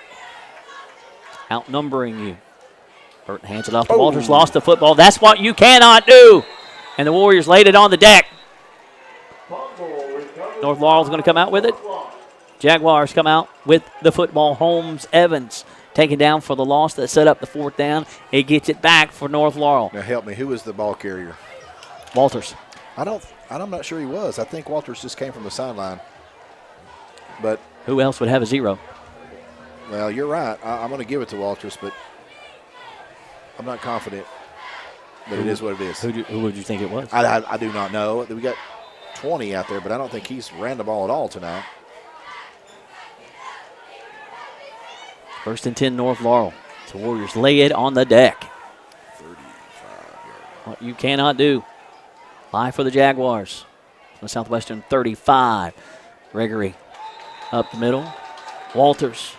Outnumbering you. Burton hands it off to Walters. Lost the football. That's what you cannot do. And the Warriors laid it on the deck. North Laurel's going to come out with it. Jaguars come out with the football. Holmes Evans taken down for the loss that set up the fourth down. It gets it back for North Laurel. Now help me. Who was the ball carrier? Walters. I'm not sure he was. I think Walters just came from the sideline. But who else would have a 0? Well, you're right. I'm going to give it to Walters, but I'm not confident. But it is what it is. Who would you think it was? I do not know. We got 20 out there, but I don't think he's ran the ball at all tonight. 1st and 10 North Laurel. The Warriors lay it on the deck. 35 what you cannot do. Lie for the Jaguars. The Southwestern 35. Gregory up the middle. Walters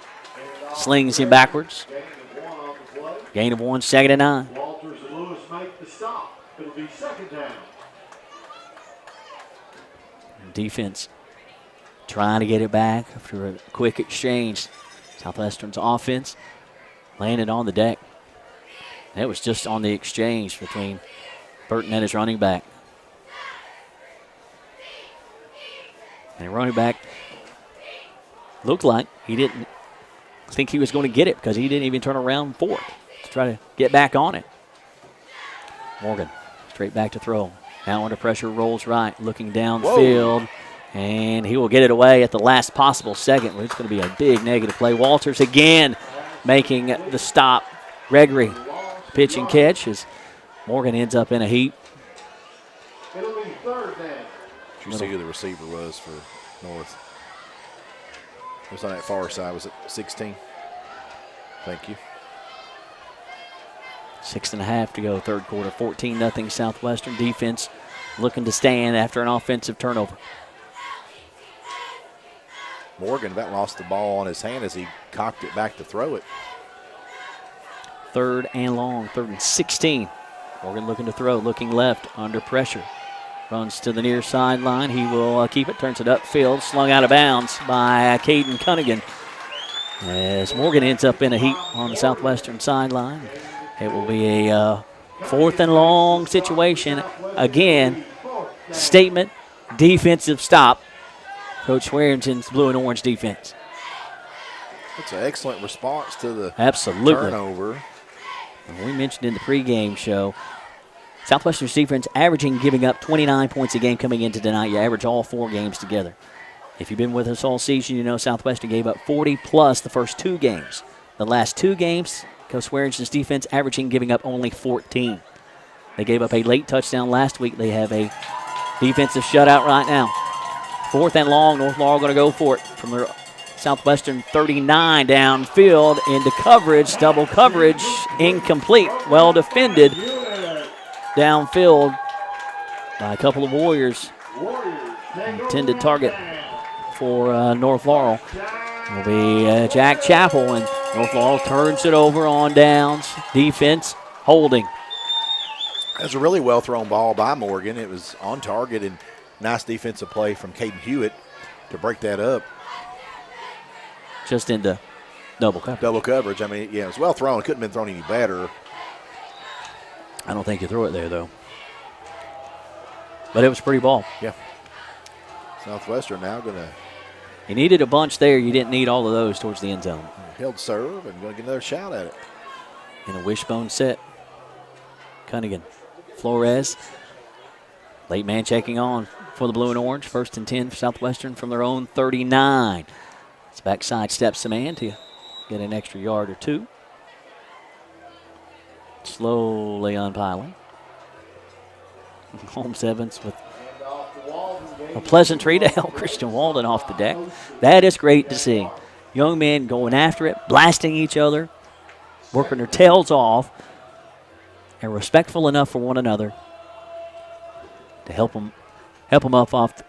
slings him backwards. Gain of 1, 2nd and 9. Walters and Lewis make the stop. It'll be 2nd down. Defense trying to get it back after a quick exchange. Southwestern's offense laying it on the deck. And it was just on the exchange between Burton and his running back. And the running back looked like he didn't think he was going to get it because he didn't even turn around for it to try to get back on it. Morgan straight back to throw. Now under pressure, rolls right, looking downfield. Whoa. And he will get it away at the last possible second. It's going to be a big negative play. Walters again making the stop. Gregory pitch and catch as Morgan ends up in a heap. It'll be 3rd down. Did you see who the receiver was for North? It was on that far side. Was it 16? Thank you. 6.5 to go, third quarter. 14-0 Southwestern. Defense looking to stand after an offensive turnover. Morgan about lost the ball on his hand as he cocked it back to throw it. 3rd and long, 3rd and 16. Morgan looking to throw, looking left, under pressure. Runs to the near sideline. He will keep it, turns it upfield, slung out of bounds by Caden Cunningham. As Morgan ends up in a heap on the Southwestern sideline. It will be a 4th and long situation. Again, statement, defensive stop. Coach Swearington's Blue and Orange defense. It's an excellent response to the turnover. We mentioned in the pregame show, Southwestern's defense averaging giving up 29 points a game coming into tonight. You average all 4 games together. If you've been with us all season, you know Southwestern gave up 40+ the first 2 games. The last 2 games, Coach Swearington's defense averaging giving up only 14. They gave up a late touchdown last week. They have a defensive shutout right now. 4th and long, North Laurel going to go for it from their Southwestern 39 downfield into coverage, double coverage, incomplete. Well defended downfield by a couple of Warriors. Intended target for North Laurel will be Jack Chappell, and North Laurel turns it over on downs. Defense holding. It was a really well-thrown ball by Morgan. It was on target, and nice defensive play from Caden Hewitt to break that up. Just into double coverage. Double coverage. I mean, yeah, it was well thrown. It couldn't have been thrown any better. I don't think you threw it there, though. But it was a pretty ball. Yeah. Southwestern now going to. You needed a bunch there. You didn't need all of those towards the end zone. Held serve and going to get another shot at it. In a wishbone set. Cunningham. Flores. Late man checking on for the blue and orange. 1st and 10 for Southwestern from their own 39. It's backside steps the man to get an extra yard or 2. Slowly unpiling. Holmes Evans with a pleasantry to help Christian Walden off the deck. That is great to see. Young men going after it, blasting each other, working their tails off, and respectful enough for one another to help them up off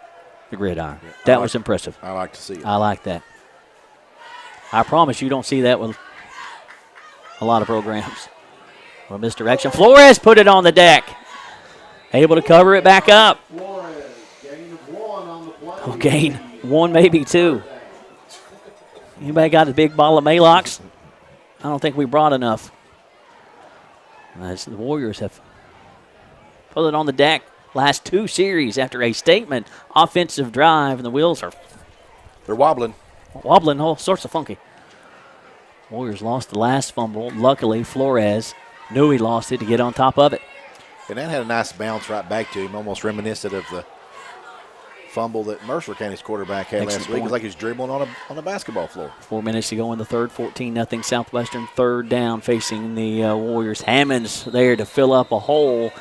the gridiron. That was impressive. I like to see it. I like that. I promise you don't see that with a lot of programs. Well, misdirection. Flores put it on the deck. Able to cover it back up. Oh, gain 1, maybe 2. Anybody got a big bottle of Malox? I don't think we brought enough. As the Warriors have put it on the deck last 2 series after a statement offensive drive, and the wheels are they're wobbling all sorts of funky. Warriors lost the last fumble. Luckily, Flores knew he lost it to get on top of it. And that had a nice bounce right back to him, almost reminiscent of the fumble that Mercer County's quarterback had last week. It was like he was dribbling on a basketball floor. 4 minutes to go in the third, 14-0 Southwestern. 3rd down facing the Warriors. Hammond's there to fill up a hole.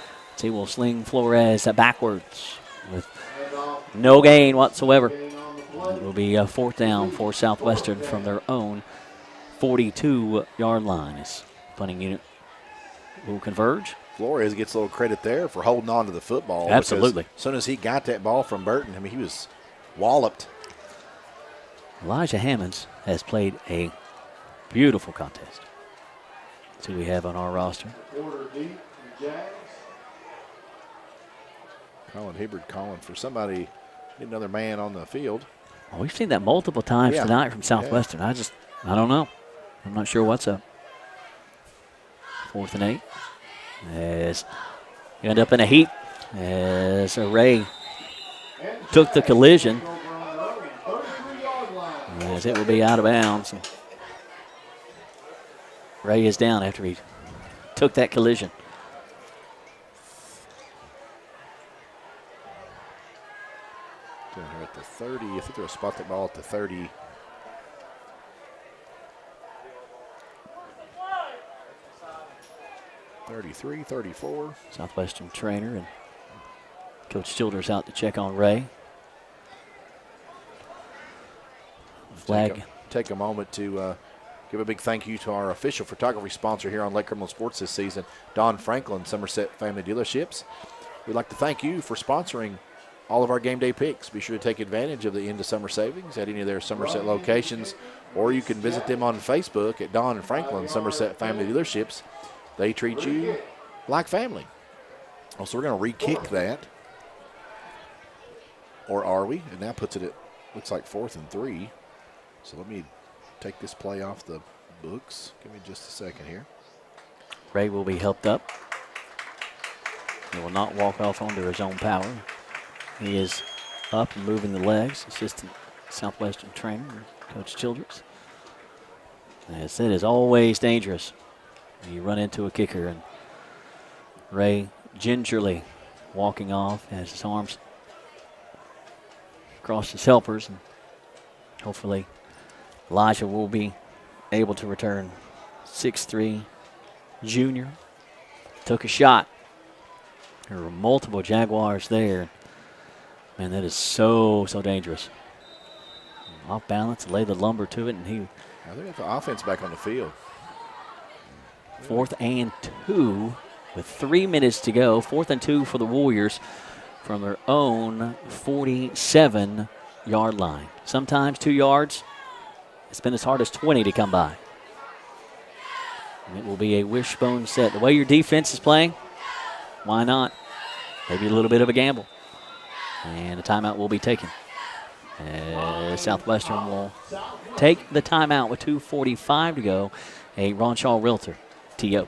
He will sling Flores backwards with no gain whatsoever. It will be a 4th down for Southwestern from their own 42-yard line. His punting unit will converge. Flores gets a little credit there for holding on to the football. Absolutely. As soon as he got that ball from Burton, I mean, he was walloped. Elijah Hammonds has played a beautiful contest. That's who we have on our roster. Colin Hibbard calling for somebody, another man on the field. Well, we've seen that multiple times tonight from Southwestern. I don't know. I'm not sure what's up. 4th and 8. As you end up in a heat as Ray took the collision, as it will be out of bounds. Ray is down after he took that collision. Down here at the 30, I think they'll spot that ball at the 30. $33, $34. Southwestern trainer and Coach Childers out to check on Ray. Flag. Take a moment to give a big thank you to our official photography sponsor here on Lake Cumberland Sports this season, Don Franklin, Somerset Family Dealerships. We'd like to thank you for sponsoring all of our game day picks. Be sure to take advantage of the end of summer savings at any of their Somerset locations, or you can visit them on Facebook at Don and Franklin, Somerset Family Dealerships. They treat you like family. So we're going to re-kick that. Or are we? And now puts it at, looks like 4th and 3. So let me take this play off the books. Give me just a second here. Ray will be helped up. He will not walk off onto his own power. He is up and moving the legs. Assistant Southwestern trainer, Coach Childress. As it is always dangerous. You run into a kicker, and Ray gingerly walking off as his arms cross his helpers, and hopefully Elijah will be able to return. 6'3" junior. Took a shot. There were multiple Jaguars there. Man, that is so dangerous. Off balance, lay the lumber to it, and he. I think that's the offense back on the field. 4th and 2 with 3 minutes to go. 4th and 2 for the Warriors from their own 47-yard line. Sometimes 2 yards. It's been as hard as 20 to come by. And it will be a wishbone set. The way your defense is playing, why not? Maybe a little bit of a gamble. And a timeout will be taken. Southwestern will take the timeout with 2:45 to go. A Ron Shaw Realtor TO.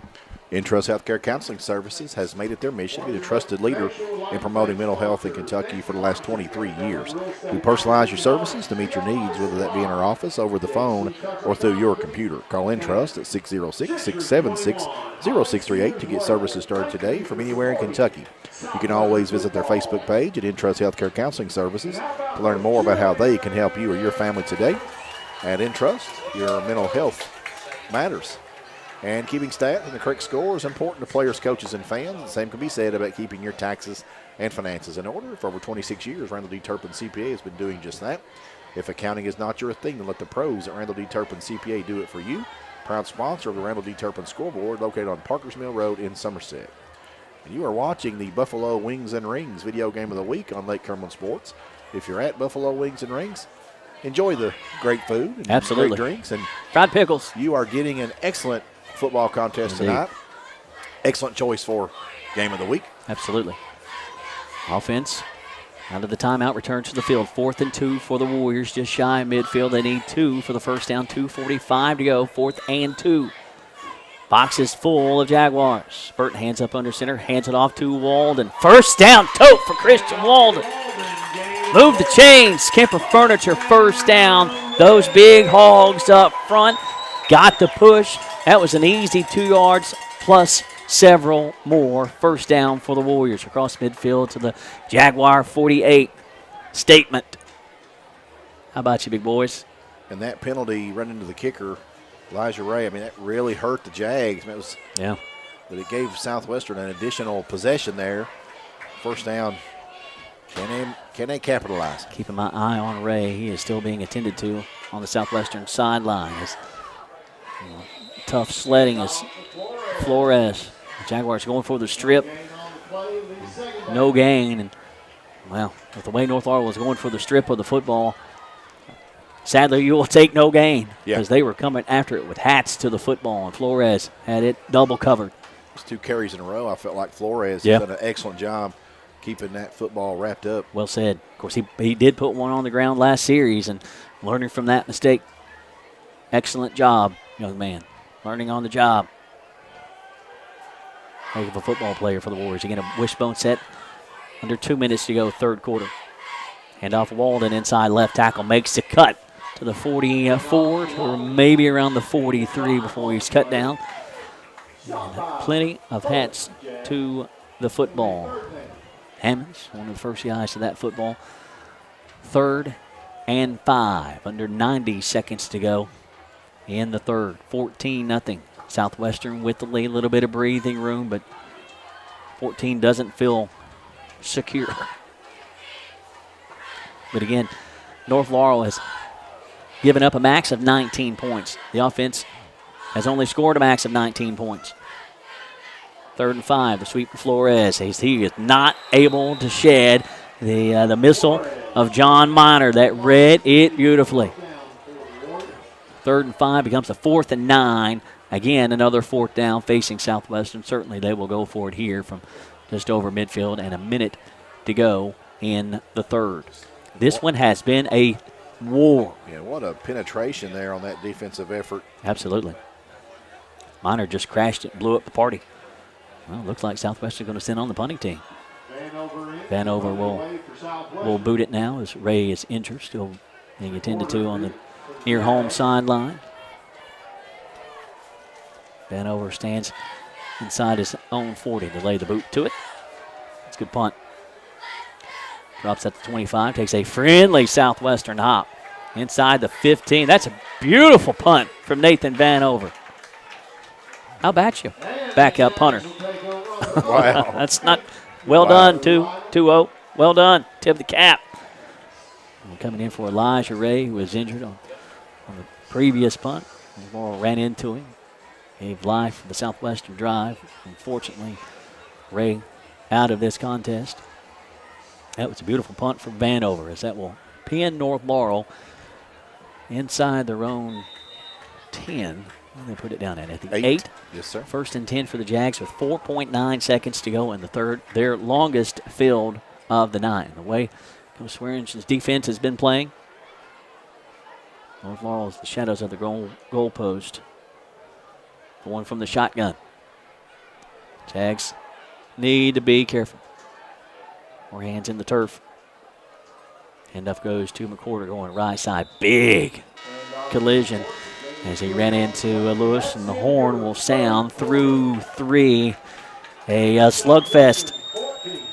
Intrust Healthcare Counseling Services has made it their mission to be the trusted leader in promoting mental health in Kentucky for the last 23 years. We personalize your services to meet your needs, whether that be in our office, over the phone, or through your computer. Call Intrust at 606-676-0638 to get services started today from anywhere in Kentucky. You can always visit their Facebook page at Intrust Healthcare Counseling Services to learn more about how they can help you or your family today. At Intrust, your mental health matters. And keeping stats and the correct score is important to players, coaches, and fans. The same can be said about keeping your taxes and finances in order. For over 26 years, Randall D. Turpin CPA has been doing just that. If accounting is not your thing, then let the pros at Randall D. Turpin CPA do it for you. Proud sponsor of the Randall D. Turpin Scoreboard, located on Parkers Mill Road in Somerset. And you are watching the Buffalo Wings and Rings video game of the week on Lake Cumberland Sports. If you're at Buffalo Wings and Rings, enjoy the great food and absolutely great drinks. And fried pickles. You are getting an excellent football contest tonight. Excellent choice for game of the week. Absolutely. Offense out of the timeout, return to the field. 4th and 2 for the Warriors, just shy of midfield. They need 2 for the first down. 2:45 to go. 4th and 2. Box is full of Jaguars. Burton hands up under center, hands it off to Walden. First down, tote for Christian Walden. Move the chains. Kemper Furniture first down. Those big hogs up front got the push. That was an easy 2 yards plus several more. First down for the Warriors across midfield to the Jaguar 48. Statement. How about you, big boys? And that penalty running to the kicker, Elijah Ray, I mean, that really hurt the Jags. I mean, but it gave Southwestern an additional possession there. First down. Can they capitalize? Keeping my eye on Ray. He is still being attended to on the Southwestern sideline. Tough sledding is Flores. The Jaguars going for the strip. No gain. And, well, with the way North Laurel was going for the strip of the football, sadly you will take no gain because they were coming after it with hats to the football, and Flores had it double covered. It's 2 carries in a row. I felt like Flores has done an excellent job keeping that football wrapped up. Well said. Of course, he did put one on the ground last series, and learning from that mistake. Excellent job, young man. Learning on the job. Heck of a football player for the Warriors. Again, a wishbone set. Under 2 minutes to go, third quarter. Handoff Walden inside left tackle. Makes the cut to the 44 or maybe around the 43 before he's cut down. And plenty of hats to the football. Hammonds, one of the first guys to that football. 3rd and 5. Under 90 seconds to go in the third. 14-0. Southwestern with the lead. A little bit of breathing room, but 14 doesn't feel secure. But again, North Laurel has given up a max of 19 points. The offense has only scored a max of 19 points. 3rd and 5, the sweep to Flores. He is not able to shed the missile of John Miner that read it beautifully. 3rd and 5 becomes a 4th and 9. Again, another 4th down facing Southwestern. Certainly they will go for it here from just over midfield and a minute to go in the third. This one has been a war. Yeah, what a penetration there on that defensive effort. Absolutely. Miner just crashed it, blew up the party. Well, looks like Southwestern going to send on the punting team. Vanover will boot it now as Ray is injured, still being attended to on the near home sideline. Vanover stands inside his own 40 to lay the boot to it. It's a good punt. Drops at the 25, takes a friendly Southwestern hop inside the 15. That's a beautiful punt from Nathan Vanover. How about you? Backup punter. Wow. That's not well done, 2-0. Well done. Tip the cap. And coming in for Elijah Ray, who was injured on the previous punt. Laurel ran into him. Gave life for the Southwestern drive. Unfortunately, Ray out of this contest. That was a beautiful punt from Vanover, as that will pin North Laurel inside their own 10. They put it down at the 8. Yes, sir. 1st and 10 for the Jags with 4.9 seconds to go in the third. Their longest field of the night. The way Coach Swearingen's defense has been playing. North Laurel is the shadows of the goal post. The one from the shotgun. Jags need to be careful. More hands in the turf. Handoff goes to McCorder going right side. Big collision as he ran into Lewis, and the horn will sound through 3. A slugfest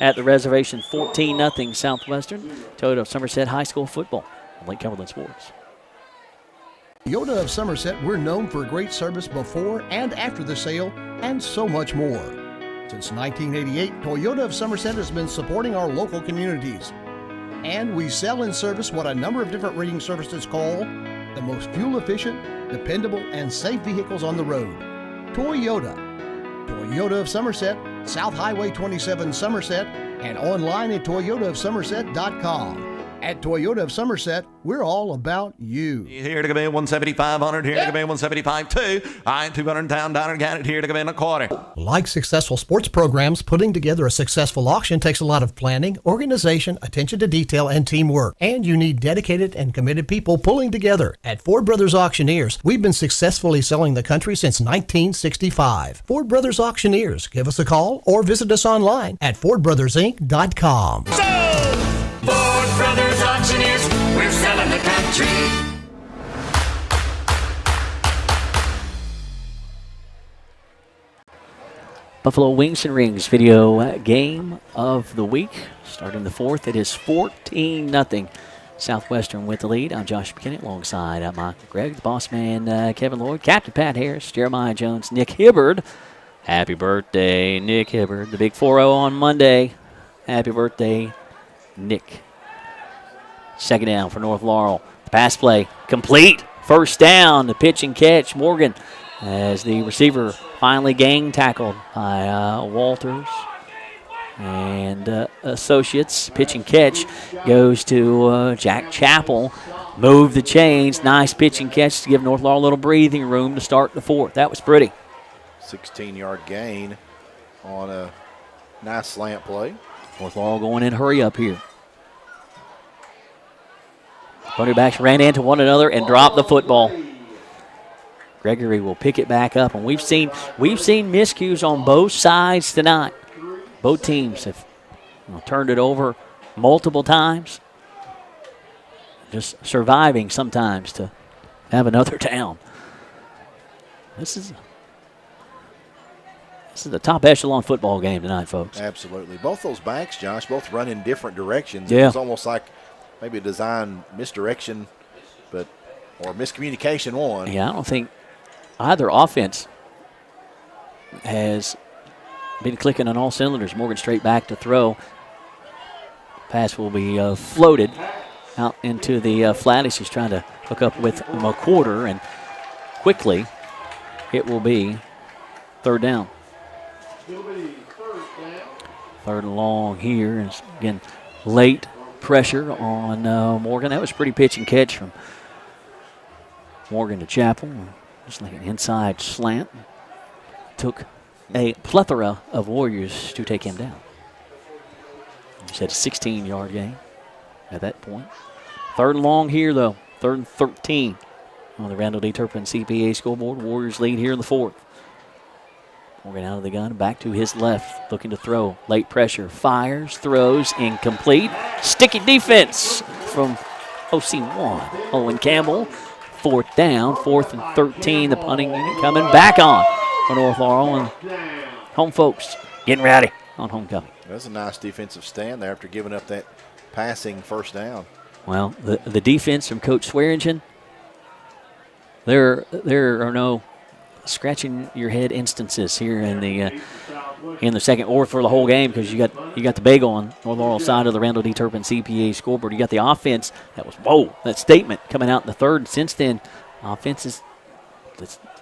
at the reservation. 14-0 Southwestern. Toyota of Somerset High School football on Lake Cumberland Sports. Toyota of Somerset, we're known for great service before and after the sale, and so much more. Since 1988, Toyota of Somerset has been supporting our local communities. And we sell and service what a number of different rating services call the most fuel-efficient, dependable, and safe vehicles on the road. Toyota. Toyota of Somerset, South Highway 27 Somerset, and online at toyotaofsomerset.com. At Toyota of Somerset, we're all about you. Here to come in 175-100, here to come in 175-2. I-200 down, got it here to come in a quarter. Like successful sports programs, putting together a successful auction takes a lot of planning, organization, attention to detail, and teamwork. And you need dedicated and committed people pulling together. At Ford Brothers Auctioneers, we've been successfully selling the country since 1965. Ford Brothers Auctioneers. Give us a call or visit us online at FordBrothersInc.com. Ford Brothers Auctioneers, we're selling the country. Buffalo Wings and Rings video game of the week. Starting the 4th, it is 14-0 Southwestern with the lead. I'm Josh McKinney alongside Michael Gregg, the boss man Kevin Lloyd, Captain Pat Harris, Jeremiah Jones, Nick Hibbard. Happy birthday, Nick Hibbard. The big 4-0 on Monday. Happy birthday, Nick. Second down for North Laurel. The pass play complete. First down, the pitch and catch. Morgan as the receiver finally gang tackled by Walters and associates. Pitch and catch goes to Jack Chappell. Move the chains. Nice pitch and catch to give North Laurel a little breathing room to start the 4th. That was pretty. 16-yard gain on a nice slant play. North Laurel going in hurry up here. Running backs ran into one another and dropped the football. Gregory will pick it back up, and we've seen miscues on both sides tonight. Both teams have turned it over multiple times. Just surviving sometimes to have another down. This is the top echelon football game tonight, folks. Absolutely. Both those backs, Josh, both run in different directions. Yeah. It was almost like maybe a design misdirection, or miscommunication one. Yeah, I don't think either offense has been clicking on all cylinders. Morgan straight back to throw. Pass will be floated out into the flat as he's trying to hook up with McCorder, and quickly it will be third down. Third and long here, and again, late pressure on Morgan. That was pretty pitch and catch from Morgan to Chappell. Just like an inside slant. Took a plethora of Warriors to take him down. Just had a 16-yard gain at that point. Third and long here, though. 3rd and 13 on the Randall D. Turpin CPA scoreboard. Warriors lead here in the 4th. Morgan out of the gun, back to his left, looking to throw. Late pressure, fires, throws, incomplete. Sticky defense from OC1. Owen Campbell, 4th down, 4th and 13. The punting unit coming back on for North Laurel, and home folks getting rowdy on homecoming. That's a nice defensive stand there after giving up that passing first down. Well, the defense from Coach Swearingen, there are no scratching your head instances here in the second or for the whole game, because you got the bagel on North Laurel side of the Randall D. Turpin CPA scoreboard. You got the offense that statement coming out in the 3rd. Since then, offense it's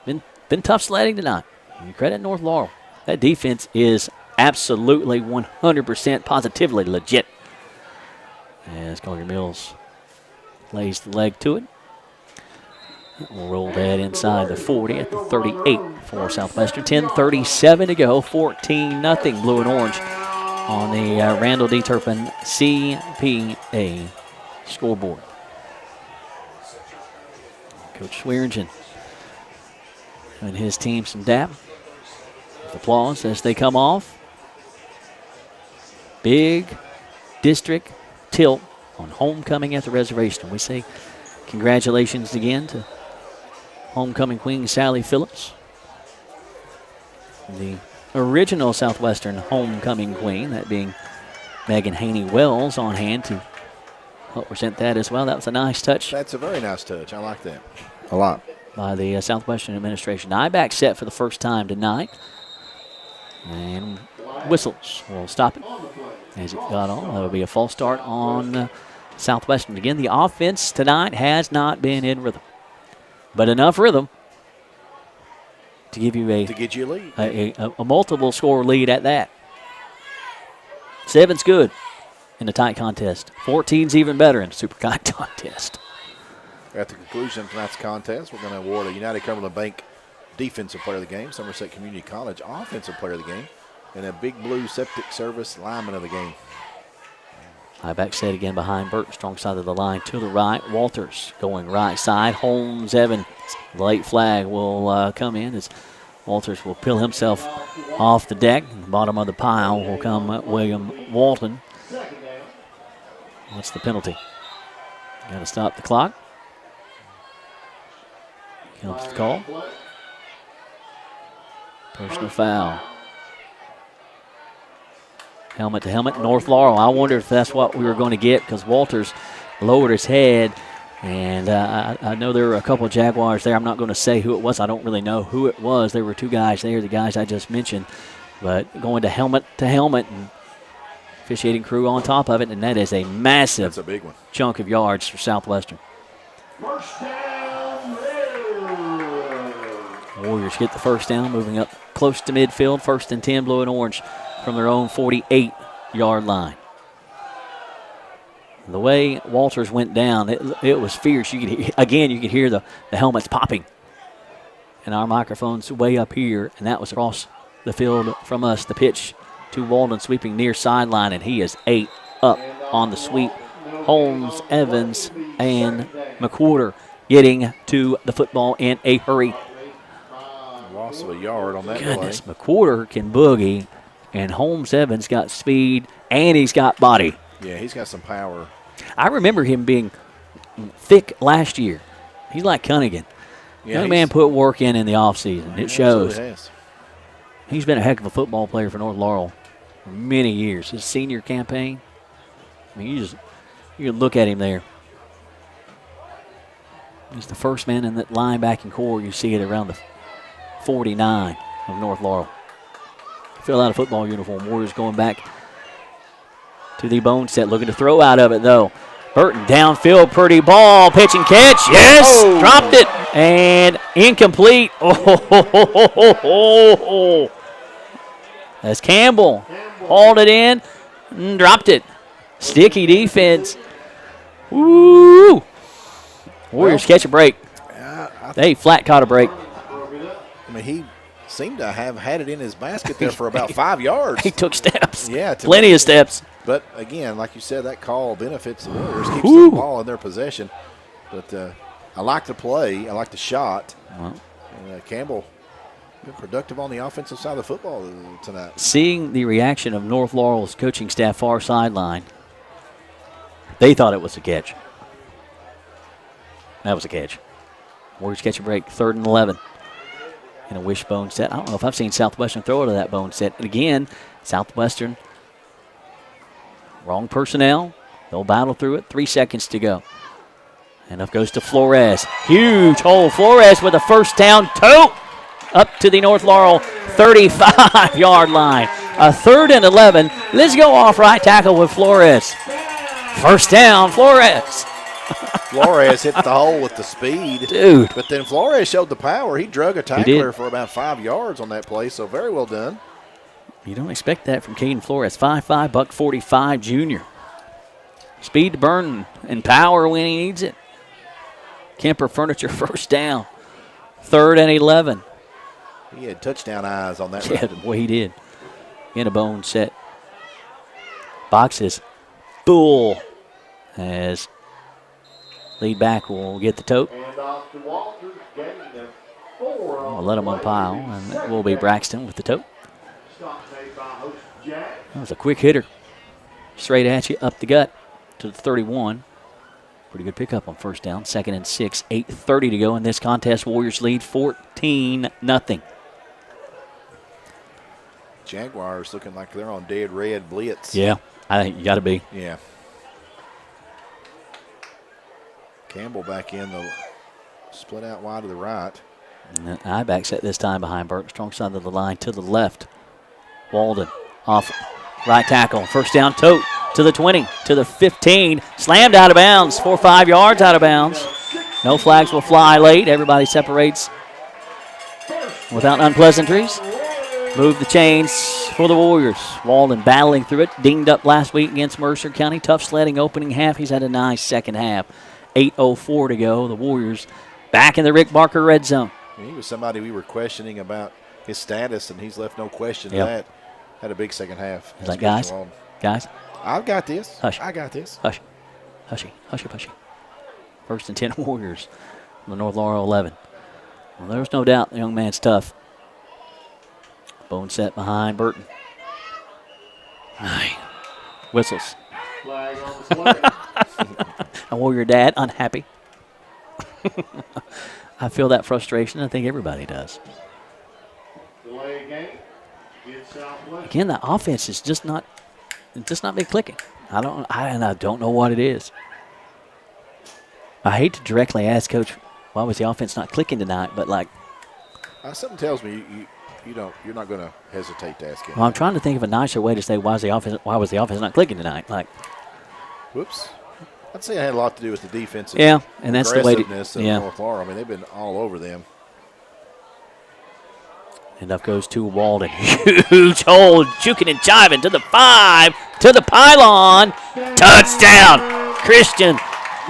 been tough sledding tonight. You credit North Laurel. That defense is absolutely 100% positively legit. As Collier Mills lays the leg to it. We'll roll that inside the 40 at the 38 for Southwestern. 10:37 to go. 14-0 blue and orange on the Randall D. Turpin CPA scoreboard. Coach Swearingen and his team some dap. Applause as they come off. Big district tilt on homecoming at the reservation. We say congratulations again to homecoming queen Sally Phillips, the original Southwestern homecoming queen, that being Megan Haney Wells, on hand to help present that as well. That was a nice touch. That's a very nice touch. I like that a lot. By the Southwestern administration. I-back set for the first time tonight. And whistles will stop it as it got on. That'll be a false start on Southwestern. Again, the offense tonight has not been in rhythm, but enough rhythm to give you to get you a lead. A multiple score lead at that. 7's good in a tight contest. 14's even better in a super tight contest. At the conclusion of tonight's contest, we're going to award a United Cumberland Bank Defensive Player of the Game, Somerset Community College Offensive Player of the Game, and a Big Blue Septic Service Lineman of the Game. High-back set again behind Burton, strong side of the line to the right. Walters going right side. Holmes Evans, the late flag will come in as Walters will peel himself off the deck. The bottom of the pile will come William Walton. What's the penalty? Got to stop the clock. Comes the call. Personal foul. Helmet to helmet, North Laurel. I wonder if that's what we were going to get because Walters lowered his head. And I know there were a couple of Jaguars there. I'm not going to say who it was. I don't really know who it was. There were two guys there, the guys I just mentioned. But going to helmet and officiating crew on top of it. And that is a massive big one. Chunk of yards for Southwestern. First down, Warriors get the first down, moving up close to midfield. 1st and 10, blue and orange from their own 48-yard line. The way Walters went down, it was fierce. You could hear the helmets popping. And our microphone's way up here, and that was across the field from us. The pitch to Walden, sweeping near sideline, and he is 8 up on the sweep. Holmes, Evans, and McWhorter getting to the football in a hurry. Loss of a yard on that Goodness, play. McWhorter can boogie, and Holmes Evans got speed, and he's got body. Yeah, he's got some power. I remember him being thick last year. He's like Cunningham. Yeah, Young man put work in the offseason. It shows. Has. He's been a heck of a football player for North Laurel for many years. His senior campaign, I mean, you can look at him there. He's the first man in that linebacking core. You see it around the 49 of North Laurel. Fill out a football uniform. Warriors going back to the bone set, looking to throw out of it, though. Burton downfield, pretty ball, pitch and catch. Yes, dropped it, and incomplete. As Campbell hauled it in and dropped it. Sticky defense. Woo! Warriors catch a break. They flat caught a break. I mean, he seemed to have had it in his basket there for about 5 yards. He took steps. Yeah. Plenty of steps. But, again, like you said, that call benefits the Warriors, keeps the ball in their possession. But I like the play. I like the shot. And Campbell been productive on the offensive side of the football tonight. Seeing the reaction of North Laurel's coaching staff far sideline, they thought it was a catch. That was a catch. Warriors catch a break, 3rd and 11. In a wishbone set. I don't know if I've seen Southwestern throw it to that bone set. And again, Southwestern, wrong personnel. They'll battle through it. 3 seconds to go. And up goes to Flores. Huge hole. Flores with a first down tote up to the North Laurel 35-yard line. A 3rd and 11. Let's go off right tackle with Flores. First down, Flores. Flores hit the hole with the speed. Dude. But then Flores showed the power. He drug a tackler for about 5 yards on that play, so very well done. You don't expect that from Caden Flores. 5'5", $145 junior. Speed to burn and power when he needs it. Kemper Furniture first down. 3rd and 11. He had touchdown eyes on that. Yeah, boy, he did. In a bone set. Boxes full as lead back will get the tote. We'll let him unpile, and it will be Braxton with the tote. That was a quick hitter. Straight at you, up the gut to the 31. Pretty good pickup on first down. 2nd and 6, 8:30 to go in this contest. Warriors lead 14-0. Jaguars looking like they're on dead red blitz. Yeah, I think you got to be. Yeah. Campbell back in the split out wide to the right. And the I-back set this time behind Burton. Strong side of the line to the left. Walden off right tackle. First down, Tote to the 20, to the 15. Slammed out of bounds. 4 or 5 yards out of bounds. No flags will fly late. Everybody separates without unpleasantries. Move the chains for the Warriors. Walden battling through it. Dinged up last week against Mercer County. Tough sledding opening half. He's had a nice second half. 8:04 to go. The Warriors back in the Rick Barker red zone. He was somebody we were questioning about his status, and he's left no question of Yep. that. Had a big second half. He's like, guys, I've got this. Hush. I got this. Hush. Hushy. Hushy. Hushy. 1st and 10 Warriors on the North Laurel 11. Well, there's no doubt the young man's tough. Bone set behind Burton. Aye. Whistles. Flag on the play. A Warrior dad unhappy. I feel that frustration. I think everybody does. Delay game. Get Southwestern. Again, the offense is just not been clicking. I don't know what it is. I hate to directly ask Coach, why was the offense not clicking tonight? But like, Something tells me you're not going to hesitate to ask him. well, I'm trying to think of a nicer way to say why was the offense not clicking tonight? Like, Whoops. I'd say it had a lot to do with the defensive and that's the way aggressiveness of North Laurel. I mean, they've been all over them. And up goes to Walden. Huge hole, juking and jiving to the 5, to the pylon. Touchdown, Christian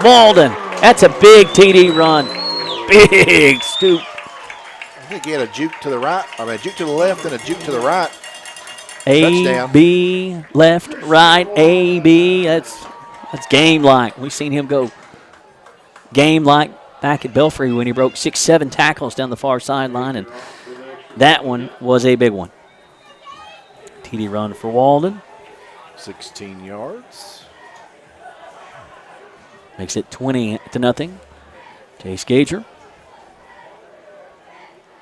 Walden. That's a big TD run. Big scoop. I think he had a juke to the right. I mean, a juke to the left and a juke to the right. A, B, left, right, A, B. That's game-like. We've seen him go game-like back at Belfry when he broke 6-7 tackles down the far sideline, and that one was a big one. TD run for Walden. 16 yards. Makes it 20-0. Chase Gager.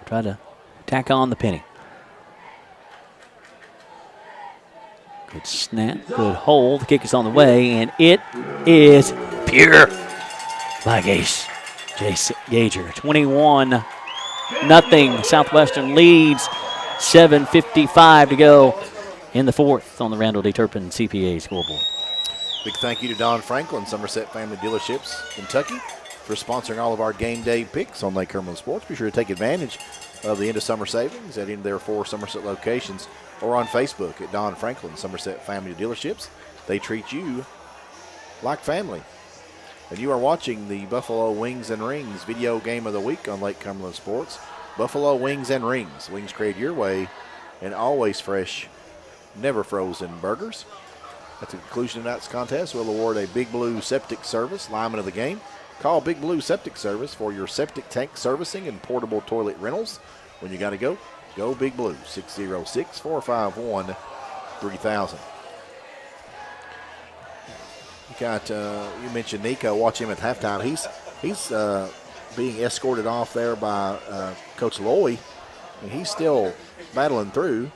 Try to tack on the penny. Good snap, good hold. The kick is on the way, and it is pure. Black Ace. Jason Gager. 21-0. Southwestern leads. 7:55 to go in the fourth on the Randall D. Turpin CPA scoreboard. Big thank you to Don Franklin, Somerset Family Dealerships, Kentucky, for sponsoring all of our game day picks on Lake Cumberland Sports. Be sure to take advantage of the end of summer savings at any of their 4 Somerset locations or on Facebook at Don Franklin, Somerset Family Dealerships. They treat you like family. And you are watching the Buffalo Wings and Rings video game of the week on Lake Cumberland Sports. Buffalo Wings and Rings. Wings created your way, and always fresh, never frozen burgers. At the conclusion of tonight's contest, we'll award a Big Blue Septic Service lineman of the game. Call Big Blue Septic Service for your septic tank servicing and portable toilet rentals. When you got to go, go Big Blue, 606-451-3000. You got, you mentioned Nico. Watch him at halftime. He's being escorted off there by Coach Loy, and he's still battling through.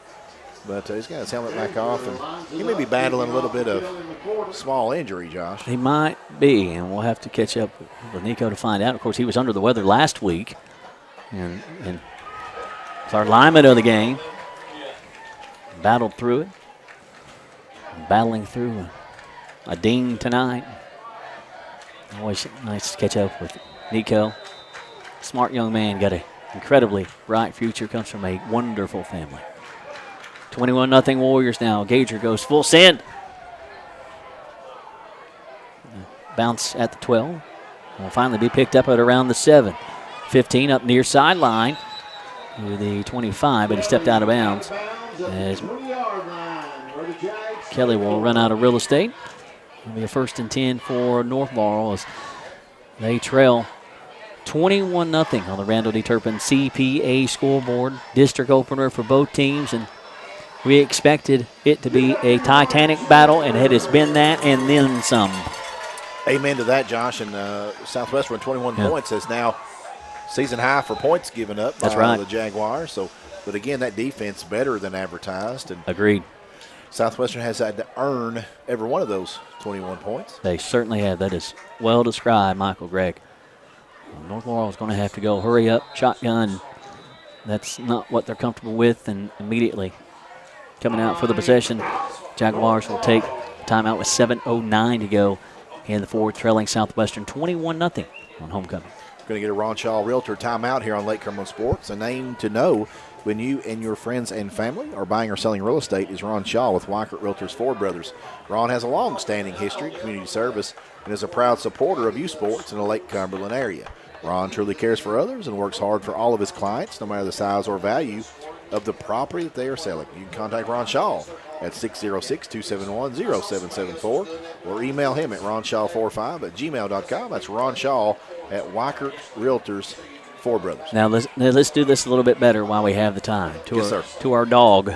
But he's got his helmet back off, and he may be battling a little bit of small injury, Josh. He might be, and we'll have to catch up with Nico to find out. Of course, he was under the weather last week, and it's our lineman of the game. Battled through it, battling through a ding tonight. Always nice to catch up with Nico. Smart young man, got an incredibly bright future, comes from a wonderful family. 21-0 Warriors now. Gager goes full send. Bounce at the 12. Will finally be picked up at around the 7. 15 up near sideline to the 25, but he stepped out of bounds. As Kelly will run out of real estate. It'll be a 1st and 10 for North Laurel as they trail 21-0 on the Randall D. Turpin CPA scoreboard. District opener for both teams, and We expected it to be a titanic battle, and it has been that and then some. Amen to that, Josh. And Southwestern 21 points is now season high for points given up by the Jaguars. So, but again, that defense better than advertised. And agreed. Southwestern has had to earn every one of those 21 points. They certainly have. That is well described, Michael Gregg. North Laurel is going to have to go hurry up, shotgun. That's not what they're comfortable with, and immediately coming out for the possession, Jaguars will take timeout with 7:09 to go in the fourth, trailing Southwestern 21-0 on homecoming. Going to get a Ron Shaw Realtor timeout here on Lake Cumberland Sports. A name to know when you and your friends and family are buying or selling real estate is Ron Shaw with Weichert Realtors Ford Brothers. Ron has a long-standing history of community service and is a proud supporter of youth sports in the Lake Cumberland area. Ron truly cares for others and works hard for all of his clients, no matter the size or value of the property that they are selling. You can contact Ron Shaw at 606-271-0774 or email him at ronshaw45@gmail.com. That's Ron Shaw at Weichert Realtors Ford Brothers. Now let's do this a little bit better while we have the time. To our dog,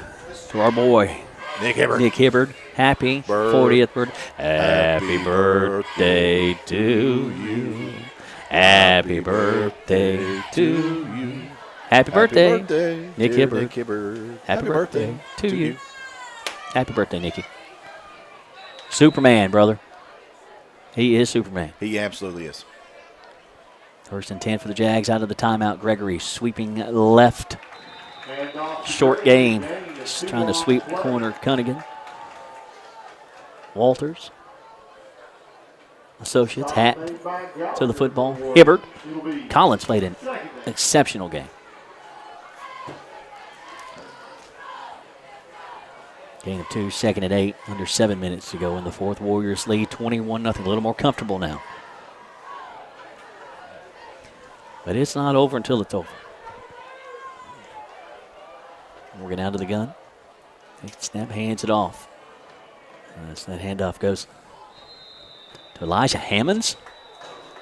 to our boy, Nick Hibbard. Nick Hibbard, happy 40th birthday. Happy birthday to you. Happy birthday to you. Happy birthday, Nick Hibbard. Nick Hibbard. Happy birthday to you. Happy birthday, Nicky. Superman, brother. He is Superman. He absolutely is. First and 10 for the Jags out of the timeout. Gregory sweeping left. Short game. Just trying to sweep the corner. Cunningham. Walters. Associates. Hat to the football. Hibbert. Collins played an exceptional game. Gain of 2, second and 8. Under 7 minutes to go in the fourth. Warriors lead 21-0. A little more comfortable now. But it's not over until it's over. Morgan out of the gun. Snap, hands it off. So that handoff goes to Elijah Hammonds.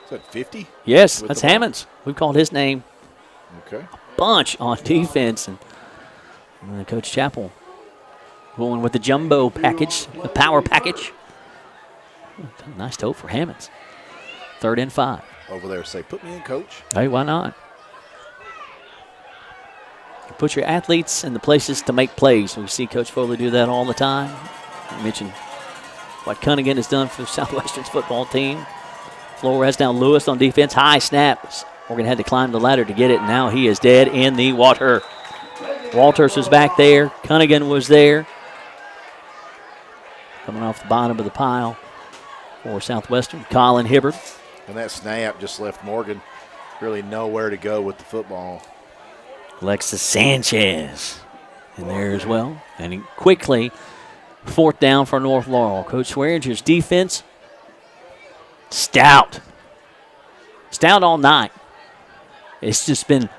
Is that 50? Yes, that's Hammonds. We've called his name a bunch on defense. And Coach Chappell going with the jumbo package, the power package. Nice toe for Hammonds. 3rd and 5. Over there, say, put me in, coach. Hey, why not? You put your athletes in the places to make plays. We see Coach Foley do that all the time. I mentioned what Cunningham has done for Southwestern's football team. Flores down Lewis on defense. High snaps. Morgan had to climb the ladder to get it, and now he is dead in the water. Walters was back there. Cunningham was there. Coming off the bottom of the pile for Southwestern. Colin Hibbard. And that snap just left Morgan really nowhere to go with the football. Alexis Sanchez in there as well. And he quickly, 4th down for North Laurel. Coach Swearinger's defense, stout. Stout all night. It's just been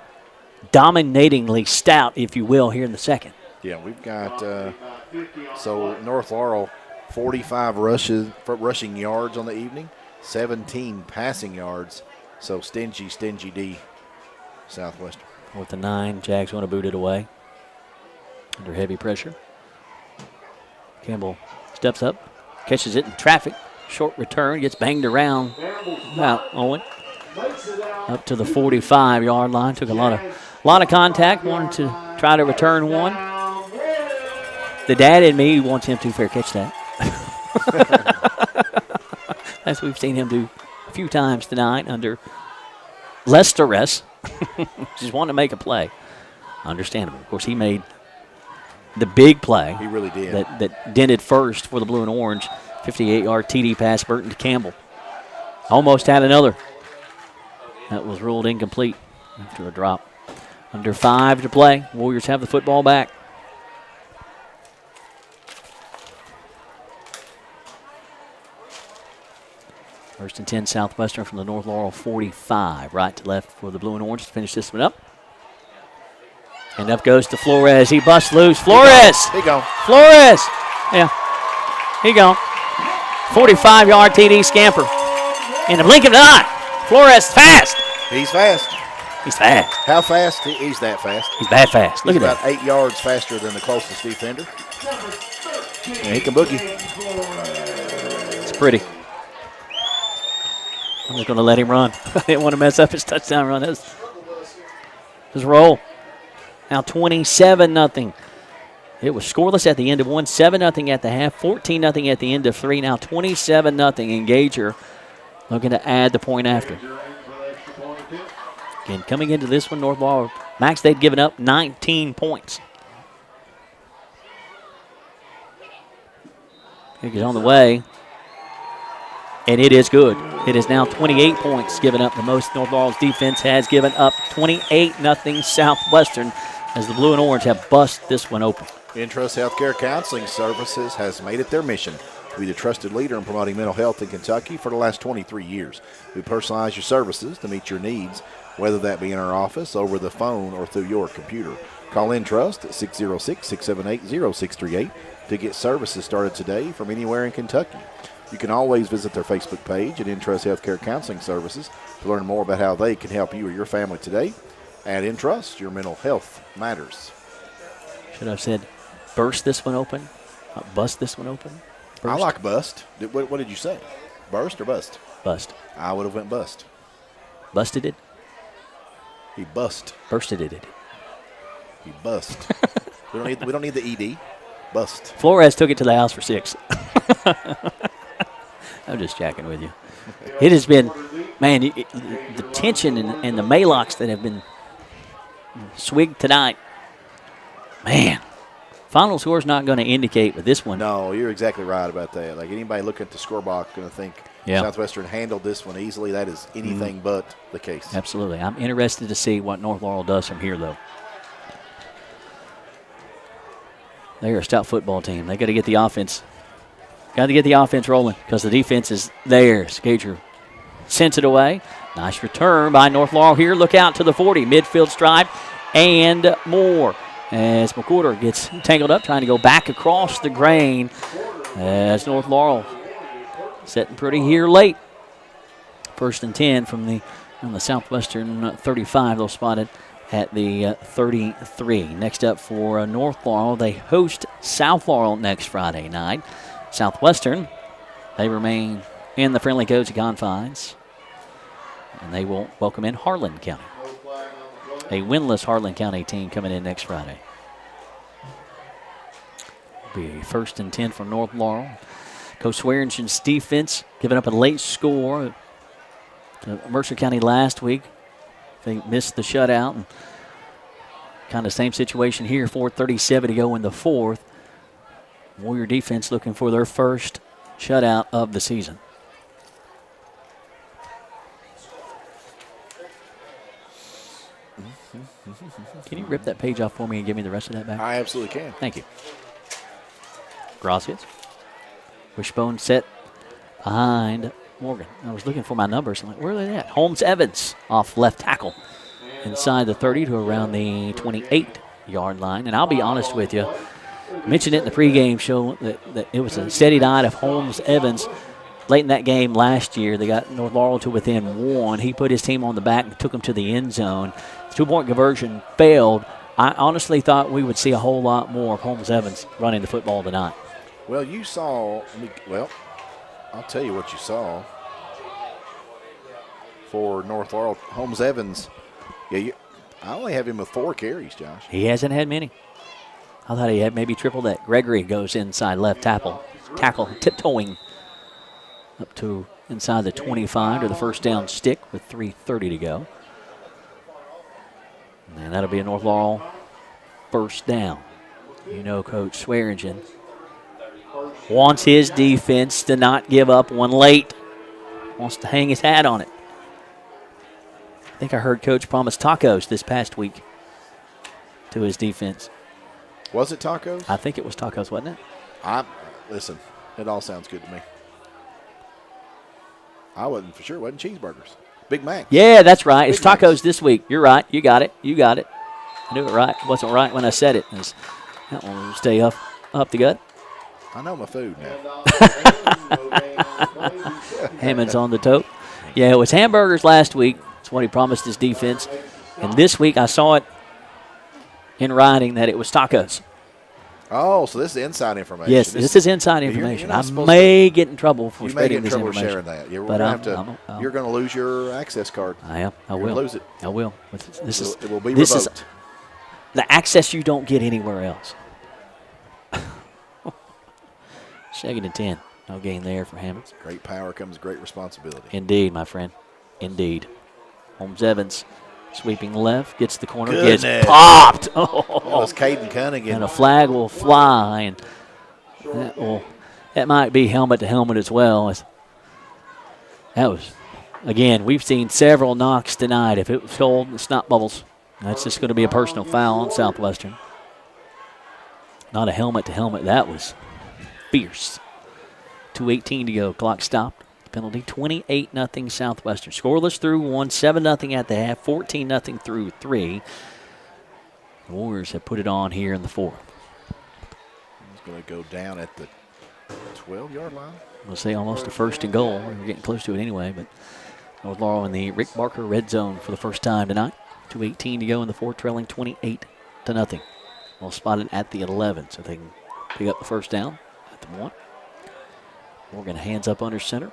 dominatingly stout, if you will, here in the second. Yeah, we've got, so North Laurel, 45 rushing yards on the evening. 17 passing yards. So stingy D, Southwestern. With the 9, Jags want to boot it away. Under heavy pressure. Campbell steps up, catches it in traffic. Short return, gets banged around. About Owen. Up to the 45-yard line. Took a lot of contact. Wanted to try to return one. The dad in me wants him to fair catch that. As we've seen him do a few times tonight under less duress. Just wanting to make a play. Understandable. Of course, he made the big play. He really did. That dented first for the blue and orange. 58-yard TD pass, Burton to Campbell. Almost had another. That was ruled incomplete after a drop. Under 5 to play. Warriors have the football back. First and 10, Southwestern from the North Laurel 45. Right to left for the blue and orange to finish this one up. And up goes to Flores. He busts loose. Flores! He gone. Flores! Yeah. He gone. 45-yard TD scamper. In the blink of an eye. Flores fast. He's fast. He's fast. How fast? He's that fast. He's that fast. Look He's at about that. 8 yards faster than the closest defender. And he can boogie. It's pretty. I'm just going to let him run. I didn't want to mess up his touchdown run. His roll. Now 27-0. It was scoreless at the end of one, 7-0 at the half, 14-0 at the end of three. Now 27-0. Engager looking to add the point after. Again, coming into this one, North Laurel, max they'd given up 19 points. Kick is on the way, and it is good. It is now 28 points given up. The most North Laurel's defense has given up. 28-0 Southwestern as the blue and orange have bust this one open. Intrust Healthcare Counseling Services has made it their mission to be the trusted leader in promoting mental health in Kentucky for the last 23 years. We personalize your services to meet your needs, whether that be in our office, over the phone, or through your computer. Call Intrust at 606-678-0638 to get services started today from anywhere in Kentucky. You can always visit their Facebook page at Intrust Healthcare Counseling Services to learn more about how they can help you or your family today. At Intrust, your mental health matters. Should I have said burst this one open? Not bust this one open? Burst. I like bust. What did you say? Burst or bust? Bust. I would have went bust. Busted it? He bust. Bursted it. He bust. we don't need the ED. Bust. Flores took it to the house for 6. I'm just jacking with you. It has been, man, the tension and the Maylocks that have been swigged tonight. Man, final score is not going to indicate with this one. No, you're exactly right about that. Like anybody looking at the scoreboard going to think Southwestern handled this one easily. That is anything but the case. Absolutely. I'm interested to see what North Laurel does from here, though. They're a stout football team. They got to get the offense. Got to get the offense rolling because the defense is there. Skager sends it away. Nice return by North Laurel here. Look out to the 40. Midfield stride and more. As McWhorter gets tangled up, trying to go back across the grain. As North Laurel setting pretty here late. 1st and 10 from the Southwestern 35. They'll spot it at the 33. Next up for North Laurel, they host South Laurel next Friday night. Southwestern, they remain in the friendly coach confines, and they will welcome in Harlan County. A winless Harlan County team coming in next Friday. Be 1st and 10 for North Laurel. Coach Swearingen's defense giving up a late score to Mercer County last week. They missed the shutout. And kind of same situation here, 4:37 to go in the fourth. Warrior defense looking for their first shutout of the season. Can you rip that page off for me and give me the rest of that back? I absolutely can. Thank you. Gracias. Wishbone set behind Morgan. I was looking for my numbers. I'm like, where are they at? Holmes Evans off left tackle inside the 30 to around the 28-yard line. And I'll be honest with you, I mentioned it in the pregame show that it was a steady night of Holmes Evans. Late in that game last year, they got North Laurel to within 1. He put his team on the back and took them to the end zone. The 2-point conversion failed. I honestly thought we would see a whole lot more of Holmes Evans running the football tonight. Well, you saw, I'll tell you what you saw for North Laurel. Holmes Evans, I only have him with 4 carries, Josh. He hasn't had many. I thought he had maybe triple that. Gregory goes inside left tackle, tiptoeing up to inside the 25 to the first down stick with 3:30 to go. And that'll be a North Laurel first down. You know Coach Swearingen wants his defense to not give up one late. Wants to hang his hat on it. I think I heard Coach promise tacos this past week to his defense. Was it tacos? I think it was tacos, wasn't it? Listen, it all sounds good to me. I wasn't for sure. It wasn't cheeseburgers. Big Mac. Yeah, that's right. It's tacos this week. You're right. You got it. I knew it right. It wasn't right when I said it. That one will stay up the gut. I know my food now. Hammond's on the tote. Yeah, it was hamburgers last week. That's what he promised his defense. And this week I saw it in writing that it was tacos. Oh, so this is inside information. Yes, this is inside information. You're I may get in trouble for you spreading may this get in trouble information. sharing that. You're But going to lose your access card. I am. I You're will. gonna lose it. I will. It will be this revoked. is the access you don't get anywhere else. 2nd and 10. No gain there for Hammonds. Great power comes great responsibility. Indeed, my friend. Indeed. Holmes Evans sweeping left, gets the corner, Goodness. gets popped. Oh. That was Caden Cunningham. And a flag will fly, and that might be helmet to helmet as well. That was, again, we've seen several knocks tonight. If it was told, it's not bubbles. That's just going to be a personal foul on Southwestern. Not a helmet to helmet. That was fierce. 2:18 to go. Clock stopped. Penalty 28-0 Southwestern. Scoreless through 1, 7-0 at the half, 14-0 through 3. The Warriors have put it on here in the 4th. He's going to go down at the 12-yard line. We'll say almost a 1st and goal. We're getting close to it anyway, but North Laurel in the Rick Barker red zone for the first time tonight. 2:18 to go in the 4th, trailing 28-0. Well spotted at the 11, so they can pick up the first down at the 1. Morgan hands up under center.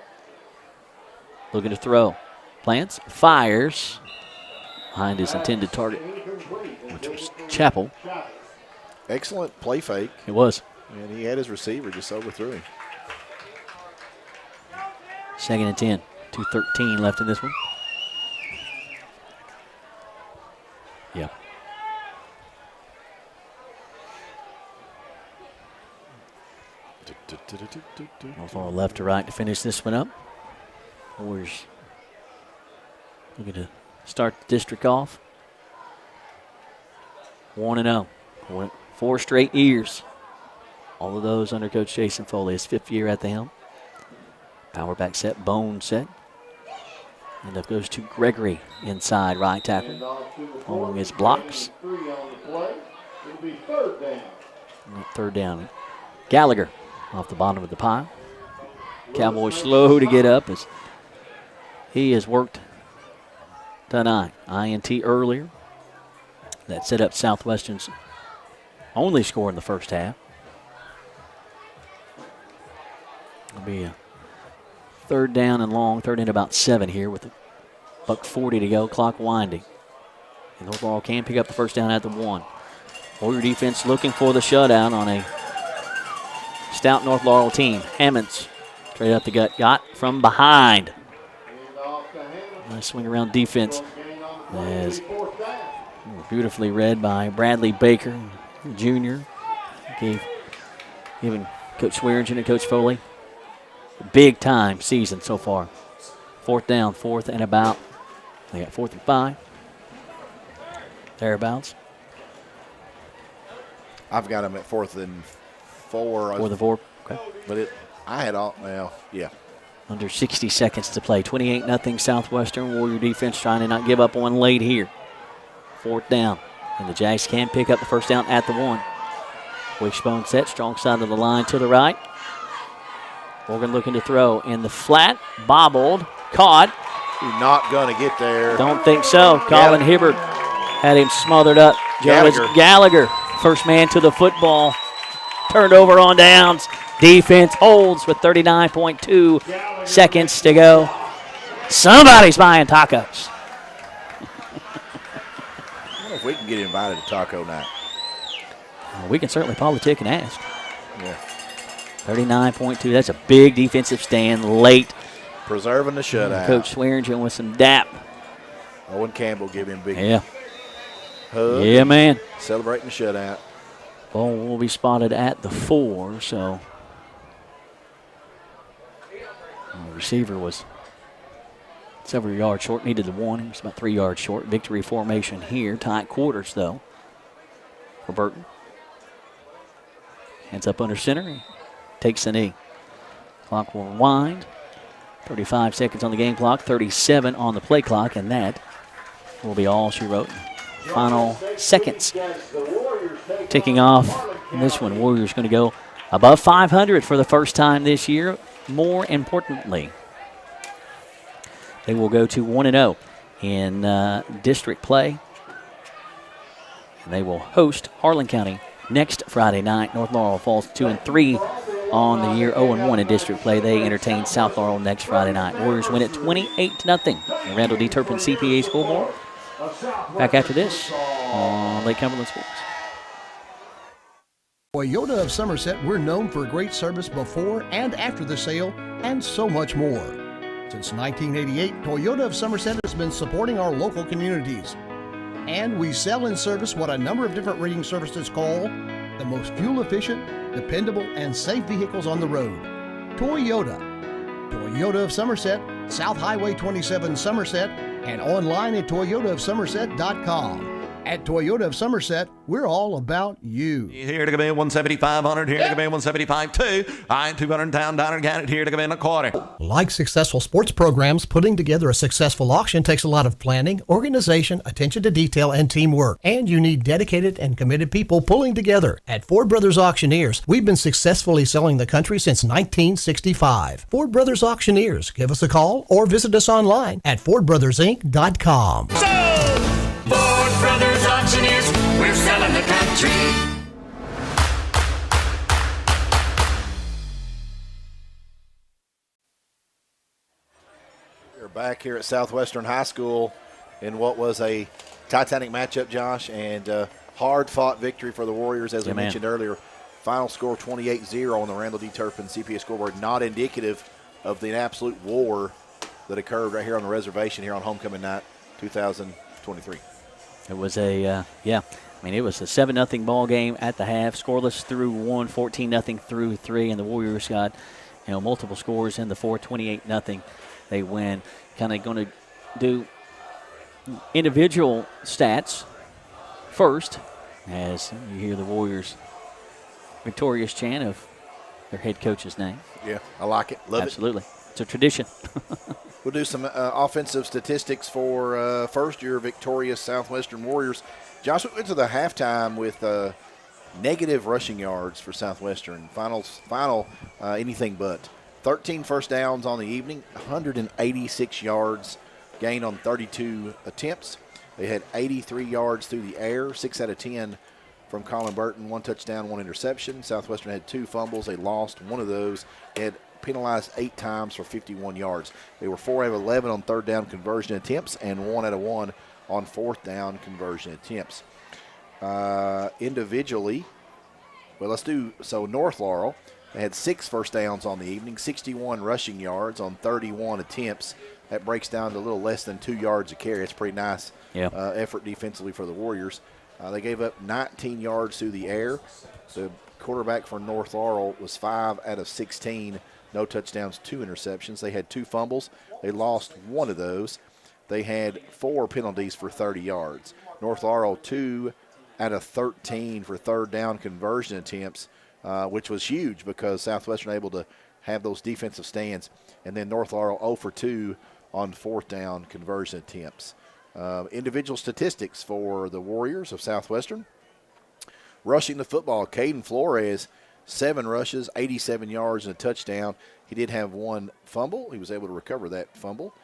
Looking to throw. Plants, fires behind his intended target, which was Chappell. Excellent play fake. It was. And he had his receiver just overthrew him. 2nd and 10. 2:13 left in this one. Yeah. North Laurel left to right to finish this one up. Warriors looking to start the district off. 1-0. 4 straight years. All of those under Coach Jason Foley. His 5th year at the helm. Power back set, bone set. And up goes to Gregory inside right tackle. Following his blocks. Third down. Gallagher off the bottom of the pile. Cowboys slow to get up as he has worked tonight. INT earlier. That set up Southwestern's only score in the first half. It'll be a 3rd down and long, 3rd and about 7 here with $1:40 to go, clock winding. And North Laurel can pick up the first down at the 1. Warrior defense looking for the shutout on a stout North Laurel team. Hammonds straight up the gut, got from behind. Nice swing around defense. As beautifully read by Bradley Baker, Jr. Giving Coach Swearingen and Coach Foley a big time season so far. 4th down, 4th and about. They got 4th and 5. Thereabouts. I've got him at 4th and 4. 4th and 4. Okay. But I had all, well, yeah. Under 60 seconds to play. 28-0 Southwestern. Warrior defense trying to not give up one late here. 4th down. And the Jags can pick up the first down at the 1. Wishbone set, strong side of the line to the right. Morgan looking to throw in the flat, bobbled, caught. You're not going to get there. Don't think so. Colin Hibbert had him smothered up. Gallagher, first man to the football. Turned over on downs. Defense holds with 39.2 seconds to go. Somebody's buying tacos. I wonder if we can get invited to taco night. We can certainly politic and ask. Yeah. 39.2. That's a big defensive stand late. Preserving the shutout. Coach Swearingen with some dap. Owen Campbell give him a big hug. Yeah, man. Celebrating the shutout. Ball will be spotted at the 4, so the receiver was several yards short, needed the 1. He was about 3 yards short. Victory formation here. Tight quarters, though, for Burton. Hands up under center. He takes the knee. Clock will wind. 35 seconds on the game clock, 37 on the play clock, and that will be all she wrote. Final seconds ticking off in this one. Warriors going to go above 500 for the first time this year. More importantly, they will go to 1-0 in district play And they will host Harlan County next Friday night. North Laurel falls 2-3 on the year, 0-1 in district play. They entertain South Laurel next Friday night. Warriors win it 28-0. Randall D. Turpin CPA scoreboard. Back after this on Lake Cumberland Sports. Toyota of Somerset, we're known for great service before and after the sale and so much more. Since 1988, Toyota of Somerset has been supporting our local communities. And we sell and service what a number of different rating services call the most fuel-efficient, dependable, and safe vehicles on the road. Toyota. Toyota of Somerset, South Highway 27 Somerset, and online at toyotaofsomerset.com. At Toyota of Somerset, we're all about you. Here to come in 175-100, here to come in 175-2. I-200 down, Diner Gannett, here to come in a quarter. Like successful sports programs, putting together a successful auction takes a lot of planning, organization, attention to detail, and teamwork. And you need dedicated and committed people pulling together. At Ford Brothers Auctioneers, we've been successfully selling the country since 1965. Ford Brothers Auctioneers. Give us a call or visit us online at FordBrothersInc.com. Ford Brothers Auctioneers, we're selling the country. We're back here at Southwestern High School in what was a titanic matchup, Josh, and hard-fought victory for the Warriors, as we mentioned earlier. Final score 28-0 on the Randall D. Turpin CPA scoreboard, not indicative of the absolute war that occurred right here on the reservation here on homecoming night 2023. It was it was a 7-0 ball game at the half, scoreless through 1, 14-0 through 3, and the Warriors got, multiple scores in the fourth, 28-0. They win. Kind of going to do individual stats first, as you hear the Warriors' victorious chant of their head coach's name. Yeah, I like it. Love it. Absolutely. It's a tradition. We'll do some offensive statistics for first-year victorious Southwestern Warriors. Josh, we went to the halftime with negative rushing yards for Southwestern. Final anything but. 13 first downs on the evening, 186 yards gained on 32 attempts. They had 83 yards through the air, 6 out of 10 from Colin Burton, 1 touchdown, 1 interception. Southwestern had 2 fumbles. They lost one of those. They had penalized 8 times for 51 yards. They were 4 out of 11 on third down conversion attempts and 1 out of 1 on fourth down conversion attempts. Individually, North Laurel, they had 6 first downs on the evening, 61 rushing yards on 31 attempts. That breaks down to a little less than 2 yards a carry. It's pretty nice effort defensively for the Warriors. They gave up 19 yards through the air. The quarterback for North Laurel was 5 out of 16. No touchdowns, 2 interceptions. They had 2 fumbles. They lost one of those. They had 4 penalties for 30 yards. North Laurel, 2 out of 13 for third down conversion attempts, which was huge because Southwestern able to have those defensive stands. And then North Laurel 0 for 2 on fourth down conversion attempts. Individual statistics for the Warriors of Southwestern. Rushing the football, Caden Flores, 7 rushes, 87 yards, and a touchdown. He did have 1 fumble. He was able to recover that fumble.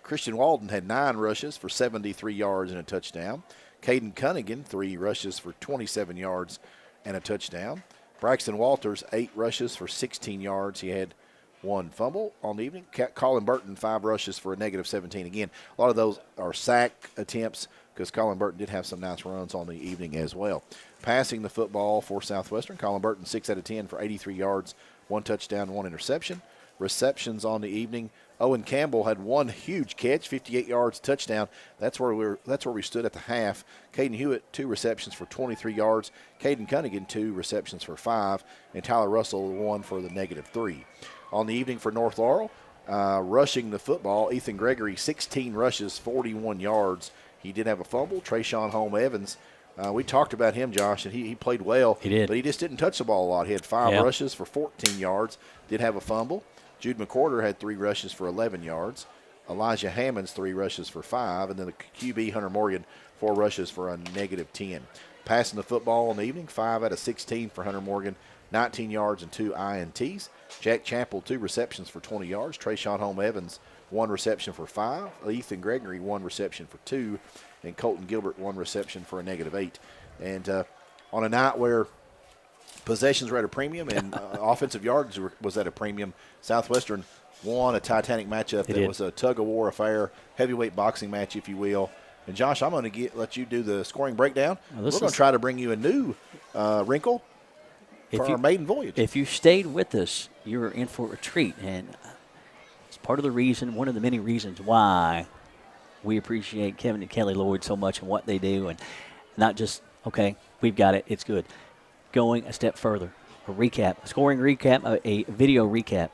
Christian Walden had 9 rushes for 73 yards and a touchdown. Caden Cunningham, 3 rushes for 27 yards and a touchdown. Braxton Walters, 8 rushes for 16 yards. He had 1 fumble on the evening. Colin Burton, 5 rushes for a negative 17. Again, a lot of those are sack attempts because Colin Burton did have some nice runs on the evening as well. Passing the football for Southwestern, Colin Burton 6 out of 10 for 83 yards, 1 touchdown, 1 interception. Receptions on the evening, Owen Campbell had 1 huge catch, 58 yards, touchdown. That's where we stood at the half. Caden Hewitt, 2 receptions for 23 yards. Caden Cunningham, 2 receptions for 5. And Tyler Russell, 1 for the negative 3. On the evening for North Laurel, rushing the football, Ethan Gregory, 16 rushes, 41 yards. He did have a fumble. Trayshawn Holm-Evans, we talked about him, Josh, and he played well. He did. But he just didn't touch the ball a lot. He had 5 rushes for 14 yards, did have a fumble. Jude McCorder had 3 rushes for 11 yards. Elijah Hammonds, 3 rushes for 5. And then the QB, Hunter Morgan, 4 rushes for a negative 10. Passing the football in the evening, 5 out of 16 for Hunter Morgan, 19 yards and 2 INTs. Jack Chappell, 2 receptions for 20 yards. Trayshawn Holm-Evans, 1 reception for 5. Ethan Gregory, 1 reception for 2. and Colton Gilbert 1 reception for a -8. And on a night where possessions were at a premium and offensive yards was at a premium, Southwestern won a titanic matchup that was a tug-of-war affair, heavyweight boxing match, if you will. And, Josh, I'm going to let you do the scoring breakdown. We're going to try to bring you a new wrinkle for our maiden voyage. If you stayed with us, you were in for a treat. And it's part of the reason, one of the many reasons why we appreciate Kevin and Kelly Lloyd so much and what they do. And not just, okay, we've got it, it's good. Going a step further, a scoring recap, a video recap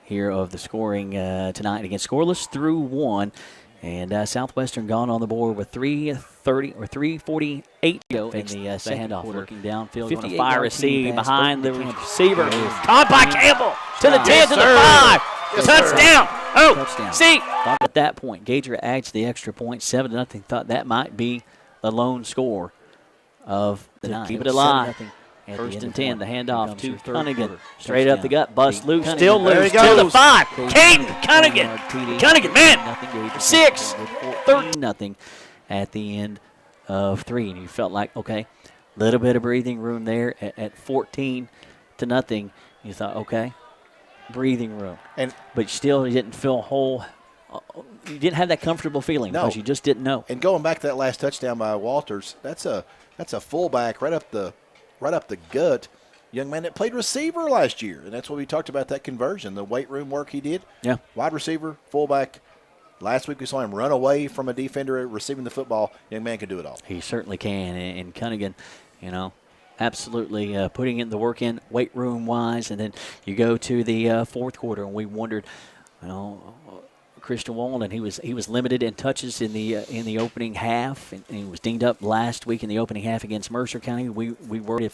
here of the scoring tonight against scoreless through 1. And Southwestern gone on the board with 3:48 to go in the second half. Working downfield, going to fire a receive behind the receiver. Caught by Campbell to the 10, to the 5. Touchdown. Touchdown. See. At that point, Gager adds the extra point, 7-0. Thought that might be the lone score of the night. Keep it alive. First and 10, the handoff to Cunningham. Straight up the gut, bust loose, still loose, to the 5. Caden Cunningham. Cunningham, man. 6, 13-0 at the end of 3. And you felt like, okay, a little bit of breathing room there at 14-0. You thought, okay, breathing room. But still, you didn't feel whole. You didn't have that comfortable feeling because you just didn't know. And going back to that last touchdown by Walters, that's a fullback right up the gut, young man that played receiver last year. And that's what we talked about, that conversion, the weight room work he did. Yeah. Wide receiver, fullback. Last week we saw him run away from a defender receiving the football. Young man can do it all. He certainly can. And Cunningham, absolutely putting in the work in weight room wise. And then you go to the fourth quarter, and we wondered, Christian Walden, he was limited in touches in the opening half, and he was dinged up last week in the opening half against Mercer County. We worried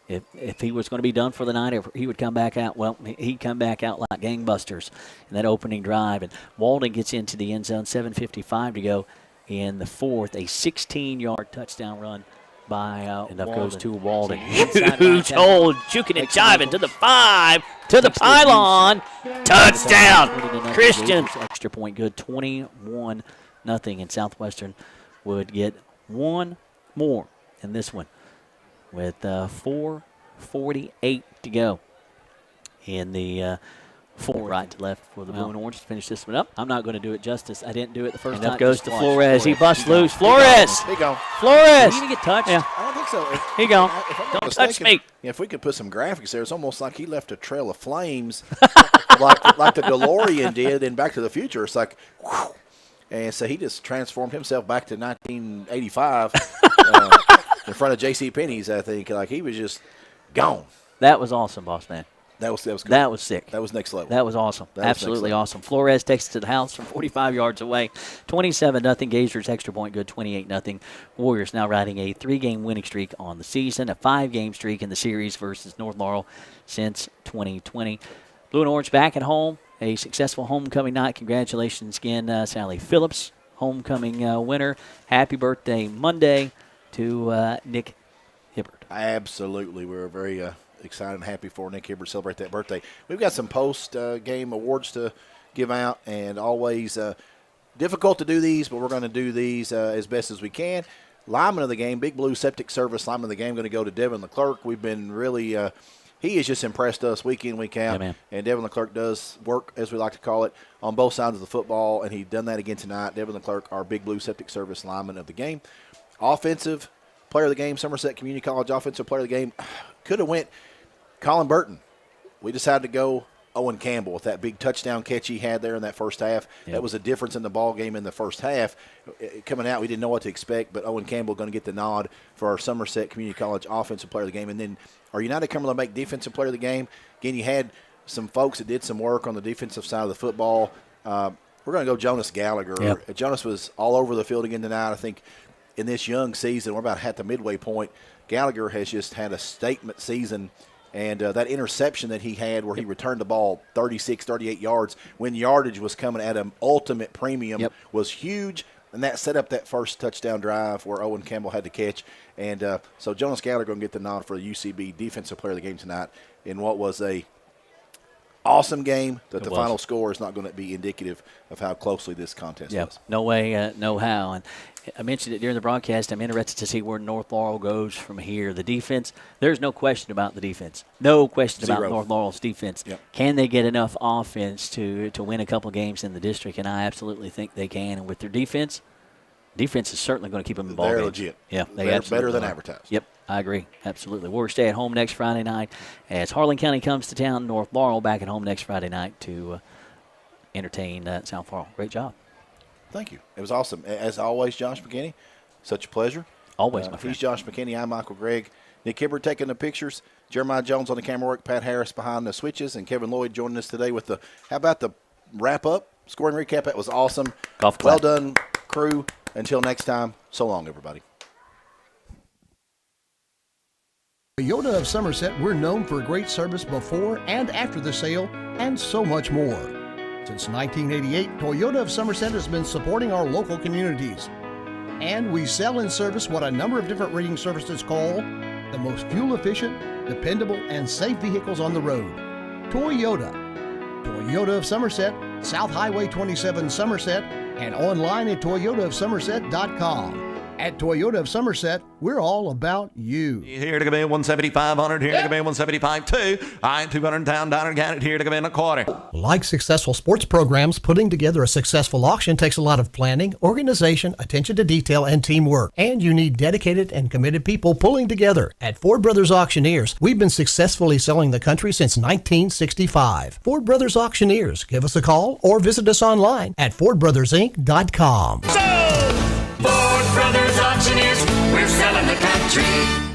if he was going to be done for the night, if he would come back out. Well, he'd come back out like gangbusters in that opening drive. And Walden gets into the end zone, 7:55 to go in the fourth, a 16-yard touchdown run by and up goes to Walden. Huge hold, juking and jiving to the 5, to the pylon. Touchdown, Christian. Extra point good, 21-0, and Southwestern would get one more in this one with 4:48 to go in the right to left for the blue and orange to finish this one up. I'm not going to do it justice. I didn't do it the first time. Up goes to Flores. He busts loose. Flores. He gone. Flores. He didn't get touched. Yeah. I don't think so. He gone. Don't touch me. If we could put some graphics there, it's almost like he left a trail of flames, like the DeLorean did in Back to the Future. It's like, whew. And so he just transformed himself back to 1985 in front of J.C. Penney's. I think like he was just gone. That was awesome, boss man. That was cool. That was sick. That was next level. That was awesome. Absolutely awesome. Flores takes it to the house from 45 yards away. 27-0. Gazers extra point good, 28-0. Warriors now riding a 3-game winning streak on the season, a 5-game streak in the series versus North Laurel since 2020. Blue and Orange back at home. A successful homecoming night. Congratulations again, Sally Phillips, homecoming winner. Happy birthday Monday to Nick Hibbert. Absolutely. We're very excited and happy for Nick Hibbert to celebrate that birthday. We've got some post-game awards to give out, and always difficult to do these, but we're going to do these as best as we can. Lineman of the game, Big Blue Septic Service lineman of the game, going to go to Devin Leclerc. We've been really he has just impressed us week in, week out. Yeah, and Devin Leclerc does work, as we like to call it, on both sides of the football, and he's done that again tonight. Devin Leclerc, our Big Blue Septic Service lineman of the game. Offensive player of the game, Somerset Community College offensive player of the game, could have went Colin Burton. We decided to go Owen Campbell with that big touchdown catch he had there in that first half. Yep. That was a difference in the ball game in the first half. Coming out, we didn't know what to expect, but Owen Campbell going to get the nod for our Somerset Community College offensive player of the game. And then our United Cumberland Bank defensive player of the game. Again, you had some folks that did some work on the defensive side of the football. We're going to go Jonas Gallagher. Yep. Jonas was all over the field again tonight. I think in this young season, we're about at the midway point. Gallagher has just had a statement season. And that interception that he had where he returned the ball 36, 38 yards when yardage was coming at an ultimate premium was huge. And that set up that first touchdown drive where Owen Campbell had to catch. And so Jonas Gallagher going to get the nod for the UCB Defensive Player of the Game tonight in what was a awesome game that the final score is not going to be indicative of how closely this contest was. No way, no how. I mentioned it during the broadcast. I'm interested to see where North Laurel goes from here. The defense, there's no question about the defense. No question about North Laurel's defense. Yep. Can they get enough offense to win a couple games in the district? And I absolutely think they can. And with their defense is certainly going to keep them in ball They're games. legit. Yeah, They're better than advertised. Yep, I agree. Absolutely. We'll stay at home next Friday night as Harlan County comes to town. North Laurel back at home next Friday night to entertain South Laurel. Great job. Thank you. It was awesome. As always, Josh McKinney, such a pleasure. Always, my friend. He's Josh McKinney. I'm Michael Gregg. Nick Hibbert taking the pictures. Jeremiah Jones on the camera work. Pat Harris behind the switches. And Kevin Lloyd joining us today with how about the wrap-up, scoring recap? That was awesome. Golf well clap. done, crew. Until next time, so long, everybody. Toyota of Somerset, we're known for great service before and after the sale and so much more. Since 1988, Toyota of Somerset has been supporting our local communities. And we sell and service what a number of different reading services call the most fuel-efficient, dependable, and safe vehicles on the road. Toyota. Toyota of Somerset, South Highway 27 Somerset, and online at toyotaofsomerset.com. At Toyota of Somerset, we're all about you. Here to come in 175-100, here to come in 175-2. I-200 down, got it here to come in a quarter. Like successful sports programs, putting together a successful auction takes a lot of planning, organization, attention to detail, and teamwork. And you need dedicated and committed people pulling together. At Ford Brothers Auctioneers, we've been successfully selling the country since 1965. Ford Brothers Auctioneers. Give us a call or visit us online at FordBrothersInc.com. Ford Brothers Auctioneers, we're selling the country.